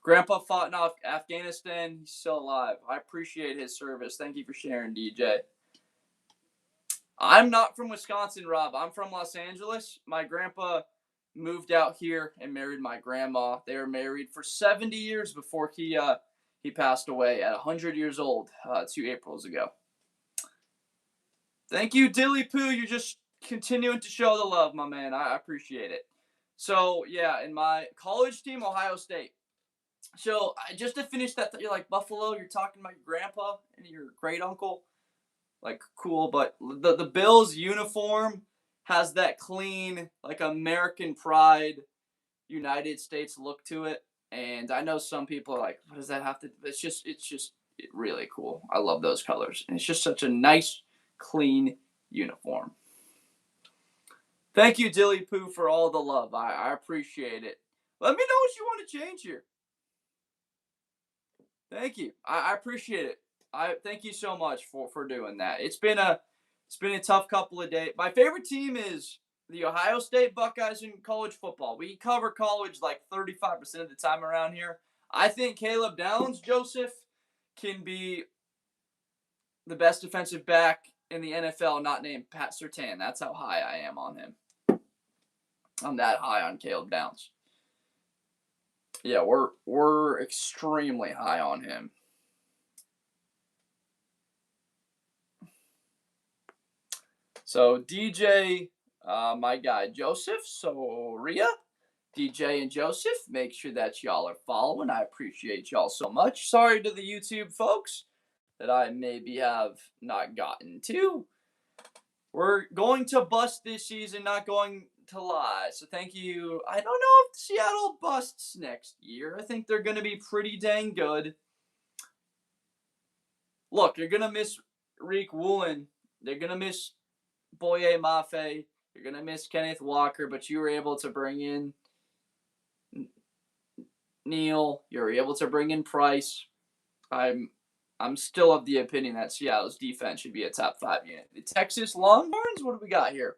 Grandpa fought in Afghanistan. He's still alive. I appreciate his service. Thank you for sharing, DJ. I'm not from Wisconsin, Rob. I'm from Los Angeles. My grandpa moved out here and married my grandma. They were married for 70 years before he passed away at 100 years old 2 Aprils ago. Thank you, Dilly Poo. You're just continuing to show the love, my man. I appreciate it. So, yeah, in my college team, Ohio State. So, just to finish that, you're like, Buffalo, you're talking about your grandpa and your great uncle. Like, cool, but the Bills uniform has that clean, like, American pride, United States look to it. And I know some people are like, what does that have to do? It's just really cool. I love those colors. And it's just such a nice, clean uniform. Thank you, Dilly Poo, for all the love. I appreciate it. Let me know what you want to change here. Thank you. I appreciate it. I thank you so much for doing that. It's been a tough couple of days. My favorite team is the Ohio State Buckeyes in college football. We cover college like 35% of the time around here. I think Caleb Downs, Joseph, can be the best defensive back in the NFL, not named Pat Surtain. That's how high I am on him. I'm that high on Caleb Downs. Yeah, we're extremely high on him. So DJ, my guy Joseph, Soria, DJ and Joseph, make sure that y'all are following. I appreciate y'all so much. Sorry to the YouTube folks that I maybe have not gotten to. We're going to bust this season, not going to lie. So thank you. I don't know if Seattle busts next year. I think they're going to be pretty dang good. Look, you're going to miss Reek Woolen. They're going to miss Boye Mafe. You're going to miss Kenneth Walker, but you were able to bring in Neal. You were able to bring in Price. I'm still of the opinion that Seattle's defense should be a top 5 unit. The Texas Longhorns, what do we got here?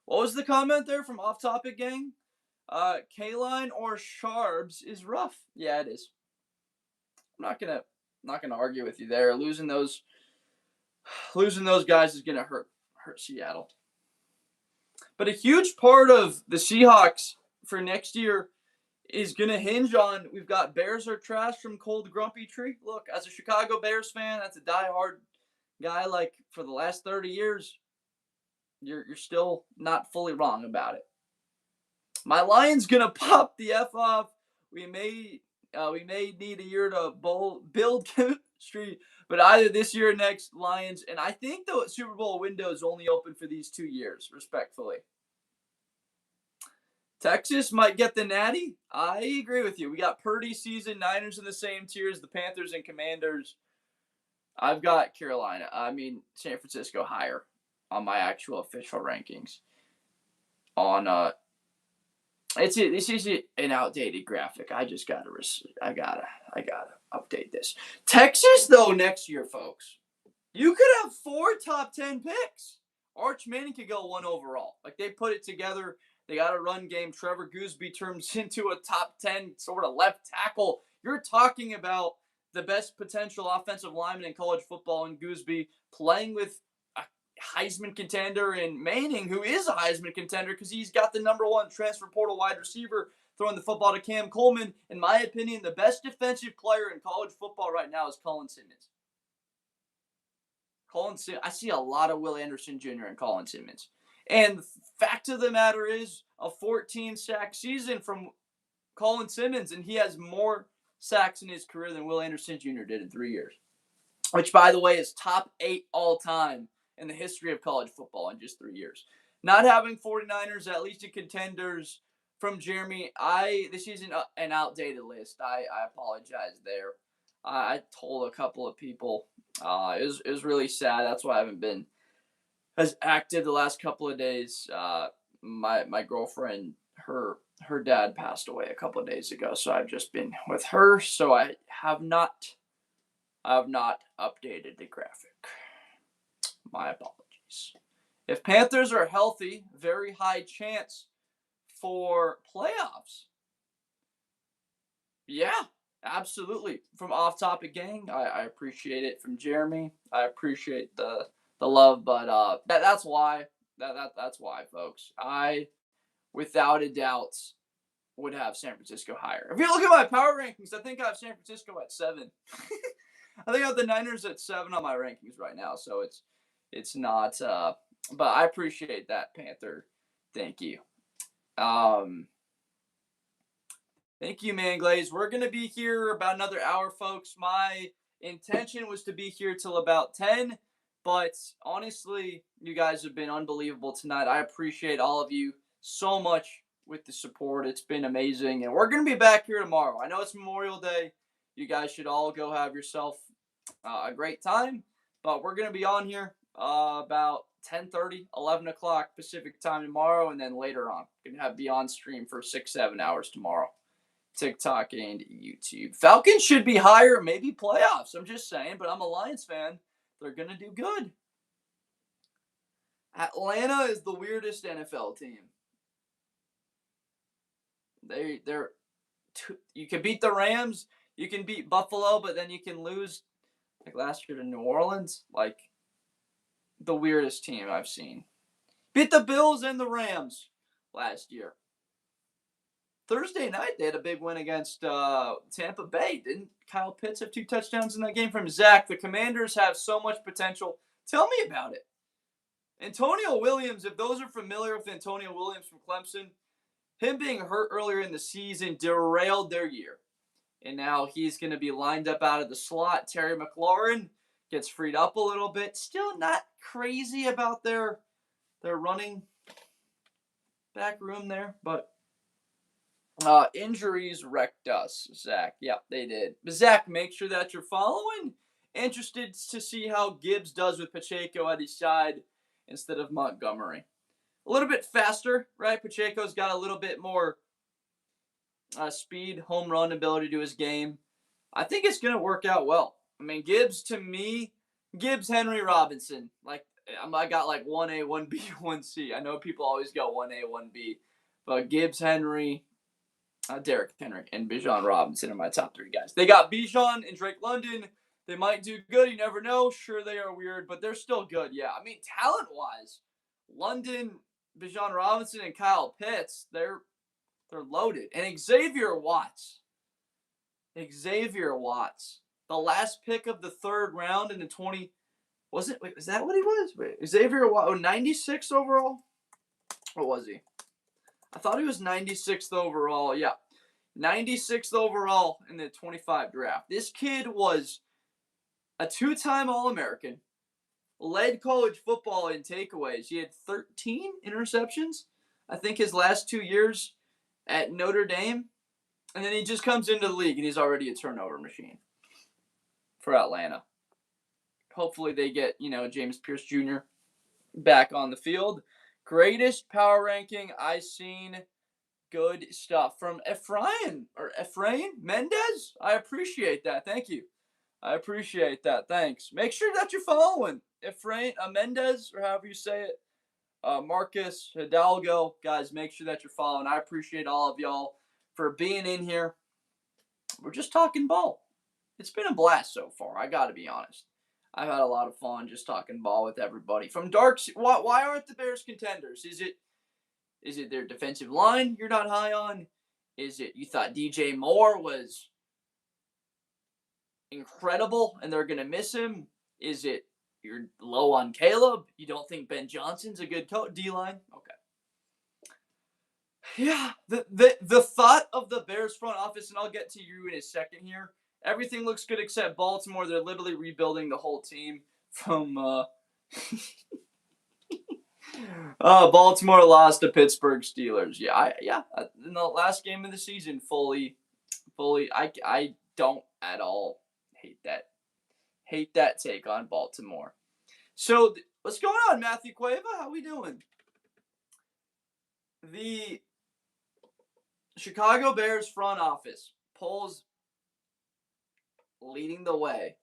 What was the comment there from Off Topic Gang? K-Line or Sharbs is rough. Yeah, it is. I'm not gonna argue with you there. Losing those guys is gonna hurt Seattle. But a huge part of the Seahawks for next year is going to hinge on, we've got Bears are trash from Cold Grumpy Tree. Look, as a Chicago Bears fan, that's a diehard guy, like, for the last 30 years, you're still not fully wrong about it. My Lions going to pop the F off. We may need a year to build chemistry, but either this year or next, Lions. And I think the Super Bowl window is only open for these 2 years, respectfully. Texas might get the natty. I agree with you. We got Purdy season, Niners in the same tier as the Panthers and Commanders. I've got San Francisco higher on my actual official rankings. This is an outdated graphic. I gotta update this. Texas though next year, folks, you could have 4 top 10 picks. Arch Manning could go 1 overall. Like, they put it together. They got a run game. Trevor Gooseby turns into a top 10 sort of left tackle. You're talking about the best potential offensive lineman in college football in Gooseby playing with Heisman contender in Manning, who is a Heisman contender because he's got the number one transfer portal wide receiver throwing the football to Cam Coleman. In my opinion, the best defensive player in college football right now is Colin Simmons. I see a lot of Will Anderson Jr. and Colin Simmons. And the fact of the matter is, a 14-sack season from Colin Simmons, and he has more sacks in his career than Will Anderson Jr. did in 3 years. Which, by the way, is top 8 all-time in the history of college football in just 3 years. Not having 49ers, at least in contenders, from Jeremy, this is an outdated list. I apologize there. I told a couple of people. It was really sad. That's why I haven't been as active the last couple of days. My girlfriend, her dad passed away a couple of days ago, so I've just been with her. So I have not updated the graphic. My apologies. If Panthers are healthy, very high chance for playoffs. Yeah, absolutely. From Off Topic Gang, I appreciate it. From Jeremy, I appreciate the love, but that's why. That's why, folks. I, without a doubt, would have San Francisco higher. If you look at my power rankings, I think I have San Francisco at 7. I think I have the Niners at 7 on my rankings right now, so it's not. But I appreciate that, Panther. Thank you. Thank you, Man Glaze. We're gonna be here about another hour, folks. My intention was to be here till about 10, but honestly, you guys have been unbelievable tonight. I appreciate all of you so much with the support. It's been amazing, and we're gonna be back here tomorrow. I know it's Memorial Day. You guys should all go have yourself a great time, but we're going to be on here about 10:30, 11 o'clock Pacific time tomorrow, and then later on, going to be on stream for 6-7 hours tomorrow. TikTok and YouTube. Falcons should be higher, maybe playoffs. I'm just saying, but I'm a Lions fan. They're going to do good. Atlanta is the weirdest NFL team. You can beat the Rams, you can beat Buffalo, but then you can lose like last year to New Orleans. Like the weirdest team I've seen. Beat the Bills and the Rams last year. Thursday night, they had a big win against Tampa Bay. Didn't Kyle Pitts have 2 touchdowns in that game? From Zach, the Commanders have so much potential. Tell me about it. Antonio Williams, if those are familiar with Antonio Williams from Clemson, him being hurt earlier in the season derailed their year. And now he's going to be lined up out of the slot. Terry McLaurin gets freed up a little bit. Still not crazy about their running back room there, but injuries wrecked us, Zach. Yep, they did. But Zach, make sure that you're following. Interested to see how Gibbs does with Pacheco at his side instead of Montgomery. A little bit faster, right? Pacheco's got a little bit more speed, home run ability to his game. I think it's going to work out well. I mean, Gibbs, to me, Gibbs, Henry, Robinson. Like, I got like 1A, 1B, 1C. I know people always go 1A, 1B. But Gibbs, Henry, Derrick Henry, and Bijan Robinson are my top 3 guys. They got Bijan and Drake London. They might do good. You never know. Sure, they are weird, but they're still good. Yeah, I mean, talent-wise, London, Bijan Robinson, and Kyle Pitts, they're loaded. And Xavier Watts. The last pick of the 3rd round in the 20. Was that what he was? Wait, Xavier Watts, 96 overall? What was he? I thought he was 96th overall. Yeah. 96th overall in the 25 draft. This kid was a 2-time All-American. Led college football in takeaways. He had 13 interceptions. I think his last 2 years at Notre Dame. And then he just comes into the league and he's already a turnover machine for Atlanta. Hopefully they get, James Pierce Jr. back on the field. Greatest power ranking I've seen. Good stuff from Efrain Mendez. I appreciate that. Thank you. I appreciate that. Thanks. Make sure that you're following Efrain Mendez, or however you say it. Marcus Hidalgo. Guys, make sure that you're following. I appreciate all of y'all for being in here. We're just talking ball. It's been a blast so far. I got to be honest. I've had a lot of fun just talking ball with everybody. From dark, why aren't the Bears contenders? Is it their defensive line you're not high on? Is it you thought DJ Moore was incredible and they're going to miss him? Is it you're low on Caleb? You don't think Ben Johnson's a good D-line? Okay. Yeah, the thought of the Bears front office, and I'll get to you in a second here. Everything looks good except Baltimore. They're literally rebuilding the whole team from Baltimore lost to Pittsburgh Steelers. Yeah, in the last game of the season, fully. I don't at all hate that. Hate that take on Baltimore. So what's going on, Matthew Cueva? How we doing? The Chicago Bears front office polls leading the way.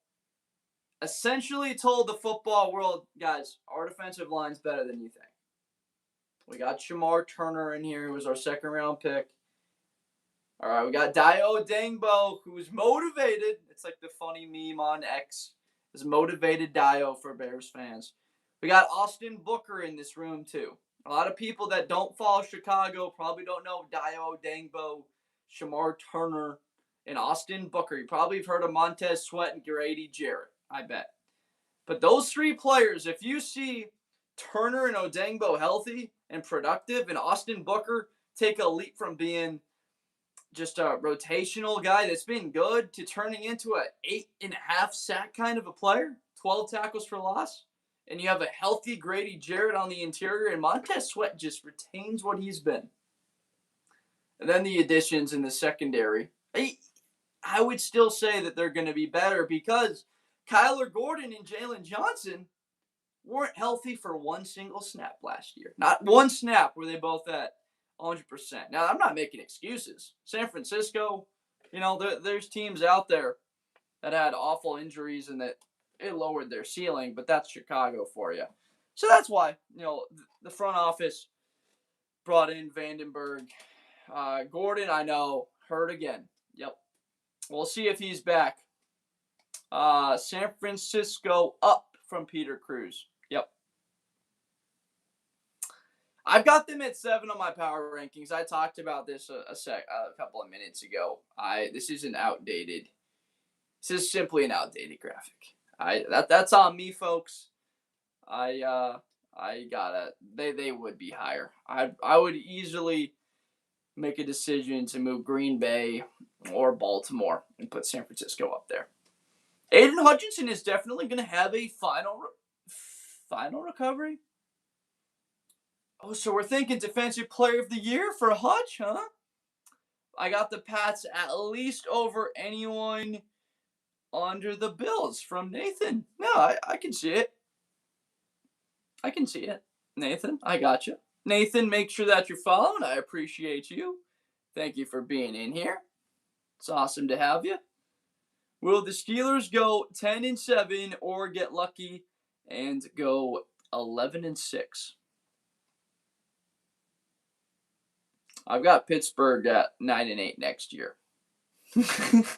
Essentially told the football world, guys, our defensive line's better than you think. We got Shamar Turner in here, who was our second round pick. All right, we got Dio Dangbo, who's motivated. It's like the funny meme on X. Is motivated Dio for Bears fans. We got Austin Booker in this room, too. A lot of people that don't follow Chicago probably don't know Dio Dangbo, Shamar Turner, and Austin Booker. You probably have heard of Montez Sweat and Grady Jarrett, I bet. But those three players, if you see Turner and Odengbo healthy and productive, and Austin Booker take a leap from being just a rotational guy that's been good to turning into a 8.5 sack kind of a player, 12 tackles for loss, and you have a healthy Grady Jarrett on the interior, and Montez Sweat just retains what he's been. And then the additions in the secondary, I would still say that they're going to be better because Kyler Gordon and Jalen Johnson weren't healthy for one single snap last year. Not one snap were they both at 100%. Now, I'm not making excuses. San Francisco, there's teams out there that had awful injuries and that it lowered their ceiling, but that's Chicago for you. So that's why, the front office brought in Vandenberg. Gordon, I know, hurt again. Yep. We'll see if he's back. San Francisco up from Peter Cruz. Yep. I've got them at 7 on my power rankings. I talked about this a couple of minutes ago. This is outdated. This is simply an outdated graphic. That's on me, folks. They would be higher. I would easily make a decision to move Green Bay or Baltimore and put San Francisco up there. Aiden Hutchinson is definitely going to have a final recovery. Oh, so we're thinking Defensive Player of the Year for Hutch, huh? I got the Pats at least over anyone under the Bills from Nathan. No, I can see it. I can see it. Nathan, I got you. Nathan, make sure that you're following. I appreciate you. Thank you for being in here. It's awesome to have you. Will the Steelers go 10-7 or get lucky and go 11-6? I've got Pittsburgh at 9-8 next year. So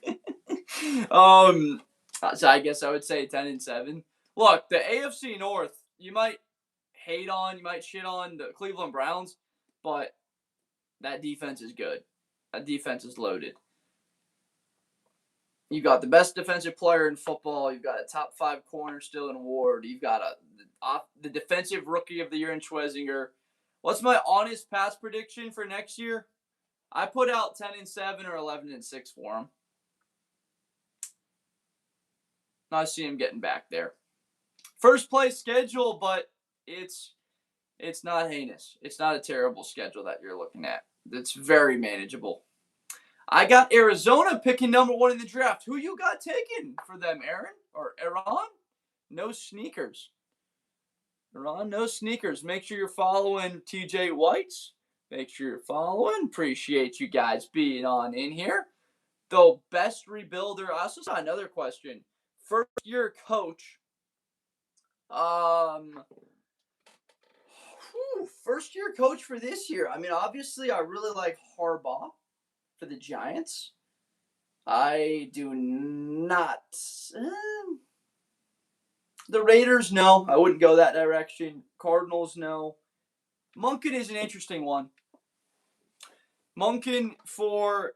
I guess I would say 10-7. Look, the AFC North, you might shit on the Cleveland Browns, but that defense is good. That defense is loaded. You've got the best defensive player in football. You've got a top 5 corner still in Ward. You've got the defensive rookie of the year in Schwezinger. What's my honest pass prediction for next year? I put out 10-7 or 11-6 for him. I see him getting back there. First place schedule, but it's not heinous. It's not a terrible schedule that you're looking at. It's very manageable. I got Arizona picking number 1 in the draft. Who you got taken for them, Aaron? Or Aaron? No sneakers. Aaron, no sneakers. Make sure you're following TJ Whites. Make sure you're following. Appreciate you guys being on in here. The best rebuilder. I also saw another question. First year coach. First year coach for this year. I mean, obviously, I really like Harbaugh for the Giants. I do not. The Raiders, no. I wouldn't go that direction. Cardinals, no. Monken is an interesting one. Monken for...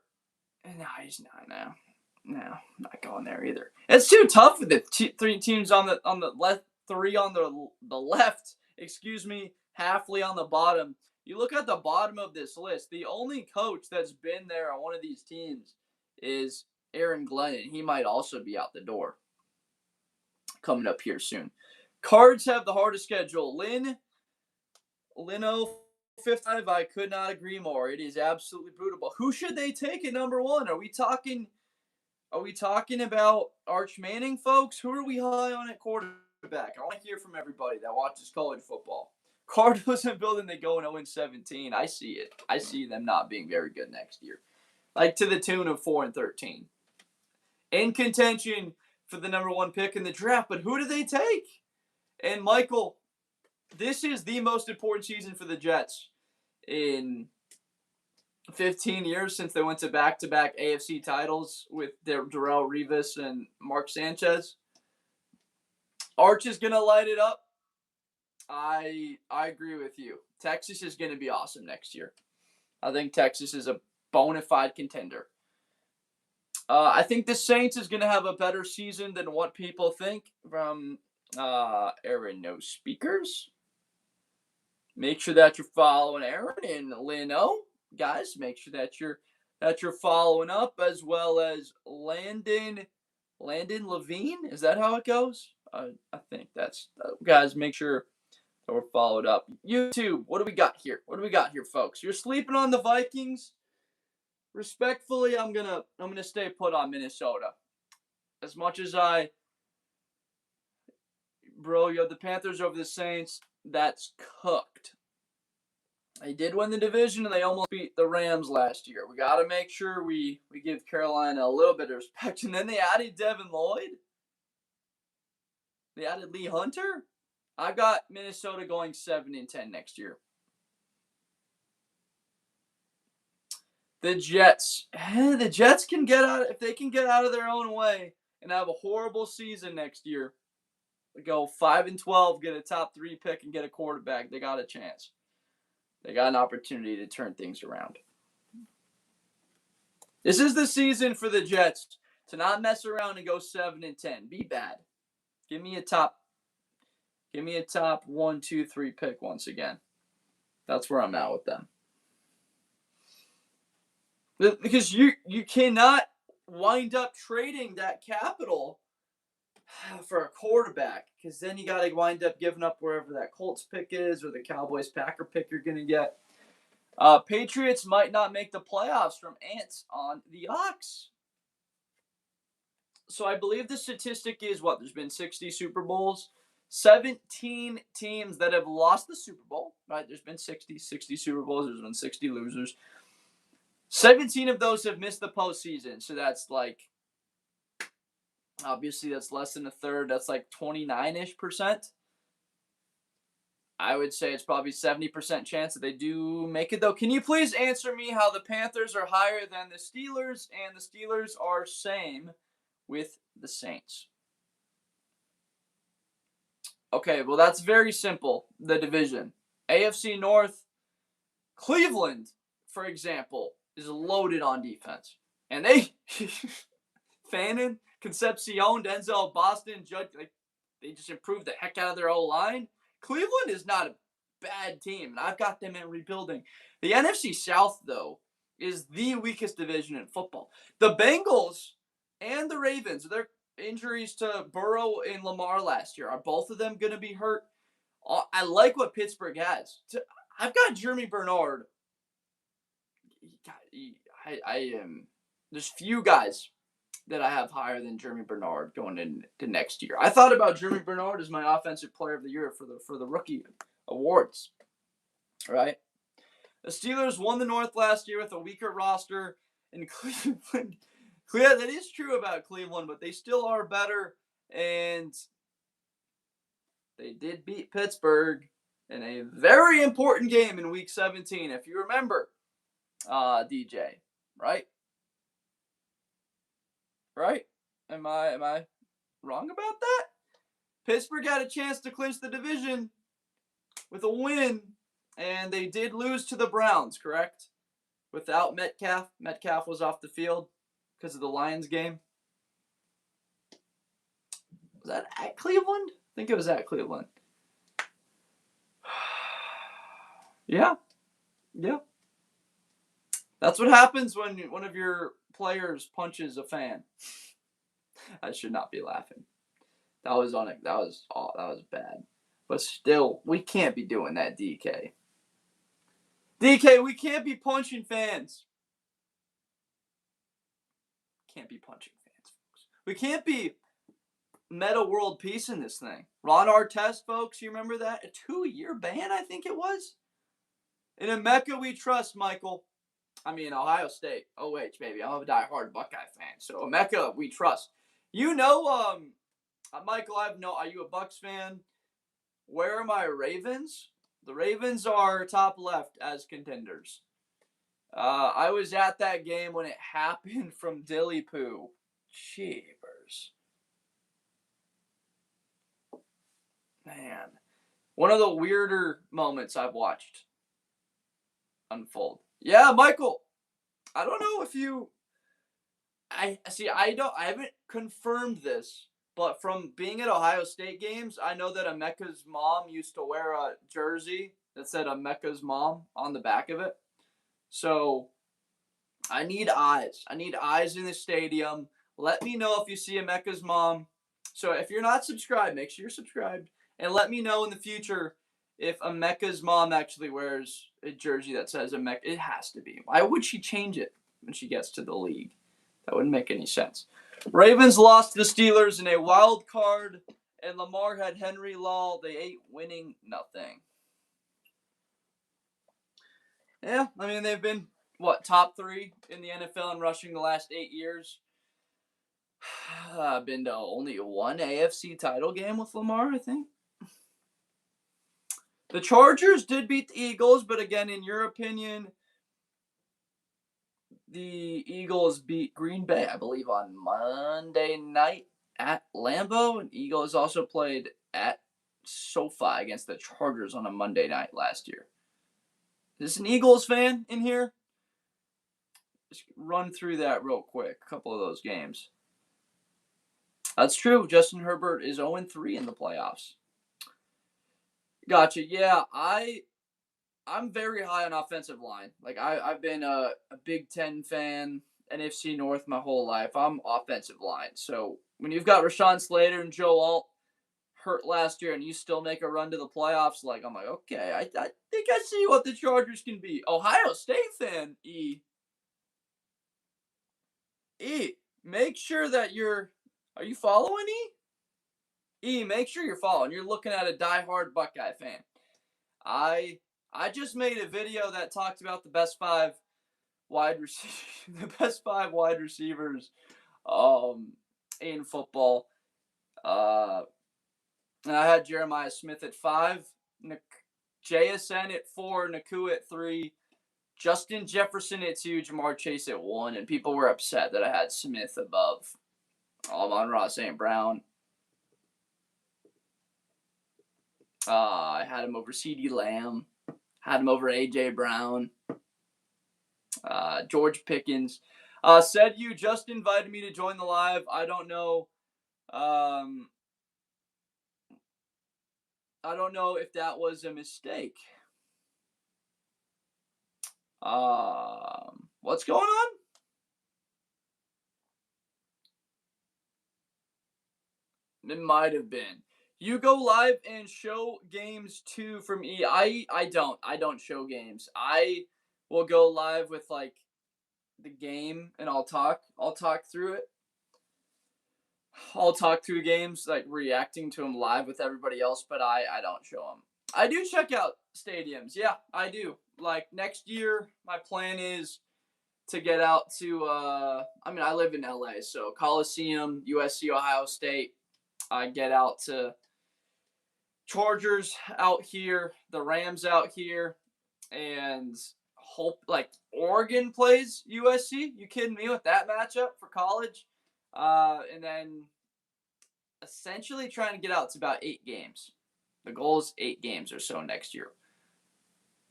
No, he's not now. No, not going there either. It's too tough with the three teams on the left, three on the left. Excuse me, Halfley on the bottom. You look at the bottom of this list. The only coach that's been there on one of these teams is Aaron Glennon. He might also be out the door coming up here soon. Cards have the hardest schedule. Lino, fifth five. I could not agree more. It is absolutely brutal. But who should they take at number one? Are we talking about Arch Manning, folks? Who are we high on at quarterback? I want to hear from everybody that watches college football. Cardinals and building, they go in 0-17. I see it. I see them not being very good next year. Like to the tune of 4-13. In contention for the number one pick in the draft, but who do they take? And Michael, this is the most important season for the Jets in 15 years since they went to back-to-back AFC titles with Darrelle Revis and Mark Sanchez. Arch is going to light it up. I agree with you. Texas is going to be awesome next year. I think Texas is a bona fide contender. I think the Saints is going to have a better season than what people think from Aaron No Speakers. Make sure that you're following Aaron and Lino. Guys, make sure that you're following up, as well as Landon Levine. Is that how it goes? I think that's guys. Make sure that we're followed up. YouTube, what do we got here? Folks? You're sleeping on the Vikings. Respectfully, I'm gonna stay put on Minnesota. As much as you have the Panthers over the Saints. That's cooked. They did win the division, and they almost beat the Rams last year. We got to make sure we give Carolina a little bit of respect. And then they added Devin Lloyd. They added Lee Hunter. I got Minnesota going 7-10 next year. The Jets. The Jets can get out, if they can get out of their own way and have a horrible season next year. Go 5-12, get a top 3 pick, and get a quarterback. They got a chance. They got an opportunity to turn things around. This is the season for the Jets to not mess around and go 7-10. Be bad. Give me a top 1, 2, 3 pick once again. That's where I'm at with them. Because you cannot wind up trading that capital for a quarterback, because then you got to wind up giving up wherever that Colts pick is or the Cowboys Packer pick you're going to get. Patriots might not make the playoffs from Ants on the Ox. So I believe the statistic is what? There's been 60 Super Bowls. 17 teams that have lost the Super Bowl, right? There's been 60 Super Bowls. There's been 60 losers. 17 of those have missed the postseason. So that's like, obviously that's less than a third. That's like 29-ish%. I would say it's probably 70% chance that they do make it, though. Can you please answer me how the Panthers are higher than the Steelers and the Steelers are same with the Saints? Okay, well, that's very simple, the division. AFC North, Cleveland, for example, is loaded on defense. And they, Fannin, Concepcion, Denzel, Boston, Judge, they just improved the heck out of their O-line. Cleveland is not a bad team, and I've got them in rebuilding. The NFC South, though, is the weakest division in football. The Bengals and the Ravens, their injuries to Burrow and Lamar last year, are both of them going to be hurt? I like what Pittsburgh has. I've got Jeremy Bernard. There's few guys that I have higher than Jeremy Bernard going into next year. I thought about Jeremy Bernard as my offensive player of the year for the rookie awards, right? The Steelers won the North last year with a weaker roster, and Cleveland. That is true about Cleveland, but they still are better, and they did beat Pittsburgh in a very important game in Week 17, if you remember, DJ, right? Right? Am I wrong about that? Pittsburgh had a chance to clinch the division with a win, and they did lose to the Browns, correct? Without Metcalf. Metcalf was off the field because of the Lions game. Was that at Cleveland? I think it was at Cleveland. Yeah. That's what happens when one of your players punches a fan. I should not be laughing. That was bad. But still, we can't be doing that, DK. DK, we can't be punching fans. Can't be punching fans, folks. We can't be meta world peace in this thing. Ron Artest, folks, you remember that? A 2-year ban, I think it was. In Emeka we trust, Michael. I mean, Ohio State. OH, baby. I'm a diehard Buckeye fan. So, Emeka we trust. You know, Michael, are you a Bucs fan? Where are my Ravens? The Ravens are top left as contenders. I was at that game when it happened from Dilly Poo. Jeepers. Man. One of the weirder moments I've watched unfold. Yeah, Michael. I don't know if you... I haven't confirmed this, but from being at Ohio State games, I know that Emeka's mom used to wear a jersey that said Emeka's mom on the back of it. So, I need eyes. I need eyes in the stadium. Let me know if you see Emeka's mom. So, if you're not subscribed, make sure you're subscribed. And let me know in the future if Emeka's mom actually wears a jersey that says Emeka. It has to be. Why would she change it when she gets to the league? That wouldn't make any sense. Ravens lost to the Steelers in a wild card, and Lamar had Henry Law. They ate winning nothing. Yeah, I mean, they've been, top 3 in the NFL in rushing the last 8 years. Been to only one AFC title game with Lamar, I think. The Chargers did beat the Eagles, but again, in your opinion, the Eagles beat Green Bay, I believe, on Monday night at Lambeau. And Eagles also played at SoFi against the Chargers on a Monday night last year. Is this an Eagles fan in here? Just run through that real quick. A couple of those games. That's true. Justin Herbert is 0-3 in the playoffs. Gotcha. Yeah, I'm very high on offensive line. Like, I've been a Big Ten fan, NFC North my whole life. I'm offensive line. So when you've got Rashawn Slater and Joe Alt hurt last year and you still make a run to the playoffs, I'm like, okay, I think I see what the Chargers can be. Ohio State fan, E, make sure that are you following, E? E, make sure you're following. You're looking at a diehard Buckeye fan. I just made a video that talked about the best 5 wide receivers in football. And I had Jeremiah Smith at 5, JSN at 4, Nakua at 3, Justin Jefferson at 2, Jamar Chase at 1, and people were upset that I had Smith above Amon-Ra St. Brown. I had him over CeeDee Lamb. Had him over A.J. Brown. George Pickens. Said you just invited me to join the live. I don't know. I don't know if that was a mistake. What's going on? It might have been. You go live and show games too from E. I don't show games. I will go live with the game and I'll talk through it. I'll talk through games, reacting to them live with everybody else, but I don't show them. I do check out stadiums. Yeah, I do. Next year, my plan is to get out to, I live in LA, so Coliseum, USC, Ohio State. I get out to Chargers out here, the Rams out here, and hope, Oregon plays USC. You kidding me with that matchup for college? And then essentially trying to get out to about 8 games. The goal is 8 games or so next year.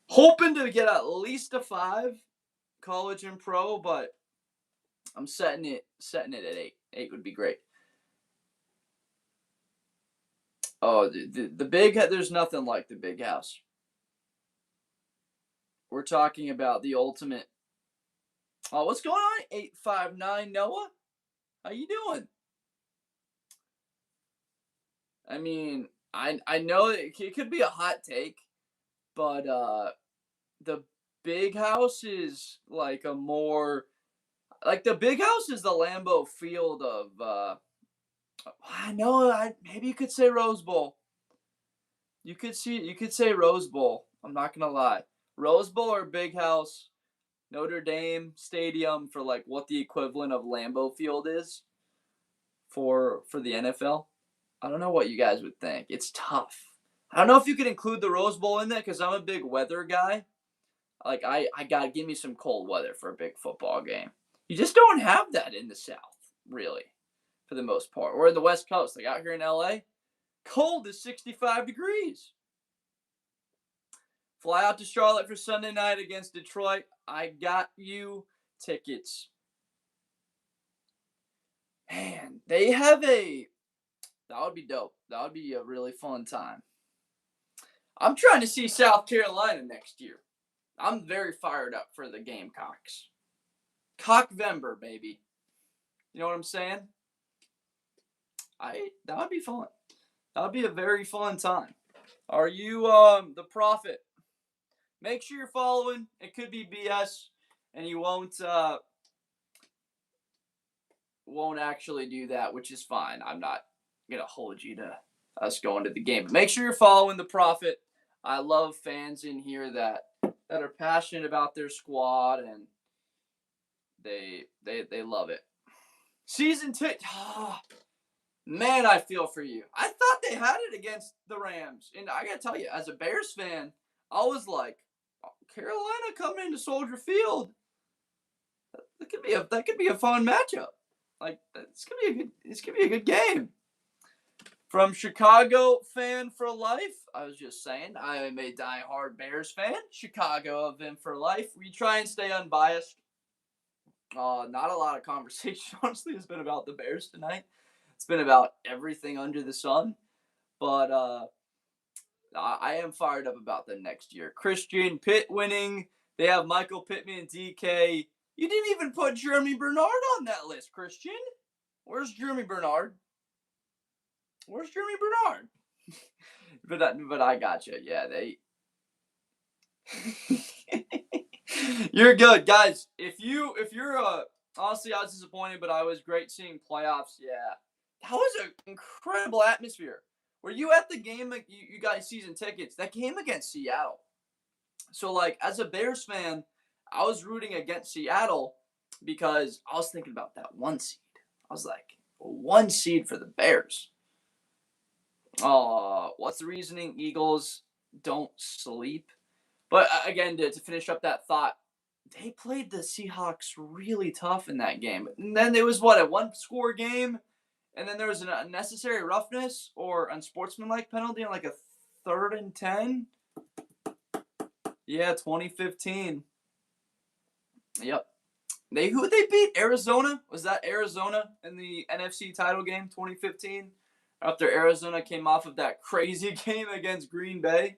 Hoping to get at least a 5, college and pro, but I'm setting it at 8. 8 would be great. Oh, the big, there's nothing like the big house. We're talking about the ultimate. Oh, what's going on? 859 Noah? How you doing? I mean, I know it could be a hot take, but the big house is like a more like the big house is the Lambeau Field of I know maybe you could say Rose Bowl. You could say Rose Bowl. I'm not gonna lie. Rose Bowl or big house, Notre Dame Stadium for like what the equivalent of Lambeau Field is for the NFL. I don't know what you guys would think. It's tough. I don't know if you could include the Rose Bowl in there because I'm a big weather guy. Like I gotta give me some cold weather for a big football game. You just don't have that in the South, really, for the most part. Or in the West Coast, like out here in LA, cold is 65 degrees. Fly out to Charlotte for Sunday night against Detroit. I got you tickets. Man, they have that would be dope. That would be a really fun time. I'm trying to see South Carolina next year. I'm very fired up for the Gamecocks. Cockvember, baby. You know what I'm saying? That would be fun. That would be a very fun time. Are you the prophet? Make sure you're following. It could be BS, and you won't actually do that, which is fine. I'm not gonna hold you to us going to the game. But make sure you're following the prophet. I love fans in here that are passionate about their squad and they love it. Season 2. Oh, man, I feel for you. I thought they had it against the Rams, and I gotta tell you, as a Bears fan, I was like, oh, Carolina coming into Soldier Field. That could be a fun matchup. Like it's gonna be a good game. From Chicago fan for life, I was just saying, I am a diehard Bears fan. Chicago of them for life. We try and stay unbiased. Not a lot of conversation, honestly, has been about the Bears tonight. It's been about everything under the sun. But I am fired up about them next year. Christian Pitt winning. They have Michael Pittman, DK. You didn't even put Jeremy Bernard on that list, Christian. Where's Jeremy Bernard? but I gotcha. Yeah, they. You're good, guys. If you're honestly, I was disappointed, but I was great seeing playoffs. Yeah, that was an incredible atmosphere. Were you at the game? You got season tickets. That game against Seattle. So, like, as a Bears fan, I was rooting against Seattle because I was thinking about that 1 seed. I was like, 1 seed for the Bears. What's the reasoning? Eagles don't sleep. But again, to finish up that thought, they played the Seahawks really tough in that game. And then there was, a 1-score game? And then there was an unnecessary roughness or unsportsmanlike penalty on like a 3rd and 10. Yeah, 2015. Yep. Who they beat? Arizona? Was that Arizona in the NFC title game 2015? After Arizona came off of that crazy game against Green Bay.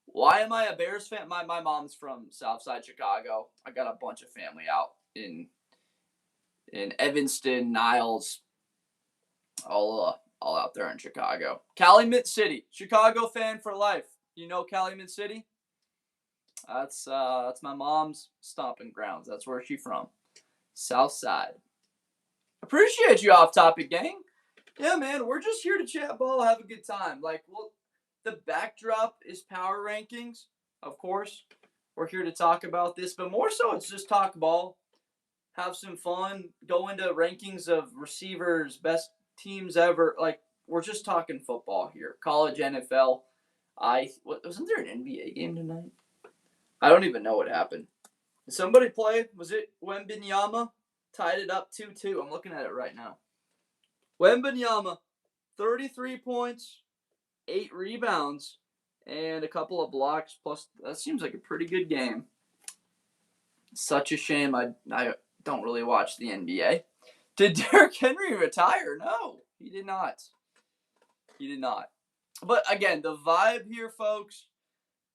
Why am I a Bears fan? My mom's from Southside Chicago. I got a bunch of family out in Evanston, Niles, all out there in Chicago. Calumet City, Chicago fan for life. You know Calumet City? That's my mom's stomping grounds. That's where she's from. Southside. Appreciate you, Off Topic Gang. Yeah, man, we're just here to chat ball, have a good time. The backdrop is power rankings, of course. We're here to talk about this, but more so it's just talk ball, have some fun, go into rankings of receivers, best teams ever. Like, we're just talking football here. College, NFL. Wasn't there an NBA game tonight? I don't even know what happened. Did somebody play? Was it Wembanyama? Tied it up 2-2. I'm looking at it right now. Wembanyama 33 points, 8 rebounds, and a couple of blocks. Plus, that seems like a pretty good game. Such a shame I don't really watch the NBA. Did Derrick Henry retire? No, he did not. He did not. But again, the vibe here, folks,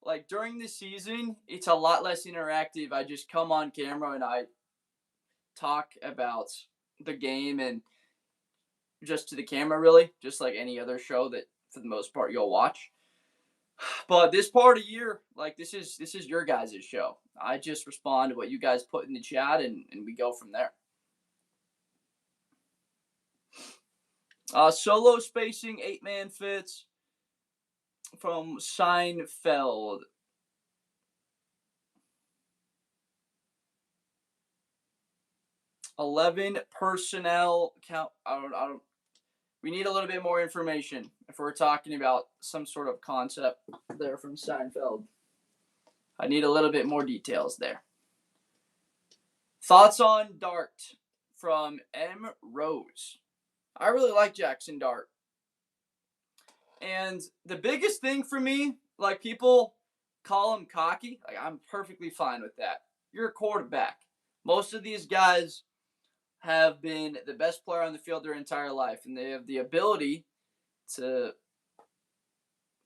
like during the season, it's a lot less interactive. I just come on camera and I talk about the game and just to the camera, really, just like any other show that for the most part you'll watch. But this part of year, like this is your guys' show. I just respond to what you guys put in the chat and we go from there. Solo spacing, 8-man fits from Seinfeld. $11 personnel count. I don't. We need a little bit more information if we're talking about some sort of concept there from Seinfeld. I need a little bit more details there. Thoughts on Dart from M. Rose. I really like Jackson Dart. And the biggest thing for me, like people call him cocky, like I'm perfectly fine with that. You're a quarterback. Most of these guys have been the best player on the field their entire life, and they have the ability to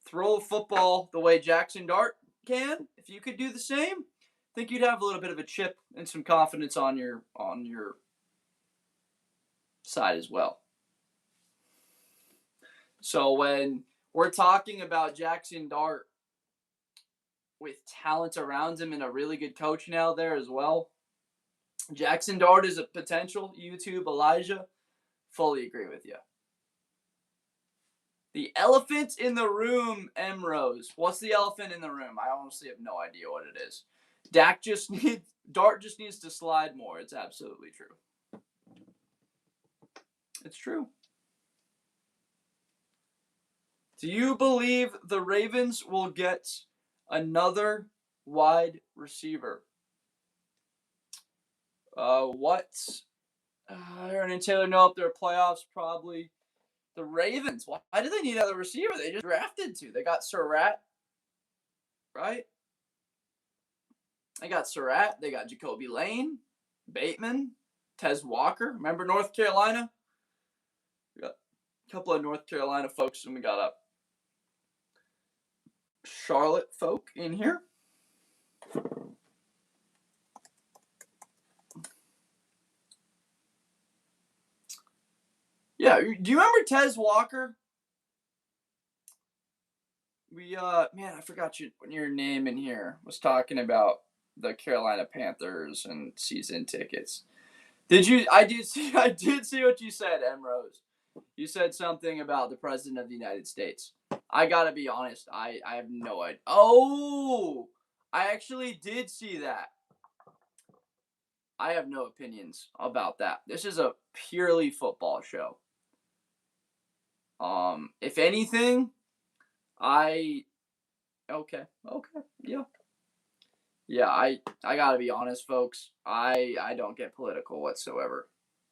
throw a football the way Jackson Dart can. If you could do the same, I think you'd have a little bit of a chip and some confidence on your side as well. So when we're talking about Jackson Dart with talent around him and a really good coach now there as well, Jackson Dart is a potential YouTube Elijah. Fully agree with you. The elephant in the room, M. Rose. What's the elephant in the room? I honestly have no idea what it is. Dart just needs to slide more. It's absolutely true. It's true. Do you believe the Ravens will get another wide receiver? What? Aaron and Taylor know if they're playoffs, probably. The Ravens, why do they need another receiver? They just drafted two. They got Surratt, right? They got Surratt. They got Jacoby Lane, Bateman, Tez Walker. Remember North Carolina? We got a couple of North Carolina folks, and we got a Charlotte folk in here. Yeah, do you remember Tez Walker? I forgot your name in here. Was talking about the Carolina Panthers and season tickets. Did you? I did see what you said, M. Rose. You said something about the President of the United States. I gotta be honest. I have no idea. Oh, I actually did see that. I have no opinions about that. This is a purely football show. If anything, okay, yeah. I gotta be honest, folks. I don't get political whatsoever.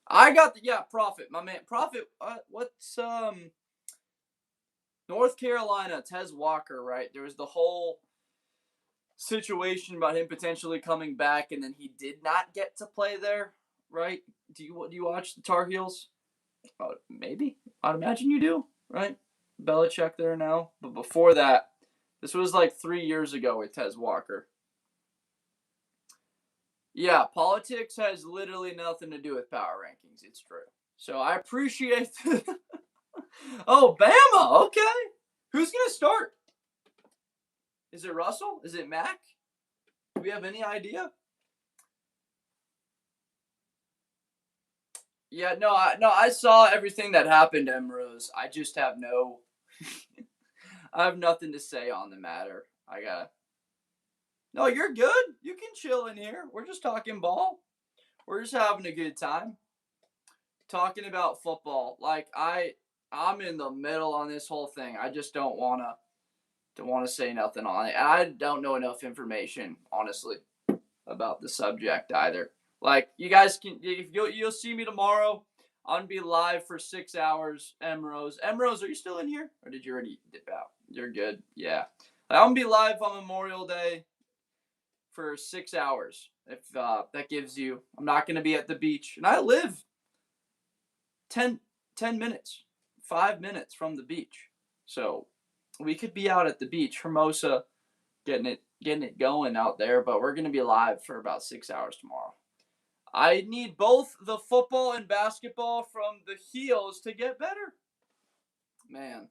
I got Prophet, my man, Prophet. What's North Carolina, Tez Walker, right? There was the whole situation about him potentially coming back, and then he did not get to play there, right? Do you watch the Tar Heels? Maybe. I'd imagine you do, right? Belichick there now. But before that, this was like 3 years ago with Tez Walker. Yeah, politics has literally nothing to do with power rankings. It's true. So I appreciate Oh, Bama. Okay. Who's going to start? Is it Russell? Is it Mac? Do we have any idea? Yeah, no, I saw everything that happened, Emrose. I just have I have nothing to say on the matter. No, you're good. You can chill in here. We're just talking ball. We're just having a good time. Talking about football. Like I'm in the middle on this whole thing. I just don't want to say nothing on it. And I don't know enough information, honestly, about the subject either. Like, you guys you'll see me tomorrow. I'm going to be live for 6 hours. Emrose, are you still in here? Or did you already dip out? You're good. Yeah. I'm going to be live on Memorial Day for 6 hours. If that gives you, I'm not going to be at the beach. And I live 10 minutes, 5 minutes from the beach. So we could be out at the beach, Hermosa, getting it going out there. But we're going to be live for about 6 hours tomorrow. I need both the football and basketball from the heels to get better. Man.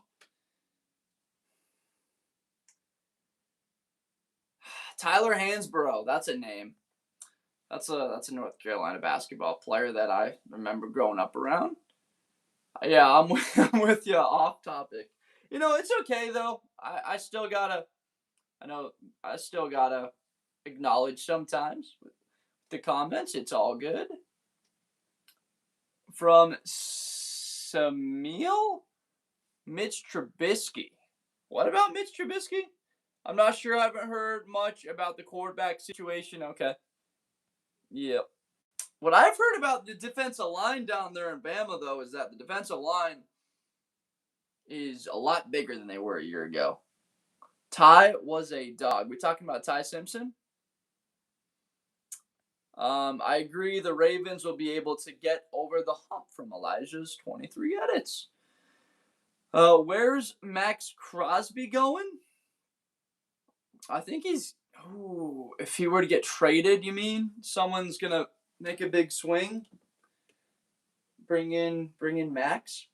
Tyler Hansborough, that's a name. That's a North Carolina basketball player that I remember growing up around. Yeah, I'm with you off topic. It's okay though. I still gotta acknowledge sometimes the comments. It's all good. From Samuel, Mitch Trubisky. What about Mitch Trubisky? I'm not sure. I haven't heard much about the quarterback situation. Okay. Yep. What I've heard about the defensive line down there in Bama, though, is that the defensive line is a lot bigger than they were a year ago. Ty was a dog. We talking about Ty Simpson? I agree the Ravens will be able to get over the hump from Elijah's 23 edits. Where's Max Crosby going? I think he's... if he were to get traded, you mean? Someone's going to make a big swing? Bring in Max?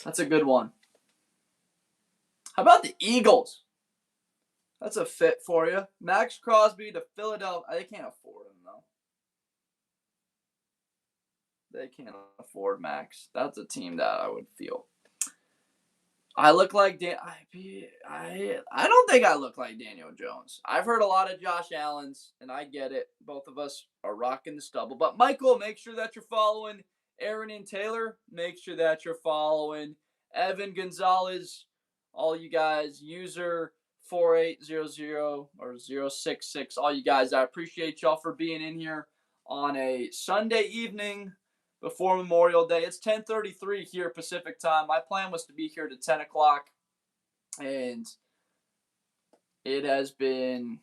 That's a good one. How about the Eagles? That's a fit for you. Max Crosby to Philadelphia. They can't afford him, though. They can't afford Max. That's a team that I would feel. I look like I don't think I look like Daniel Jones. I've heard a lot of Josh Allen's, and I get it. Both of us are rocking the stubble. But Michael, make sure that you're following Aaron and Taylor. Make sure that you're following Evan Gonzalez. All you guys, user 4800 or 066. All you guys, I appreciate y'all for being in here on a Sunday evening before Memorial Day. It's 10:33 here Pacific time. My plan was to be here to 10 o'clock, and it has been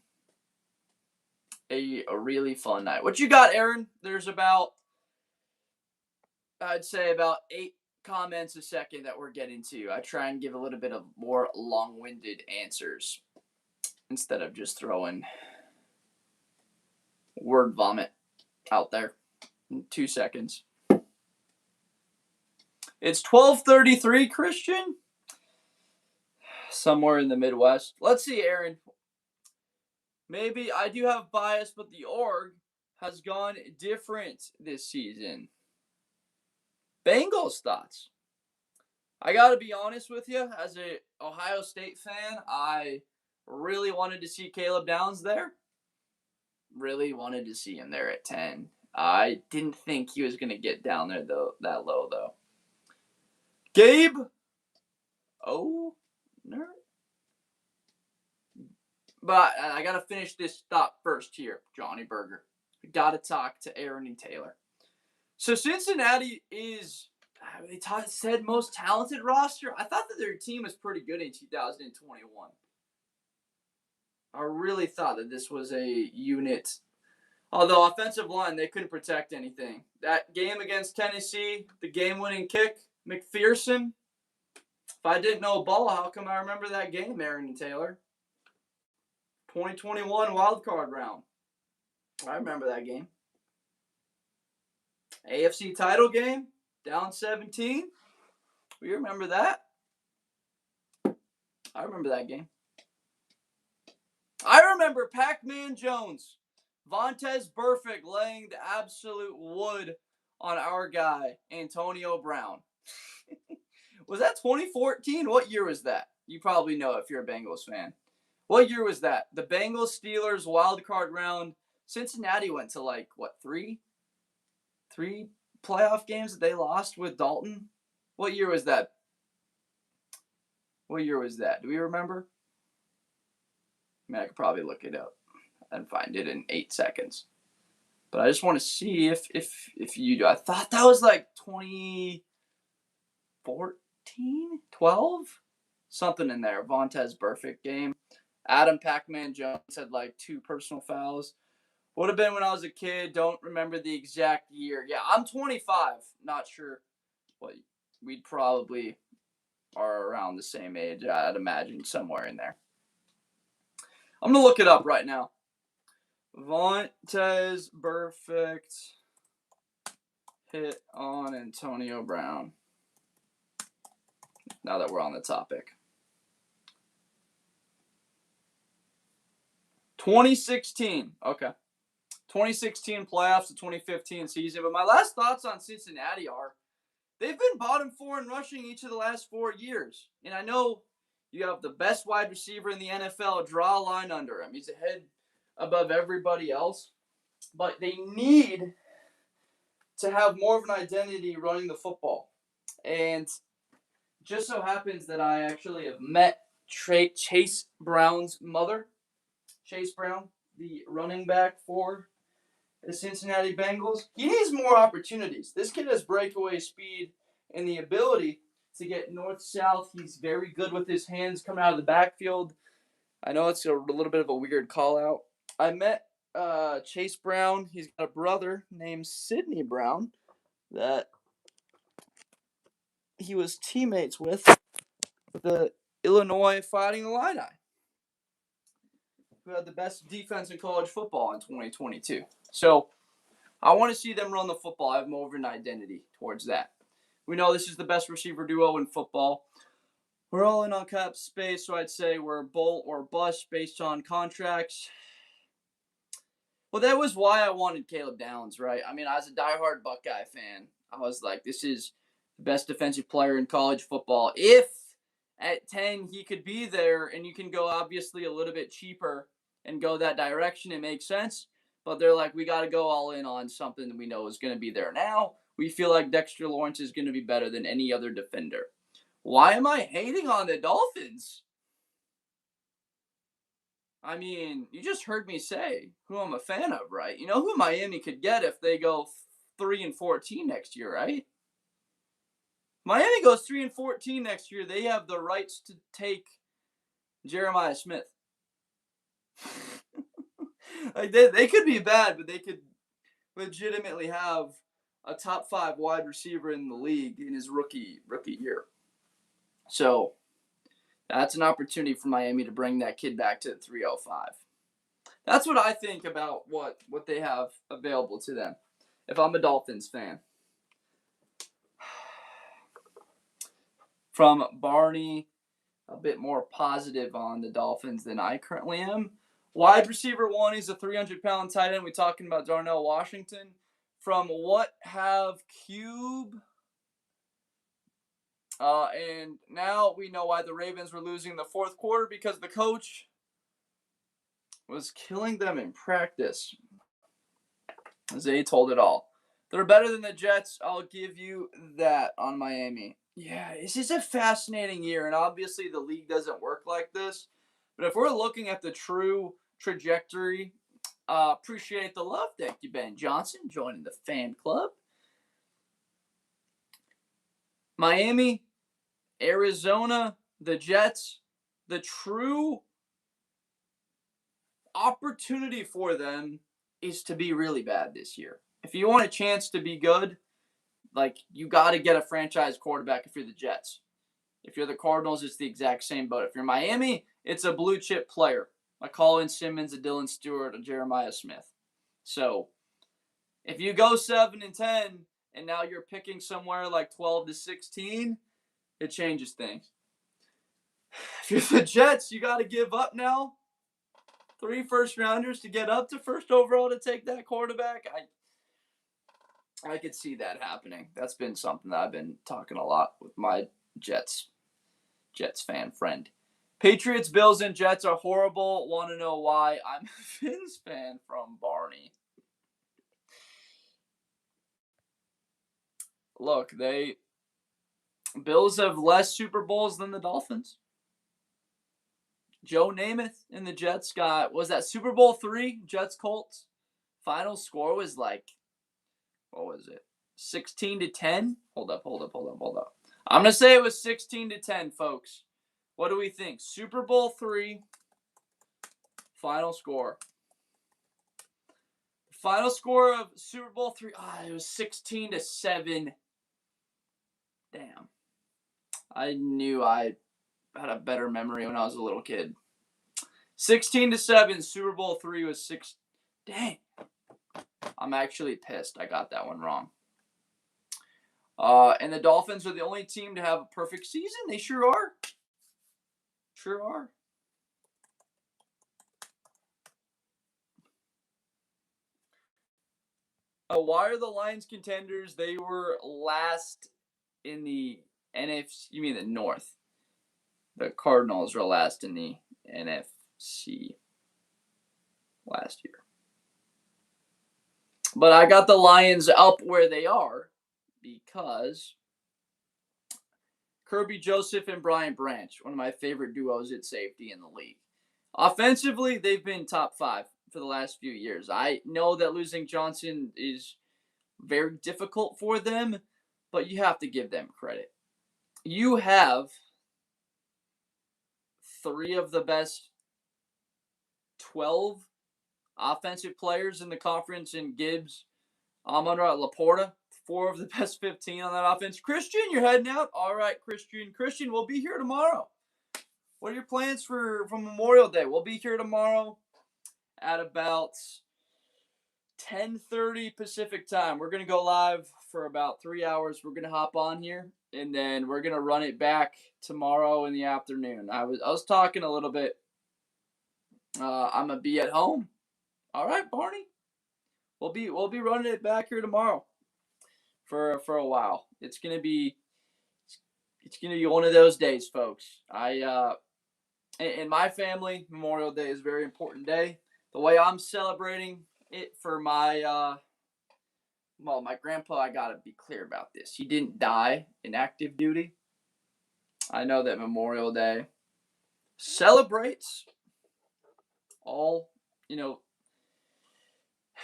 a really fun night. What you got, Aaron? There's I'd say about 8 comments a second that we're getting to. I try and give a little bit of more long-winded answers instead of just throwing word vomit out there in 2 seconds. It's 12:33, Christian. Somewhere in the Midwest. Let's see, Aaron. Maybe I do have bias, but the org has gone different this season. Bengals thoughts. I got to be honest with you. As a Ohio State fan, I really wanted to see Caleb Downs there. Really wanted to see him there at 10. I didn't think he was going to get down there that low, though. Gabe? Oh, nerd. But I got to finish this thought first here, Johnny Berger. We got to talk to Aaron and Taylor. So Cincinnati is, they said, most talented roster. I thought that their team was pretty good in 2021. I really thought that this was a unit. Although offensive line, they couldn't protect anything. That game against Tennessee, the game-winning kick, McPherson. If I didn't know ball, how come I remember that game, Aaron and Taylor? 2021 wildcard round. I remember that game. AFC title game, down 17. We remember that. I remember that game. I remember Pac-Man Jones, Vontez Burfict laying the absolute wood on our guy, Antonio Brown. Was that 2014? What year was that? You probably know if you're a Bengals fan. What year was that? The Bengals-Steelers wild card round. Cincinnati went to three playoff games that they lost with Dalton? What year was that? Do we remember? I could probably look it up. and find it in 8 seconds. But I just want to see if you do. I thought that was like 2014, 12, something in there. Vontez Burfict game. Adam Pac-Man Jones had like 2 personal fouls. Would have been when I was a kid. Don't remember the exact year. Yeah, I'm 25. Not sure. But we'd probably are around the same age. I'd imagine somewhere in there. I'm going to look it up right now. Vontez Burfict hit on Antonio Brown. Now that we're on the topic. 2016. Okay. 2016 playoffs, the 2015 season. But my last thoughts on Cincinnati are they've been bottom 4 in rushing each of the last 4 years. And I know you have the best wide receiver in the NFL. Draw a line under him. He's ahead above everybody else. But they need to have more of an identity running the football. And just so happens that I actually have met Chase Brown's mother. Chase Brown, the running back for the Cincinnati Bengals. He needs more opportunities. This kid has breakaway speed and the ability to get north-south. He's very good with his hands coming out of the backfield. I know it's a little bit of a weird call-out. I met Chase Brown. He's got a brother named Sidney Brown that he was teammates with the Illinois Fighting Illini, who had the best defense in college football in 2022. So I want to see them run the football. I have more of an identity towards that. We know this is the best receiver duo in football. We're all in on cap space, so I'd say we're bolt or bust based on contracts. Well, that was why I wanted Caleb Downs, right? I mean, I was a diehard Buckeye fan. I was like, this is the best defensive player in college football. If at 10 he could be there and you can go obviously a little bit cheaper and go that direction, it makes sense. But they're like, we got to go all in on something that we know is going to be there now. We feel like Dexter Lawrence is going to be better than any other defender. Why am I hating on the Dolphins? I mean, you just heard me say who I'm a fan of, right? You know who Miami could get if they go 3-14 next year, right? Miami goes 3-14 next year. They have the rights to take Jeremiah Smith. Like they could be bad, but they could legitimately have a top 5 wide receiver in the league in his rookie year. So that's an opportunity for Miami to bring that kid back to 305. That's what I think about what they have available to them. If I'm a Dolphins fan. From Barney, a bit more positive on the Dolphins than I currently am. Wide receiver 1, he's a 300-pound tight end. We're talking about Darnell Washington. From What Have Cube. And now we know why the Ravens were losing the fourth quarter, because the coach was killing them in practice. Zay told it all. They're better than the Jets. I'll give you that on Miami. Yeah, this is a fascinating year, and obviously the league doesn't work like this. But if we're looking at the true trajectory, appreciate the love. Thank you, Ben Johnson, joining the fan club. Miami, Arizona, the Jets, the true opportunity for them is to be really bad this year. If you want a chance to be good, like, you got to get a franchise quarterback if you're the Jets. If you're the Cardinals, it's the exact same boat. If you're Miami, it's a blue chip player. A Colin Simmons, a Dylan Stewart, a Jeremiah Smith. So if you go 7-10 and now you're picking somewhere like 12-16, it changes things. If you're the Jets, you got to give up now 3 first-rounders to get up to first overall to take that quarterback. I could see that happening. That's been something that I've been talking a lot with my Jets fan friend. Patriots, Bills, and Jets are horrible. Want to know why? I'm a Fins fan from Barney. Look, Bills have less Super Bowls than the Dolphins. Joe Namath and the Jets was that Super Bowl III, Jets Colts? Final score was like, what was it? 16-10? Hold up. I'm going to say it was 16-10, folks. What do we think? Super Bowl III, final score. Final score of Super Bowl III, it was 16-7. Damn. I knew I had a better memory when I was a little kid. 16-7, Super Bowl III was 6. Dang. I'm actually pissed I got that one wrong. And the Dolphins are the only team to have a perfect season. They sure are. Sure are. Why are the Lions contenders? They were last in the NFC. You mean the North? The Cardinals were last in the NFC last year. But I got the Lions up where they are because Kirby Joseph and Brian Branch, one of my favorite duos at safety in the league. Offensively, they've been top 5 for the last few years. I know that losing Johnson is very difficult for them, but you have to give them credit. You have 3 of the best 12 offensive players in the conference in Gibbs, Amon-Ra, Laporta. 4 of the best 15 on that offense. Christian, you're heading out? All right, Christian. Christian, we'll be here tomorrow. What are your plans for Memorial Day? We'll be here tomorrow at about 10:30 Pacific time. We're going to go live for about 3 hours. We're going to hop on here, and then we're going to run it back tomorrow in the afternoon. I was talking a little bit. I'm going to be at home. All right, Barney. We'll be running it back here tomorrow for a while. It's gonna be one of those days, folks. In my family, Memorial Day is a very important day. The way I'm celebrating it for my my grandpa, I gotta be clear about this. He didn't die in active duty. I know that Memorial Day celebrates all,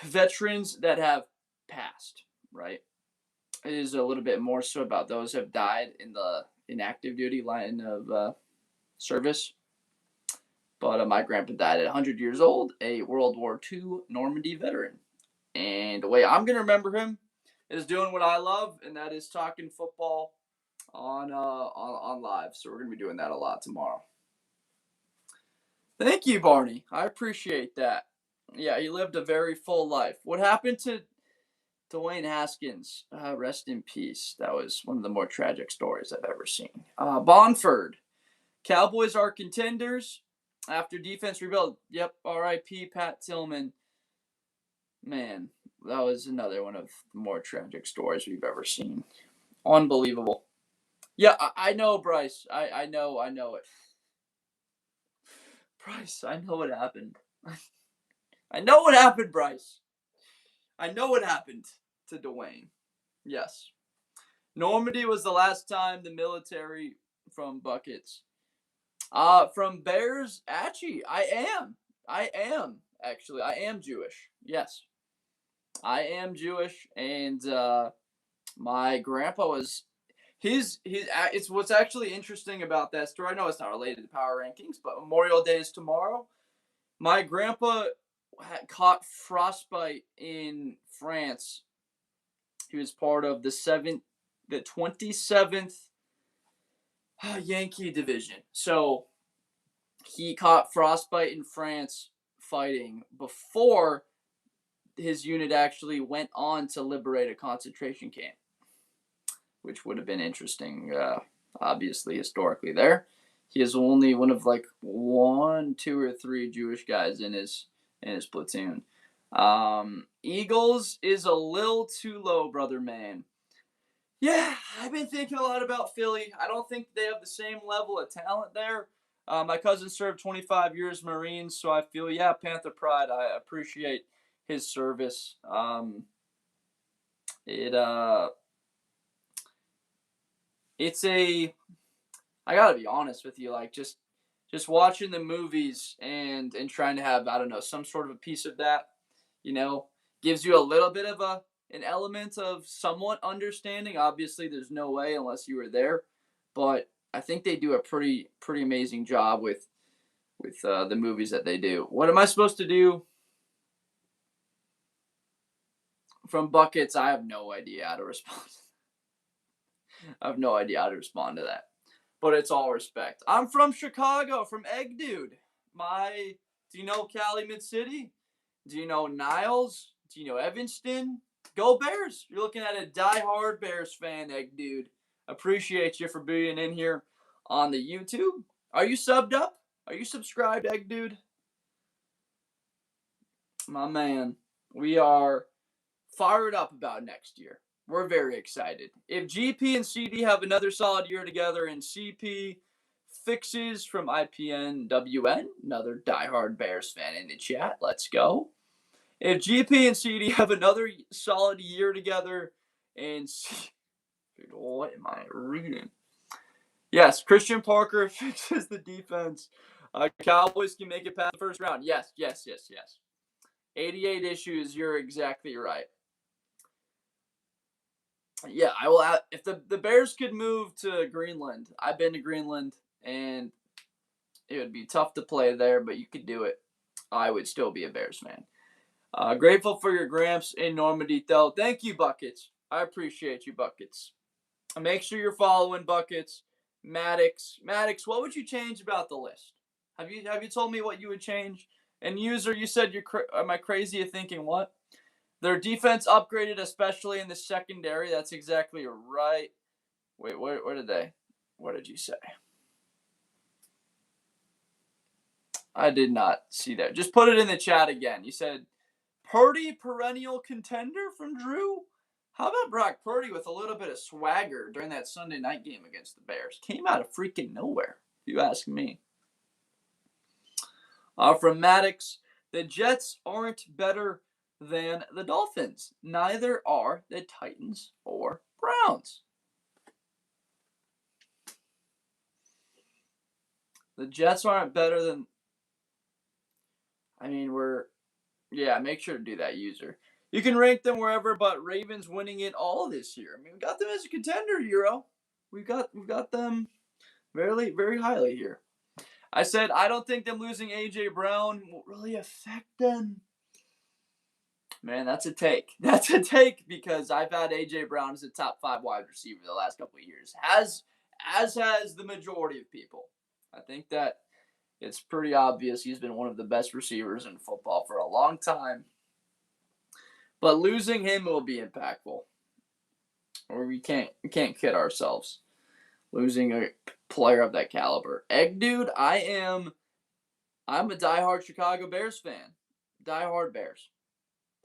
veterans that have passed, right? It is a little bit more so about those who have died in the inactive duty line of service. But my grandpa died at 100 years old, a World War II Normandy veteran. And the way I'm going to remember him is doing what I love, and that is talking football on live. So we're going to be doing that a lot tomorrow. Thank you, Barney. I appreciate that. Yeah, he lived a very full life. What happened to Dwayne Haskins? Rest in peace. That was one of the more tragic stories I've ever seen. Bonford. Cowboys are contenders after defense rebuild. Yep, R.I.P. Pat Tillman. Man, that was another one of the more tragic stories we've ever seen. Unbelievable. Yeah, I know, Bryce. I know it. Bryce, I know what happened. I know what happened, Bryce. I know what happened to Dwayne. Yes. Normandy was the last time the military from Buckets. From Bears, actually, I am, actually. I am Jewish. Yes. I am Jewish, and my grandpa was it's what's actually interesting about that story. I know it's not related to power rankings, but Memorial Day is tomorrow. My grandpa caught frostbite in France. He was part of the 27th Yankee division. So he caught frostbite in France fighting before his unit actually went on to liberate a concentration camp, which would have been interesting, obviously, historically there. He is only one of like 1, 2, or 3 Jewish guys in his platoon. Eagles is a little too low, brother man. Yeah, I've been thinking a lot about Philly. I don't think they have the same level of talent there. My cousin served 25 years Marines, so I feel, Panther pride. I appreciate his service. It's I gotta be honest with you, like just just watching the movies and trying to have, I don't know, some sort of a piece of that, gives you a little bit of an element of somewhat understanding. Obviously, there's no way unless you were there, but I think they do a pretty amazing job with the movies that they do. What am I supposed to do from buckets? I have no idea how to respond. I have no idea how to respond to that. But it's all respect. I'm from Chicago, from Egg Dude. Do you know Calumet City? Do you know Niles? Do you know Evanston? Go Bears. You're looking at a diehard Bears fan, Egg Dude. Appreciate you for being in here on the YouTube. Are you subbed up? Are you subscribed, Egg Dude? My man, we are fired up about next year. We're very excited. If GP and CD have another solid year together and CP fixes from IPNWN, another diehard Bears fan in the chat, let's go. If GP and CD have another solid year together and what am I reading? Yes, Christian Parker fixes the defense. Cowboys can make it past the first round. Yes. 88 issues, you're exactly right. Yeah, I will. If the Bears could move to Greenland, I've been to Greenland, and it would be tough to play there, but you could do it. I would still be a Bears fan. Grateful for your Gramps in Normandy, though. Thank you, Buckets. I appreciate you, Buckets. Make sure you're following Buckets. Maddox, what would you change about the list? Have you told me what you would change? And user, you said am I crazy of thinking what? Their defense upgraded, especially in the secondary. That's exactly right. Wait, what did you say? I did not see that. Just put it in the chat again. You said Purdy, perennial contender from Drew? How about Brock Purdy with a little bit of swagger during that Sunday night game against the Bears? Came out of freaking nowhere, if you ask me. From Maddox, the Jets aren't better than the Dolphins. Neither are the Titans or Browns. The Jets aren't better than... make sure to do that, user. You can rank them wherever, but Ravens winning it all this year. We got them as a contender, Euro. We've got them very, very highly here. I said I don't think them losing A.J. Brown will really affect them. Man, that's a take. That's a take because I've had A.J. Brown as a top 5 wide receiver the last couple of years, as has the majority of people. I think that it's pretty obvious he's been one of the best receivers in football for a long time. But losing him will be impactful. Or we can't kid ourselves. Losing a player of that caliber. Egg Dude, I'm a diehard Chicago Bears fan. Diehard Bears.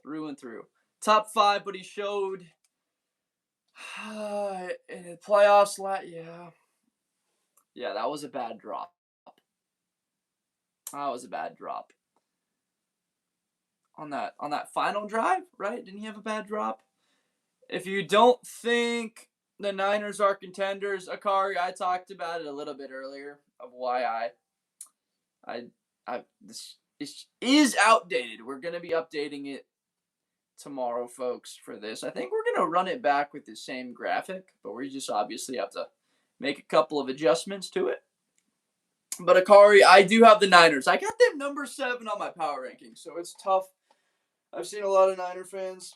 Through and through. Top 5, but he showed in the playoffs Yeah, that was a bad drop. On that final drive, right? Didn't he have a bad drop? If you don't think the Niners are contenders, Akari, I talked about it a little bit earlier of why this is outdated. We're going to be updating it tomorrow, folks, for this. I think we're going to run it back with the same graphic, but we just obviously have to make a couple of adjustments to it. But Akari, I do have the Niners. I got them number 7 on my power ranking, so it's tough. I've seen a lot of Niner fans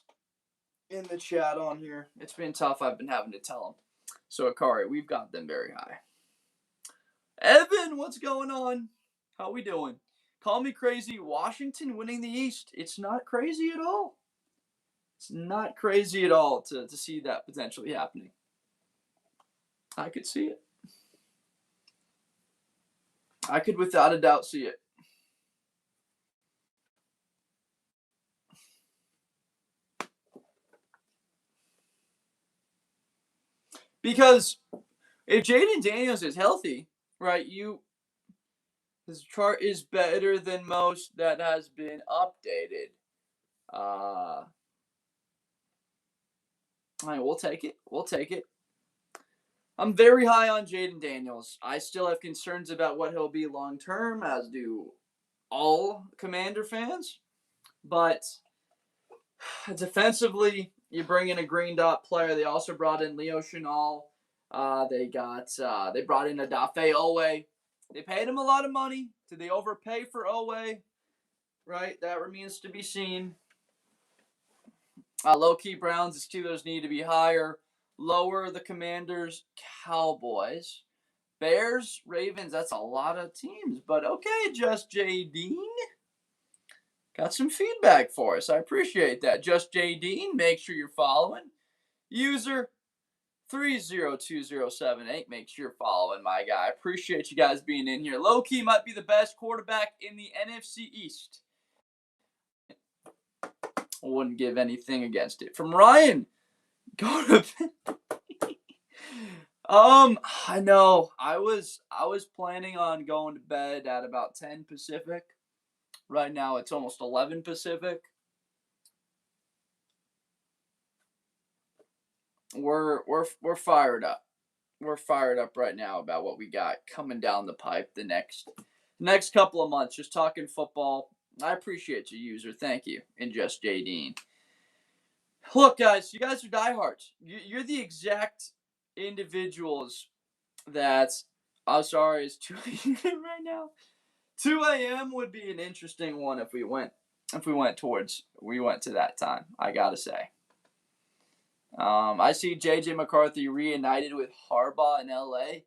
in the chat on here. It's been tough. I've been having to tell them. So, Akari, we've got them very high. Evan, what's going on? How we doing? Call me crazy. Washington winning the East. It's not crazy at all. It's not crazy at all to see that potentially happening. I could see it. I could without a doubt see it. Because if Jaden Daniels is healthy, right, his chart is better than most that has been updated. All right, we'll take it. I'm very high on Jaden Daniels. I still have concerns about what he'll be long term, as do all Commander fans. But defensively, you bring in a green dot player. They also brought in Leo Chenal. They brought in Adafe Owe. They paid him a lot of money. Did they overpay for Owe? Right, that remains to be seen. Low-key Browns, the Steelers need to be higher. Lower the Commanders, Cowboys. Bears, Ravens, that's a lot of teams. But okay, Just J. Dean. Got some feedback for us. I appreciate that. Just J. Dean, make sure you're following. User 302078, make sure you're following my guy. I appreciate you guys being in here. Low-key might be the best quarterback in the NFC East. I wouldn't give anything against it. From Ryan, go to bed. I know. I was planning on going to bed at about 10 Pacific. Right now it's almost 11 Pacific. We're fired up. We're fired up right now about what we got coming down the pipe the next couple of months. Just talking football. I appreciate you, user. Thank you. And Just J. Dean. Look, guys, you guys are diehards. You're the exact individuals that, I'm sorry, it's 2 a.m. right now. 2 a.m. would be an interesting one if we went to that time, I gotta say. I see J.J. McCarthy reunited with Harbaugh in L.A.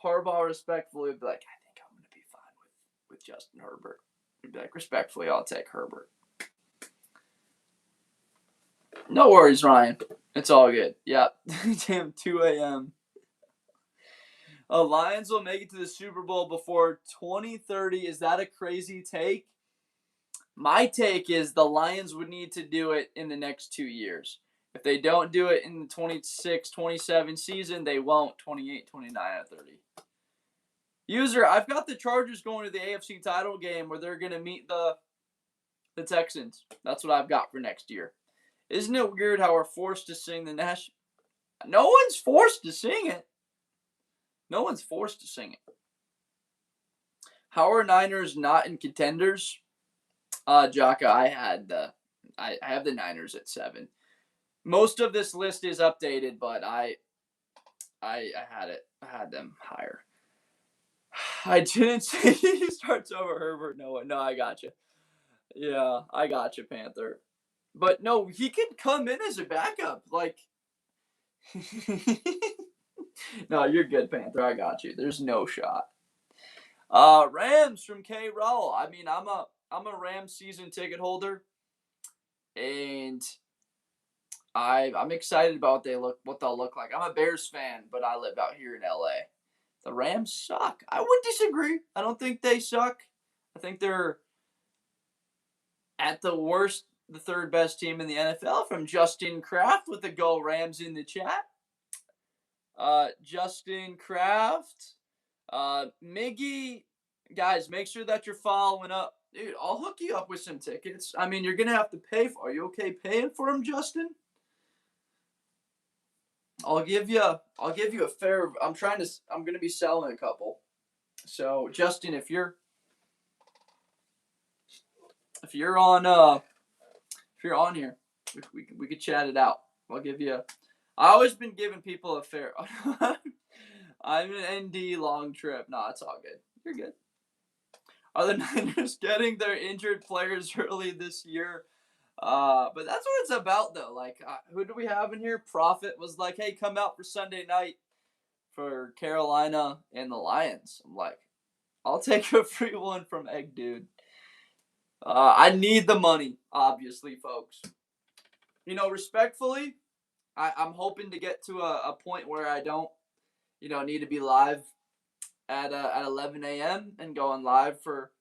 Harbaugh respectfully would be like, I think I'm going to be fine with Justin Herbert. He'd be like, respectfully, I'll take Herbert. No worries, Ryan. It's all good. Yep. Damn, 2 a.m. Lions will make it to the Super Bowl before 2030. Is that a crazy take? My take is the Lions would need to do it in the next 2 years. If they don't do it in the 26-27 season, they won't 28, 29, or 30. User, I've got the Chargers going to the AFC title game where they're going to meet the Texans. That's what I've got for next year. Isn't it weird how we're forced to sing the national? No one's forced to sing it. No one's forced to sing it. How are Niners not in contenders? Jaka, I have the Niners at 7. Most of this list is updated, but I had them higher. I didn't say he starts over Herbert. No, I got you. Yeah, I got you, Panther. But no, he can come in as a backup. Like, no, you're good, Panther. I got you. There's no shot. Rams from K. Rowell. I mean, I'm a Rams season ticket holder, and I'm excited about what they'll look like. I'm a Bears fan, but I live out here in LA. The Rams suck. I would disagree. I don't think they suck. I think they're at the worst the third best team in the NFL. From Justin Kraft with the Go Rams in the chat. Justin Kraft. Miggy, guys, make sure that you're following up. Dude, I'll hook you up with some tickets. I mean, you're going to have to pay for. Are you okay paying for them, Justin? I'll give you a fair. I'm going to be selling a couple. So, Justin, if you're on here, we could chat it out. I'll give you. I always been giving people a fair. I'm an ND long trip. No, it's all good. You're good. Are the Niners getting their injured players early this year? But that's what it's about, though. Like, who do we have in here? Prophet was like, hey, come out for Sunday night for Carolina and the Lions. I'm like, I'll take a free one from Egg Dude. I need the money, obviously, folks. Respectfully, I'm hoping to get to a point where I don't, need to be live at 11 a.m. and going live for,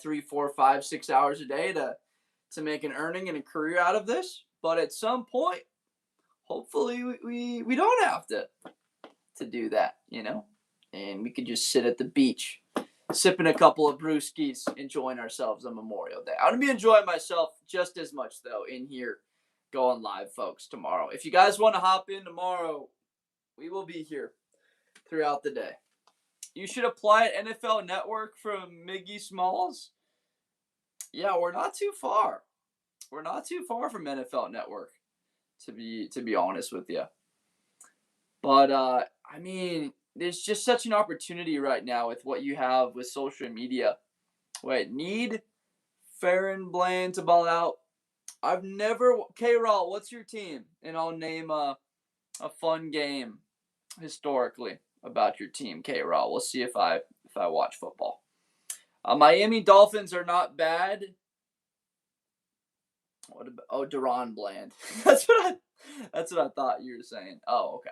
3, 4, 5, 6 hours a day to make an earning and a career out of this. But at some point, hopefully we don't have to do that, and we could just sit at the beach, sipping a couple of brewskis, enjoying ourselves on Memorial Day. I'm going to be enjoying myself just as much, though, in here going live, folks, tomorrow. If you guys want to hop in tomorrow, we will be here throughout the day. You should apply at NFL Network from Miggy Smalls. Yeah, we're not too far. We're not too far from NFL Network, to be honest with you. But I mean, there's just such an opportunity right now with what you have with social media. Wait, need Farron Bland to ball out. I've never. K-Roll, what's your team? And I'll name a fun game historically about your team, K-Roll. We'll see if I watch football. Miami Dolphins are not bad. What about Deron Bland? that's what I thought you were saying. Oh, okay.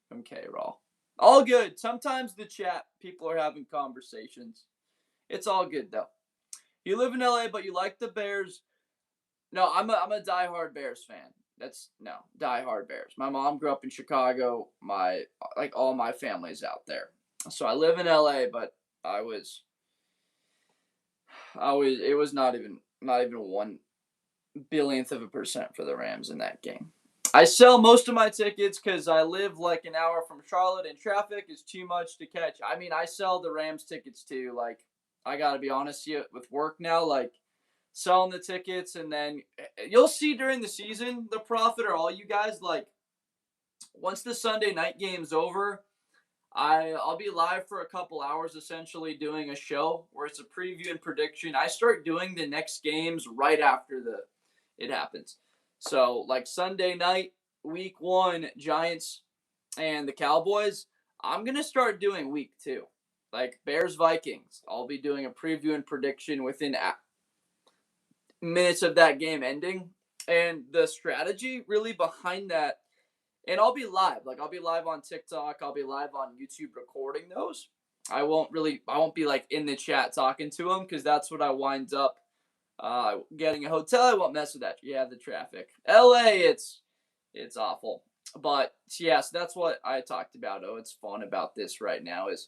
From K-Roll. All good. Sometimes the chat people are having conversations. It's all good though. You live in LA, but you like the Bears. No, I'm a diehard Bears fan. Diehard Bears. My mom grew up in Chicago. All my family's out there. So I live in LA, but it was not even 1/1000th of a percent for the Rams in that game. I sell most of my tickets because I live like an hour from Charlotte and traffic is too much to catch. I mean, I sell the Rams tickets too. Like, I got to be honest with work now, like selling the tickets, and then you'll see during the season the profit or all you guys, like once the Sunday night game's over, I'll be live for a couple hours essentially doing a show where it's a preview and prediction. I start doing the next games right after it happens. So, like Sunday night, week 1, Giants and the Cowboys, I'm going to start doing week 2. Like Bears Vikings, I'll be doing a preview and prediction within minutes of that game ending. And the strategy really behind that, and I'll be live. Like, I'll be live on TikTok. I'll be live on YouTube recording those. I won't be like in the chat talking to them because that's what I wind up getting a hotel. I won't mess with that. Yeah, the traffic. LA, it's awful. But yes, that's what I talked about. Oh, it's fun about this right now is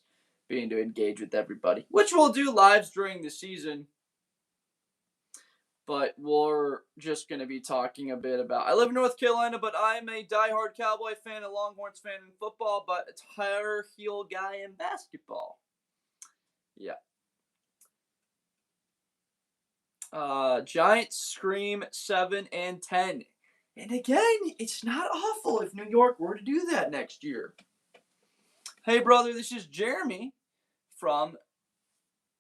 being to engage with everybody, which we'll do lives during the season. But we're just going to be talking a bit about. I live in North Carolina, but I'm a diehard Cowboy fan, a Longhorns fan in football, but a Tar Heel guy in basketball. Yeah. Giants scream 7-10. And again, it's not awful if New York were to do that next year. Hey, brother, this is Jeremy from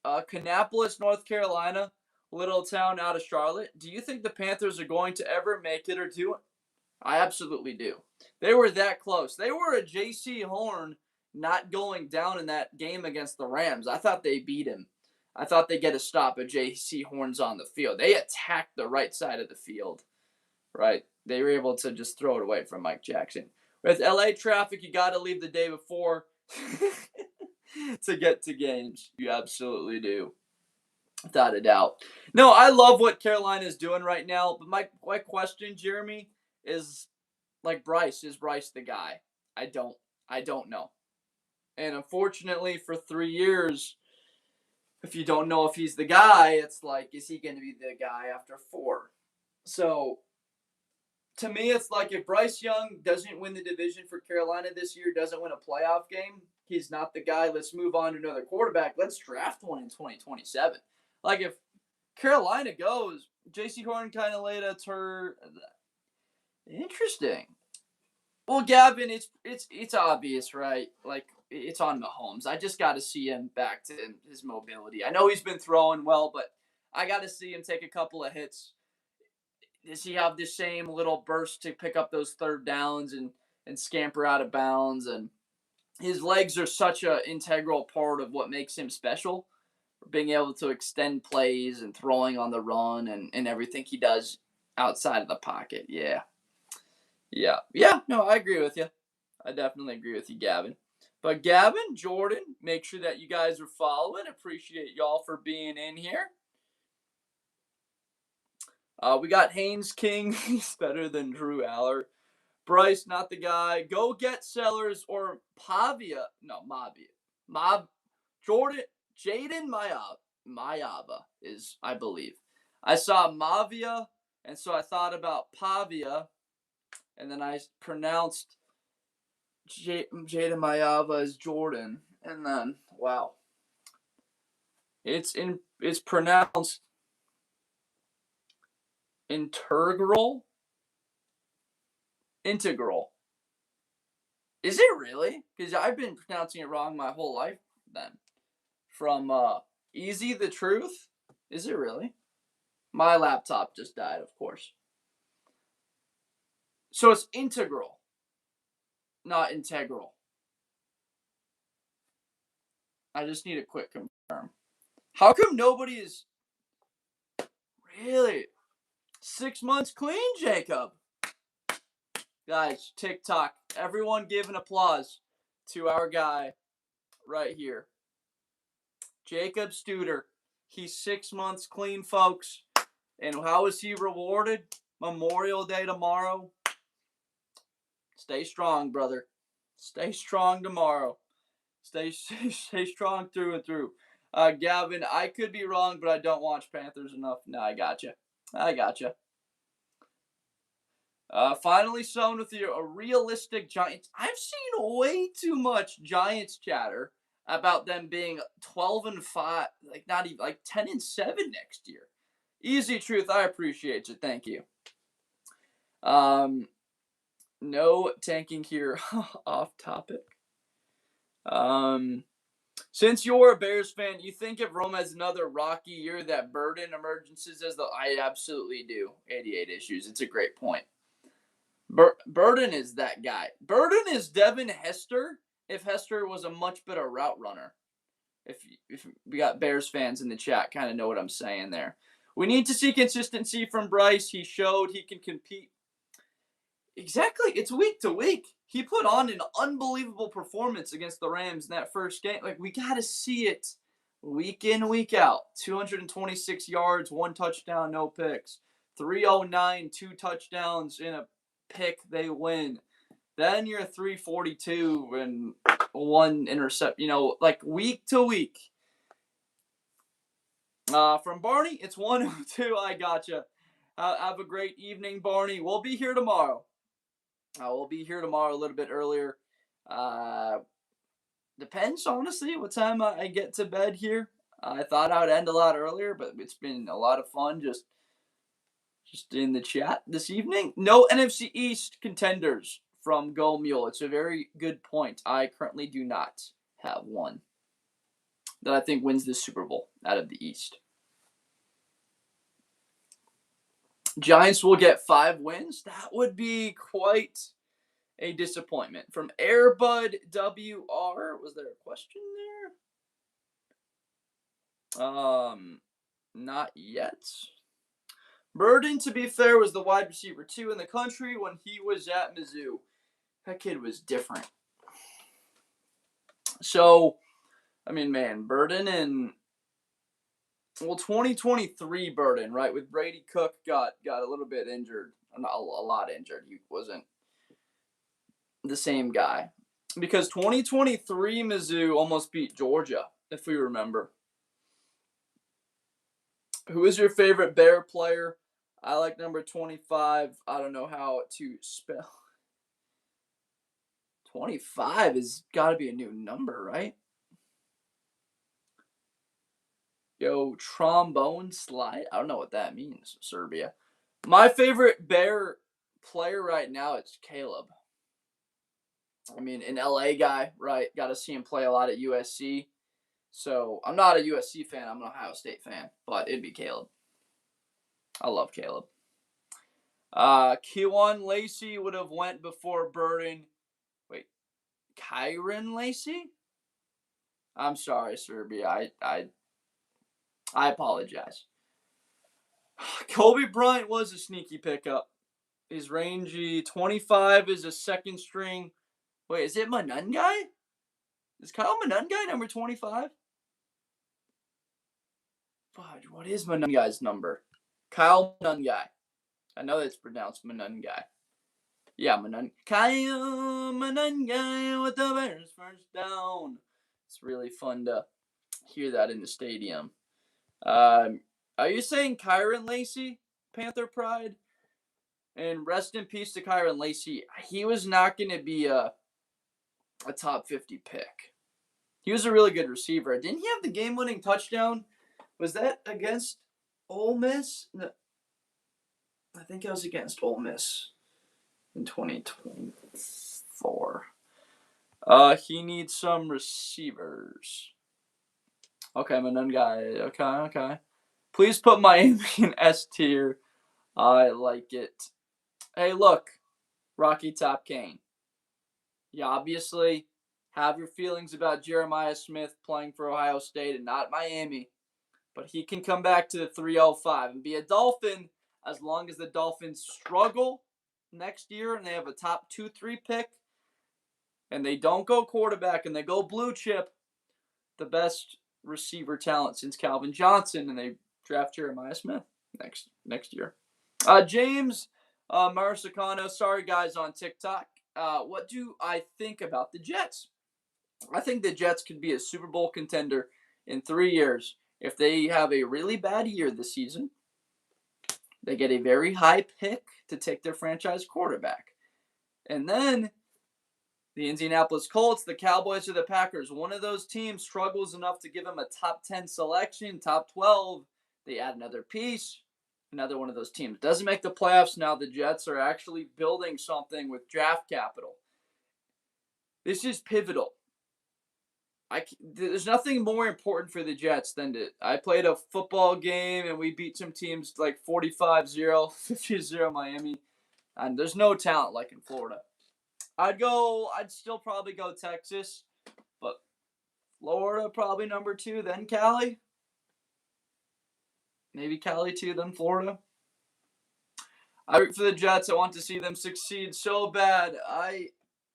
Kannapolis, North Carolina, little town out of Charlotte. Do you think the Panthers are going to ever make it or do it? I absolutely do. They were that close. They were a J.C. Horn not going down in that game against the Rams. I thought they beat him. I thought they'd get a stop at J.C. Horn's on the field. They attacked the right side of the field, right? They were able to just throw it away from Mike Jackson. With L.A. traffic, you got to leave the day before to get to games. You absolutely do. Without a doubt. No, I love what Carolina is doing right now. But my question, Jeremy, is like Bryce. Is Bryce the guy? I don't know. And unfortunately, for 3 years, if you don't know if he's the guy, it's like, is he going to be the guy after 4? So, to me, it's like if Bryce Young doesn't win the division for Carolina this year, doesn't win a playoff game, he's not the guy. Let's move on to another quarterback. Let's draft one in 2027. Like, if Carolina goes, J.C. Horn kind of laid a Interesting. Well, Gavin, it's obvious, right? Like, it's on Mahomes. I just got to see him back to his mobility. I know he's been throwing well, but I got to see him take a couple of hits. Does he have the same little burst to pick up those third downs and scamper out of bounds? And his legs are such an integral part of what makes him special. Being able to extend plays and throwing on the run and everything he does outside of the pocket. Yeah. No, I agree with you. I definitely agree with you, Gavin. But Gavin, Jordan, make sure that you guys are following. Appreciate y'all for being in here. We got Haynes King. He's better than Drew Aller. Bryce, not the guy. Go get Sellers or Pavia. No, Mavia. Jordan, Jaden Mayaba is, I believe. I saw Mavia And so I thought about Pavia, and then I pronounced Jada Mayava as Jordan. And then, wow. It's pronounced integral. Integral. Is it really? Because I've been pronouncing it wrong my whole life then. From Easy the Truth? Is it really? My laptop just died, of course. So it's integral, not integral. I just need a quick confirm. How come nobody is really 6 months clean, Jacob? Guys, TikTok, everyone give an applause to our guy right here. Jacob Studer. He's 6 months clean, folks. And how is he rewarded? Memorial Day tomorrow. Stay strong, brother. Stay strong tomorrow. Stay strong through and through. Gavin, I could be wrong, but I don't watch Panthers enough. No, I gotcha. Finally someone with a realistic Giants. I've seen way too much Giants chatter about them being 12-5, like not even like 10-7 next year. Easy Truth, I appreciate you. Thank you. No tanking here. Off topic. Since you're a Bears fan, you think if Rome has another rocky year that Burden emergences as I absolutely do. 88 issues. It's a great point. Burden is that guy. Burden is Devin Hester if Hester was a much better route runner. If we got Bears fans in the chat, kind of know what I'm saying there. We need to see consistency from Bryce. He showed he can compete. Exactly. It's week to week. He put on an unbelievable performance against the Rams in that first game. Like, we got to see it week in, week out. 226 yards, 1 touchdown, no picks. 309, 2 touchdowns in a pick, they win. Then you're 342 and 1 intercept. Like week to week. From Barney, it's 102. I gotcha. Have a great evening, Barney. We'll be here tomorrow. We'll be here tomorrow a little bit earlier. Depends, honestly, what time I get to bed here. I thought I would end a lot earlier, but it's been a lot of fun just in the chat this evening. No NFC East contenders from Go Mule. It's a very good point. I currently do not have one that I think wins this Super Bowl out of the East. Giants will get 5 wins. That would be quite a disappointment. From Airbud WR, was there a question there? Not yet. Burden, to be fair, was the wide receiver 2 in the country when he was at Mizzou. That kid was different. So, I mean, man, Burden and 2023 Burden, right, with Brady Cook got a little bit injured. Not a lot injured. He wasn't the same guy. Because 2023 Mizzou almost beat Georgia, if we remember. Who is your favorite Bear player? I like number 25. I don't know how to spell. 25 has got to be a new number, right? Yo, trombone slide. I don't know what that means, Serbia. My favorite Bear player right now is Caleb. I mean, an LA guy, right? Got to see him play a lot at USC. So I'm not a USC fan. I'm an Ohio State fan. But it'd be Caleb. I love Caleb. Kewan Lacey would have went before Burden. Wait, Kyron Lacey? I'm sorry, Serbia. I apologize. Kobe Bryant was a sneaky pickup. He's rangy. 25 is a second string. Wait, is it Manungai? Is Kyle Manungai number 25? Fudge, what is Manungai's number? Kyle Manungai. I know that's pronounced Manungai. Yeah, Kyle Manungai with the Bears first down. It's really fun to hear that in the stadium. Are you saying Kyron Lacey? Panther pride. And rest in peace to Kyron Lacey. He was not going to be a top 50 pick. He was a really good receiver. Didn't he have the game-winning touchdown? Was that against Ole Miss? No, I think it was against Ole Miss in 2024. He needs some receivers. Okay, I'm a none guy. Okay. Please put Miami in S tier. I like it. Hey, look, Rocky Top Kane. You obviously have your feelings about Jeremiah Smith playing for Ohio State and not Miami, but he can come back to the 305 and be a Dolphin as long as the Dolphins struggle next year and they have a top 2-3 pick and they don't go quarterback and they go blue chip, the best receiver talent since Calvin Johnson, and they draft Jeremiah Smith next year. James Maracano, sorry guys on TikTok. What do I think about the Jets? I think the Jets could be a Super Bowl contender in 3 years. If they have a really bad year this season, they get a very high pick to take their franchise quarterback. And then the Indianapolis Colts, the Cowboys, or the Packers, one of those teams struggles enough to give them a top 10 selection, top 12. They add another piece. Another one of those teams doesn't make the playoffs. Now the Jets are actually building something with draft capital. This is pivotal. There's nothing more important for the Jets than I played a football game and we beat some teams like 45-0, 50-0 Miami, and there's no talent like in Florida. I'd still probably go Texas, but Florida probably number 2, then Cali. Maybe Cali 2, then Florida. I root for the Jets. I want to see them succeed so bad. I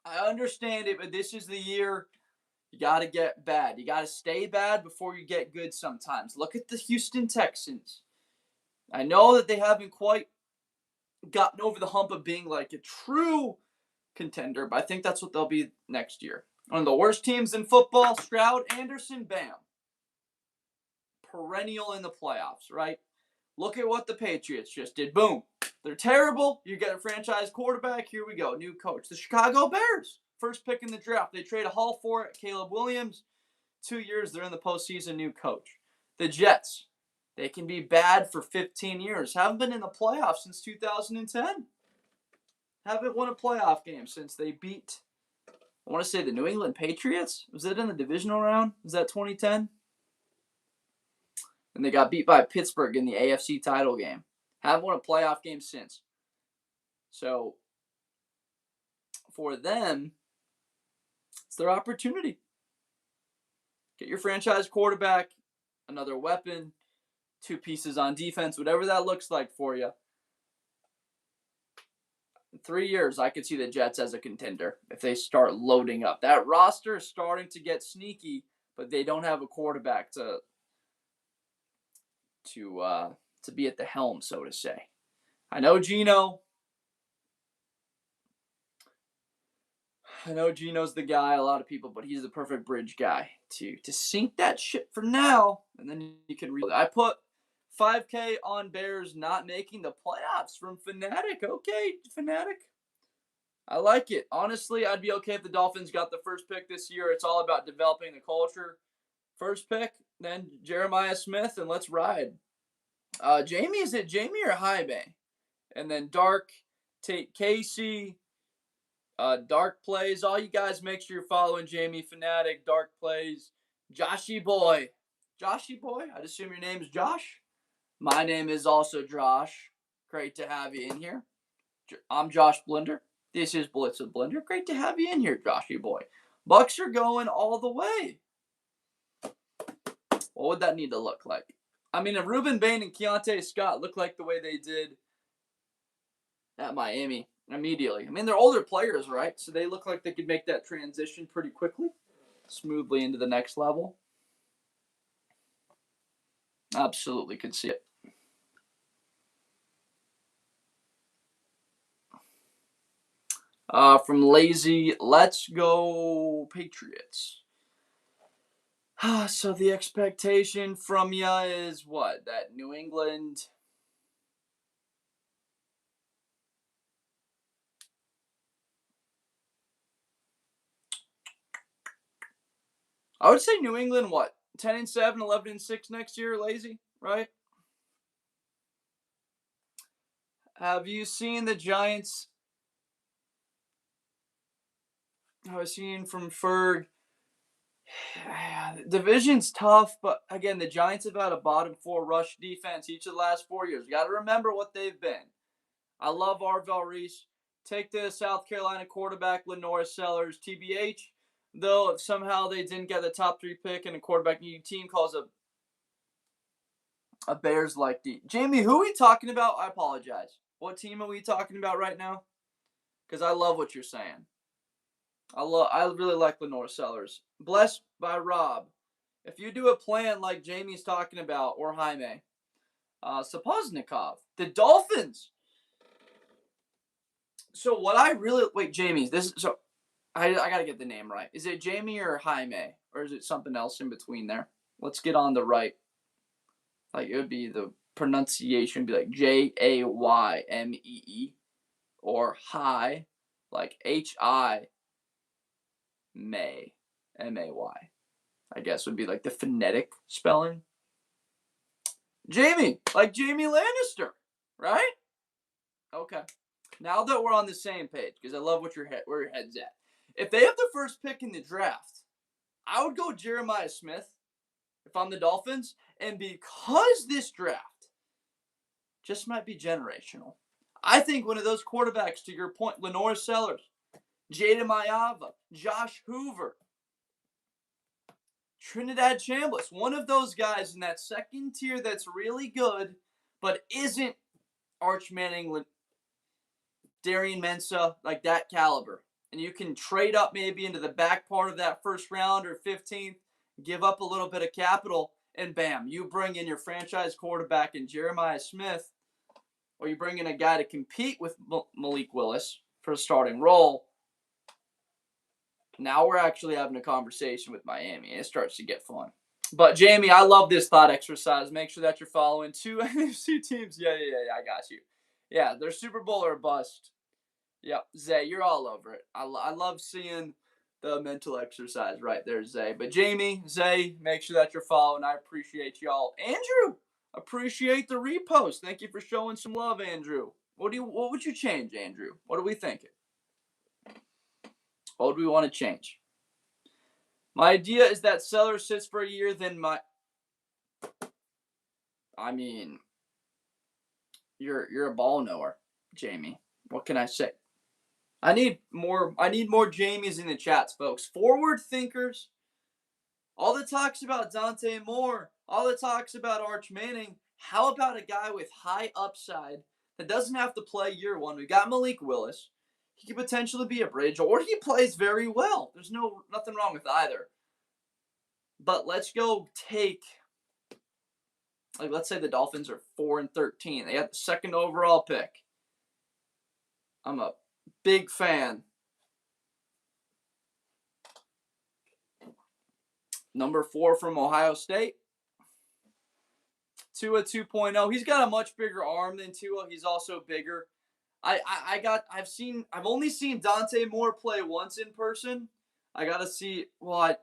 understand it, but this is the year you got to get bad. You got to stay bad before you get good sometimes. Look at the Houston Texans. I know that they haven't quite gotten over the hump of being like a true contender, but I think that's what they'll be next year. One of the worst teams in football, Stroud, Anderson, bam. Perennial in the playoffs, right? Look at what the Patriots just did. Boom. They're terrible. You get a franchise quarterback. Here we go. New coach. The Chicago Bears. First pick in the draft. They trade a haul for it. Caleb Williams. 2 years. They're in the postseason. New coach. The Jets. They can be bad for 15 years. Haven't been in the playoffs since 2010. Haven't won a playoff game since they beat, I want to say, the New England Patriots. Was that in the divisional round? Was that 2010? And they got beat by Pittsburgh in the AFC title game. Haven't won a playoff game since. So, for them, it's their opportunity. Get your franchise quarterback, another weapon, 2 pieces on defense, whatever that looks like for you. In 3 years, I could see the Jets as a contender if they start loading up. That roster is starting to get sneaky, but they don't have a quarterback to be at the helm, so to say. I know Gino's the guy, a lot of people, but he's the perfect bridge guy to sink that ship for now, and then you can read it. I put $5K on Bears not making the playoffs from Fanatic. Okay, Fanatic. I like it. Honestly, I'd be okay if the Dolphins got the first pick this year. It's all about developing the culture. First pick, then Jeremiah Smith, and let's ride. Jamie, is it Jamie or Jaime? And then Dark, Tate Casey, Dark Plays. All you guys make sure you're following Jamie Fanatic, Dark Plays, Joshy Boy. Joshy Boy? I'd assume your name is Josh. My name is also Josh. Great to have you in here. I'm Josh Blender. This is Blitz with Blender. Great to have you in here, Joshy Boy. Bucks are going all the way. What would that need to look like? I mean, if Ruben Bain and Keontae Scott look like the way they did at Miami immediately. I mean, they're older players, right? So they look like they could make that transition pretty quickly, smoothly into the next level. Absolutely could see it. From Lazy, let's go Patriots. So the expectation from ya is what? That New England I would say New England, what? 10-7, 11-6 next year, lazy, right? Have you seen the Giants? I was seeing from Ferg. Division's tough, but again, the Giants have had a bottom four rush defense each of the last 4 years. You got to remember what they've been. I love Arvell Reese. Take the South Carolina quarterback, Lenore Sellers, TBH. Though, if somehow they didn't get the top 3 pick and a quarterback needing team calls a Bears like D. Jamie, who are we talking about? I apologize. What team are we talking about right now? Because I love what you're saying. I really like Lenore Sellers. Blessed by Rob. If you do a plan like Jamie's talking about, or Jaime, Sapoznikov, the Dolphins. So what I really Jamie, I gotta get the name right. Is it Jamie or Jaime, or is it something else in between there? Let's get on the right. Like it would be the pronunciation would be like Jaymee, or Hi, like Hi May, May. I guess would be like the phonetic spelling. Jamie, like Jamie Lannister, right? Okay. Now that we're on the same page, because I love where your head's at. If they have the first pick in the draft, I would go Jeremiah Smith if I'm the Dolphins. And because this draft just might be generational, I think one of those quarterbacks, to your point, Lenore Sellers, Jada Mayava, Josh Hoover, Trinidad Chambliss, one of those guys in that second tier that's really good, but isn't Arch Manning, Darian Mensah, like that caliber. And you can trade up maybe into the back part of that first round or 15th, give up a little bit of capital, and bam, you bring in your franchise quarterback in Jeremiah Smith, or you bring in a guy to compete with Malik Willis for a starting role. Now we're actually having a conversation with Miami, and it starts to get fun. But, Jamie, I love this thought exercise. Make sure that you're following 2 NFC teams. Yeah, I got you. Yeah, they're Super Bowl or bust. Yep, Zay, you're all over it. I love seeing the mental exercise right there, Zay. But, Jamie, Zay, make sure that you're following. I appreciate y'all. Andrew, appreciate the repost. Thank you for showing some love, Andrew. What would you change, Andrew? What are we thinking? What do we want to change? My idea is that Seller sits for a year, then you're a ball knower, Jamie. What can I say? I need more Jamies in the chats, folks. Forward thinkers. All the talks about Dante Moore, all the talks about Arch Manning. How about a guy with high upside that doesn't have to play year one? We got Malik Willis. He could potentially be a bridge, or he plays very well. There's nothing wrong with either. But let's go take, let's say the Dolphins are 4-13. They have the second overall pick. I'm a big fan. Number 4 from Ohio State. Tua 2.0. He's got a much bigger arm than Tua. He's also bigger. I've only seen Dante Moore play once in person. I gotta see. Well,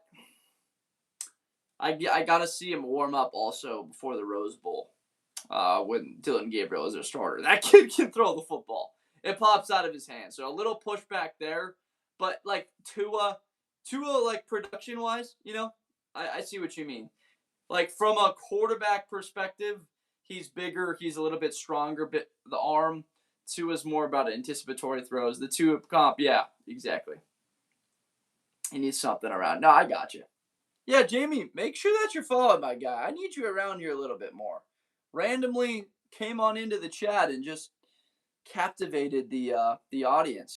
I gotta see him warm up also before the Rose Bowl. When Dylan Gabriel is a starter, that kid can throw the football. It pops out of his hand. So a little pushback there, but like Tua, like production wise, I see what you mean. Like from a quarterback perspective, he's bigger, he's a little bit stronger, but the arm. Tua's more about anticipatory throws. The Tua comp, yeah, exactly. He needs something around. No, I got you. Yeah, Jamie, make sure that you're following my guy. I need you around here a little bit more. Randomly came on into the chat and just captivated the audience.